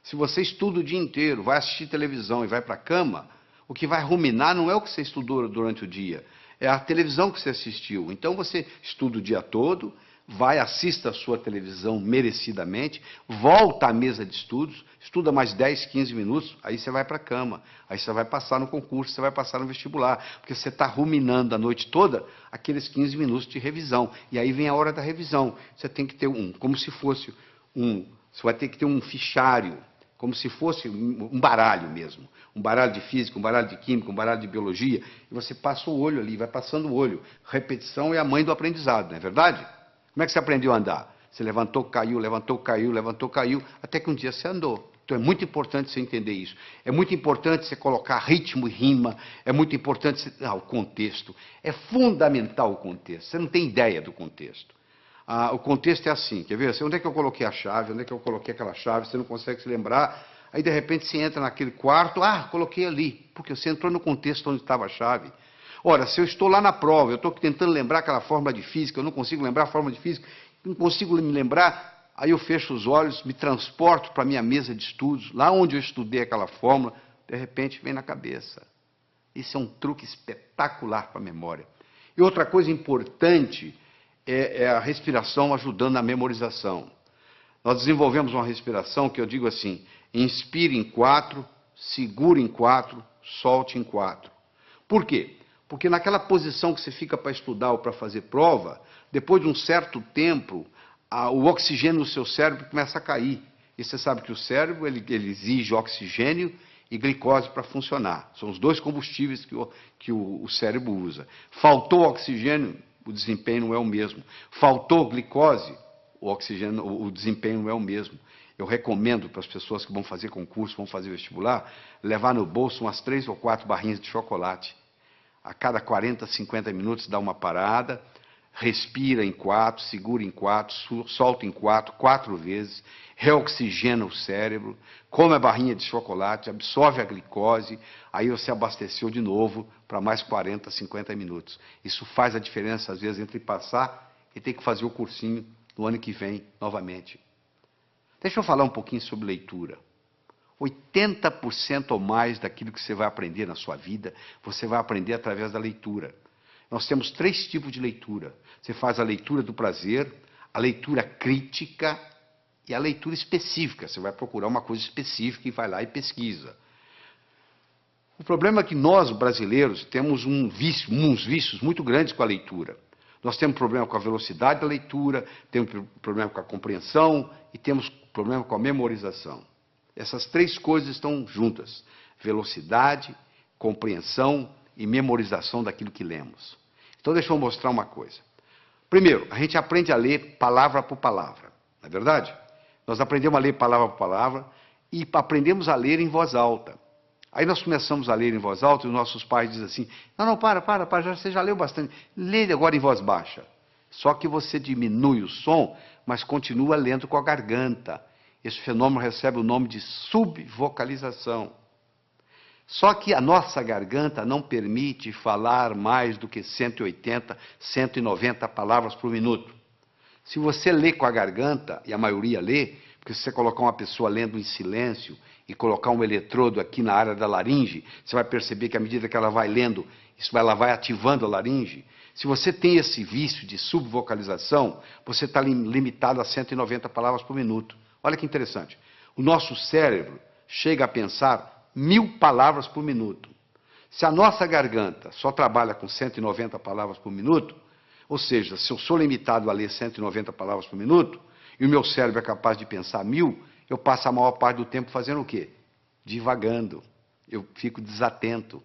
Se você estuda o dia inteiro, vai assistir televisão e vai para a cama, o que vai ruminar não é o que você estudou durante o dia, é a televisão que você assistiu. Então você estuda o dia todo, vai, assista a sua televisão merecidamente, volta à mesa de estudos, estuda mais 10, 15 minutos, aí você vai para a cama, aí você vai passar no concurso, você vai passar no vestibular, porque você está ruminando a noite toda aqueles 15 minutos de revisão, e aí vem a hora da revisão, você tem que ter como se fosse você vai ter que ter um fichário, como se fosse um baralho mesmo, um baralho de física, um baralho de química, um baralho de biologia, e você passa o olho ali, vai passando o olho. Repetição é a mãe do aprendizado, não é verdade? Como é que você aprendeu a andar? Você levantou, caiu, levantou, caiu, levantou, caiu, até que um dia você andou. Então é muito importante você entender isso. É muito importante você colocar ritmo e rima, é muito importante você... o contexto. É fundamental o contexto. Você não tem ideia do contexto. O contexto é assim, quer ver? Onde é que eu coloquei a chave? Onde é que eu coloquei aquela chave? Você não consegue se lembrar. Aí, de repente, você entra naquele quarto, coloquei ali, porque você entrou no contexto onde estava a chave. Ora, se eu estou lá na prova, eu estou tentando lembrar aquela fórmula de física, eu não consigo lembrar a fórmula de física, não consigo me lembrar, aí eu fecho os olhos, me transporto para a minha mesa de estudos, lá onde eu estudei aquela fórmula, de repente vem na cabeça. Isso é um truque espetacular para a memória. E outra coisa importante é a respiração ajudando na memorização. Nós desenvolvemos uma respiração que eu digo assim, inspire em 4, segure em 4, solte em 4. Por quê? Porque naquela posição que você fica para estudar ou para fazer prova, depois de um certo tempo, o oxigênio no seu cérebro começa a cair. E você sabe que o cérebro ele exige oxigênio e glicose para funcionar. São os dois combustíveis que o cérebro usa. Faltou oxigênio, o desempenho não é o mesmo. Faltou glicose, o desempenho não é o mesmo. Eu recomendo para as pessoas que vão fazer concurso, vão fazer vestibular, levar no bolso umas 3 ou 4 barrinhas de chocolate. A cada 40, 50 minutos dá uma parada, respira em 4, segura em 4, solta em 4, 4 vezes, reoxigena o cérebro, come a barrinha de chocolate, absorve a glicose, aí você abasteceu de novo para mais 40, 50 minutos. Isso faz a diferença, às vezes, entre passar e ter que fazer o cursinho no ano que vem, novamente. Deixa eu falar um pouquinho sobre leitura. 80% ou mais daquilo que você vai aprender na sua vida, você vai aprender através da leitura. Nós temos 3 tipos de leitura. Você faz a leitura do prazer, a leitura crítica e a leitura específica. Você vai procurar uma coisa específica e vai lá e pesquisa. O problema é que nós, brasileiros, temos uns vícios muito grandes com a leitura. Nós temos problema com a velocidade da leitura, temos problema com a compreensão e temos problema com a memorização. Essas 3 coisas estão juntas: velocidade, compreensão e memorização daquilo que lemos. Então, deixa eu mostrar uma coisa. Primeiro, a gente aprende a ler palavra por palavra, não é verdade? Nós aprendemos a ler palavra por palavra e aprendemos a ler em voz alta. Aí nós começamos a ler em voz alta e os nossos pais dizem assim, não, para, você já leu bastante, lê agora em voz baixa. Só que você diminui o som, mas continua lendo com a garganta. Esse fenômeno recebe o nome de subvocalização. Só que a nossa garganta não permite falar mais do que 180, 190 palavras por minuto. Se você lê com a garganta, e a maioria lê, porque se você colocar uma pessoa lendo em silêncio e colocar um eletrodo aqui na área da laringe, você vai perceber que à medida que ela vai lendo, ela vai ativando a laringe. Se você tem esse vício de subvocalização, você está limitado a 190 palavras por minuto. Olha que interessante. O nosso cérebro chega a pensar 1000 palavras por minuto. Se a nossa garganta só trabalha com 190 palavras por minuto, ou seja, se eu sou limitado a ler 190 palavras por minuto, e o meu cérebro é capaz de pensar 1000, eu passo a maior parte do tempo fazendo o quê? Divagando. Eu fico desatento.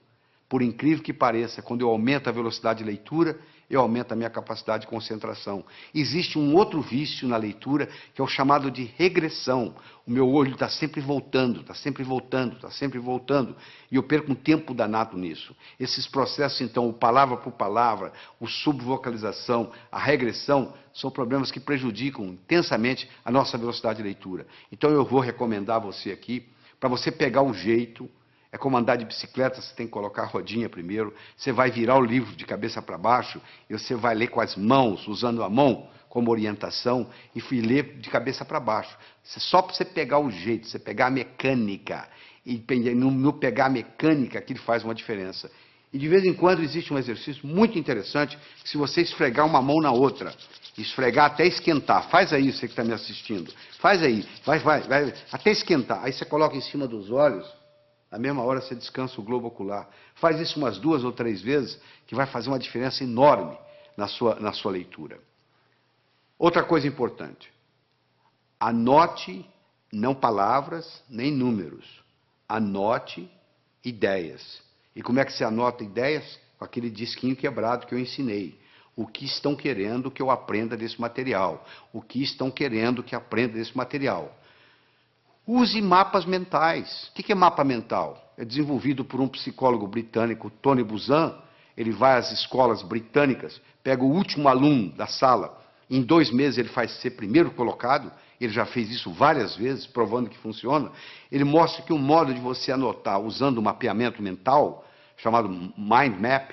Por incrível que pareça, quando eu aumento a velocidade de leitura, eu aumento a minha capacidade de concentração. Existe um outro vício na leitura, que é o chamado de regressão. O meu olho está sempre voltando, está sempre voltando, está sempre voltando. E eu perco um tempo danado nisso. Esses processos, então, o palavra por palavra, o subvocalização, a regressão, são problemas que prejudicam intensamente a nossa velocidade de leitura. Então, eu vou recomendar a você aqui, para você pegar o jeito. É como andar de bicicleta, você tem que colocar a rodinha primeiro, você vai virar o livro de cabeça para baixo, e você vai ler com as mãos, usando a mão como orientação, e ler de cabeça para baixo. Só para você pegar o jeito, você pegar a mecânica, e no pegar a mecânica, aquilo faz uma diferença. E de vez em quando existe um exercício muito interessante, que se você esfregar uma mão na outra, Esfregar até esquentar. Faz aí, você que está me assistindo. Faz aí. Vai, até esquentar. Aí você coloca em cima dos olhos. Na mesma hora você descansa o globo ocular. Faz isso umas 2 ou 3 vezes, que vai fazer uma diferença enorme na sua leitura. Outra coisa importante. Anote não palavras nem números. Anote ideias. E como é que se anota ideias? Com aquele disquinho quebrado que eu ensinei. O que estão querendo que eu aprenda desse material? O que estão querendo que aprenda desse material? Use mapas mentais. O que é mapa mental? É desenvolvido por um psicólogo britânico, Tony Buzan. Ele vai às escolas britânicas, pega o último aluno da sala, em 2 meses ele faz ser primeiro colocado, ele já fez isso várias vezes, provando que funciona. Ele mostra que o modo de você anotar usando o mapeamento mental, chamado Mind Map,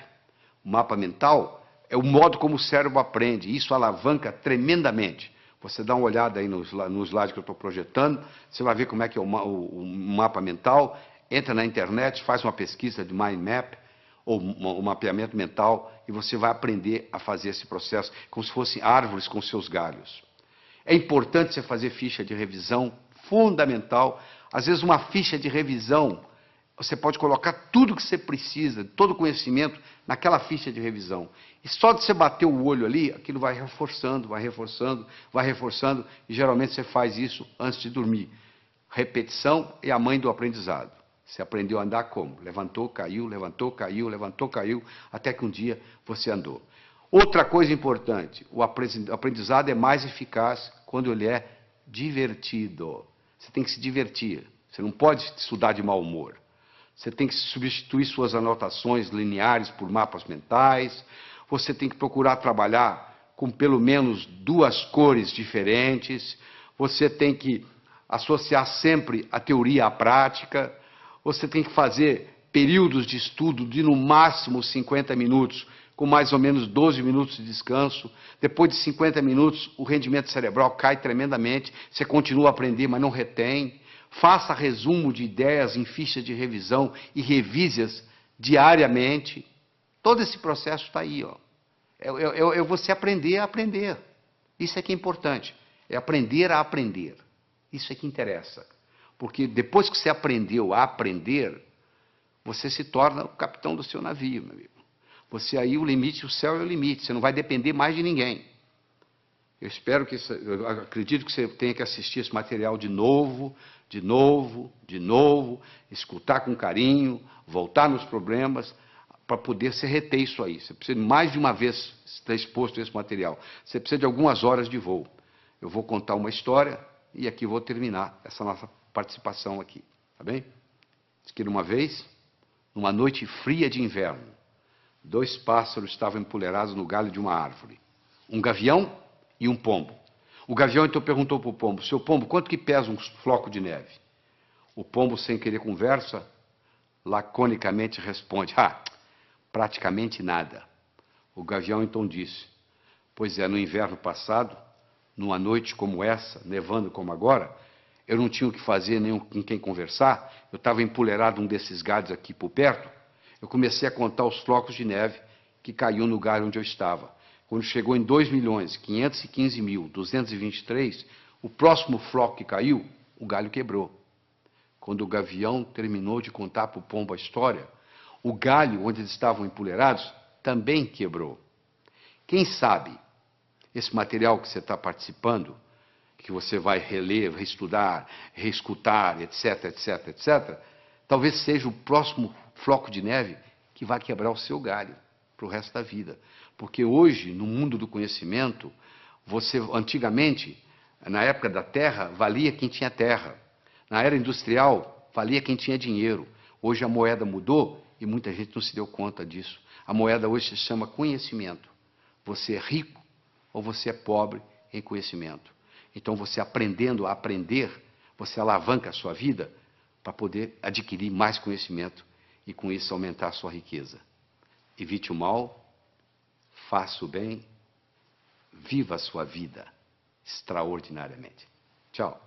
o mapa mental, é o modo como o cérebro aprende. Isso alavanca tremendamente. Você dá uma olhada aí no slide que eu estou projetando, você vai ver como é que é o mapa mental. Entra na internet, faz uma pesquisa de Mind Map, ou o mapeamento mental, e você vai aprender a fazer esse processo como se fossem árvores com seus galhos. É importante você fazer ficha de revisão, fundamental. Às vezes uma ficha de revisão, você pode colocar tudo que você precisa, todo o conhecimento, naquela ficha de revisão. E só de você bater o olho ali, aquilo vai reforçando, vai reforçando, vai reforçando, e geralmente você faz isso antes de dormir. Repetição é a mãe do aprendizado. Você aprendeu a andar como? Levantou, caiu, levantou, caiu, levantou, caiu, até que um dia você andou. Outra coisa importante, o aprendizado é mais eficaz quando ele é divertido. Você tem que se divertir. Você não pode estudar de mau humor. Você tem que substituir suas anotações lineares por mapas mentais. Você tem que procurar trabalhar com pelo menos 2 cores diferentes. Você tem que associar sempre a teoria à prática. Você tem que fazer períodos de estudo de no máximo 50 minutos, com mais ou menos 12 minutos de descanso. Depois de 50 minutos, o rendimento cerebral cai tremendamente, você continua a aprender, mas não retém. Faça resumo de ideias em fichas de revisão e revise-as diariamente. Todo esse processo está aí, ó. É você aprender a aprender. Isso é que é importante. É aprender a aprender. Isso é que interessa. Porque depois que você aprendeu a aprender, você se torna o capitão do seu navio, meu amigo. Você aí, o limite, o céu é o limite. Você não vai depender mais de ninguém. Eu espero que, eu acredito que você tenha que assistir esse material de novo, escutar com carinho, voltar nos problemas, para poder se reter isso aí. Você precisa mais de uma vez estar exposto a esse material. Você precisa de algumas horas de voo. Eu vou contar uma história e aqui vou terminar essa nossa participação aqui, tá bem? Diz que uma vez, numa noite fria de inverno, 2 pássaros estavam empoleirados no galho de uma árvore. Um gavião e um pombo. O gavião então perguntou para o pombo: seu pombo, quanto que pesa um floco de neve? O pombo, sem querer conversa, laconicamente responde: praticamente nada. O gavião então disse: pois é, no inverno passado, numa noite como essa, nevando como agora, eu não tinha o que fazer, nem com quem conversar, eu estava empoleirado num desses galhos aqui por perto, eu comecei a contar os flocos de neve que caiu no galho onde eu estava. Quando chegou em 2.515.223, o próximo floco que caiu, o galho quebrou. Quando o gavião terminou de contar para o pombo a história, o galho onde eles estavam empoleirados também quebrou. Quem sabe esse material que você está participando, que você vai reler, reestudar, reescutar, etc., etc., etc., talvez seja o próximo floco de neve que vai quebrar o seu galho para o resto da vida. Porque hoje, no mundo do conhecimento, antigamente, na época da terra, valia quem tinha terra. Na era industrial, valia quem tinha dinheiro. Hoje a moeda mudou e muita gente não se deu conta disso. A moeda hoje se chama conhecimento. Você é rico ou você é pobre em conhecimento. Então, você aprendendo a aprender, você alavanca a sua vida para poder adquirir mais conhecimento e, com isso, aumentar a sua riqueza. Evite o mal, faça o bem, viva a sua vida extraordinariamente. Tchau.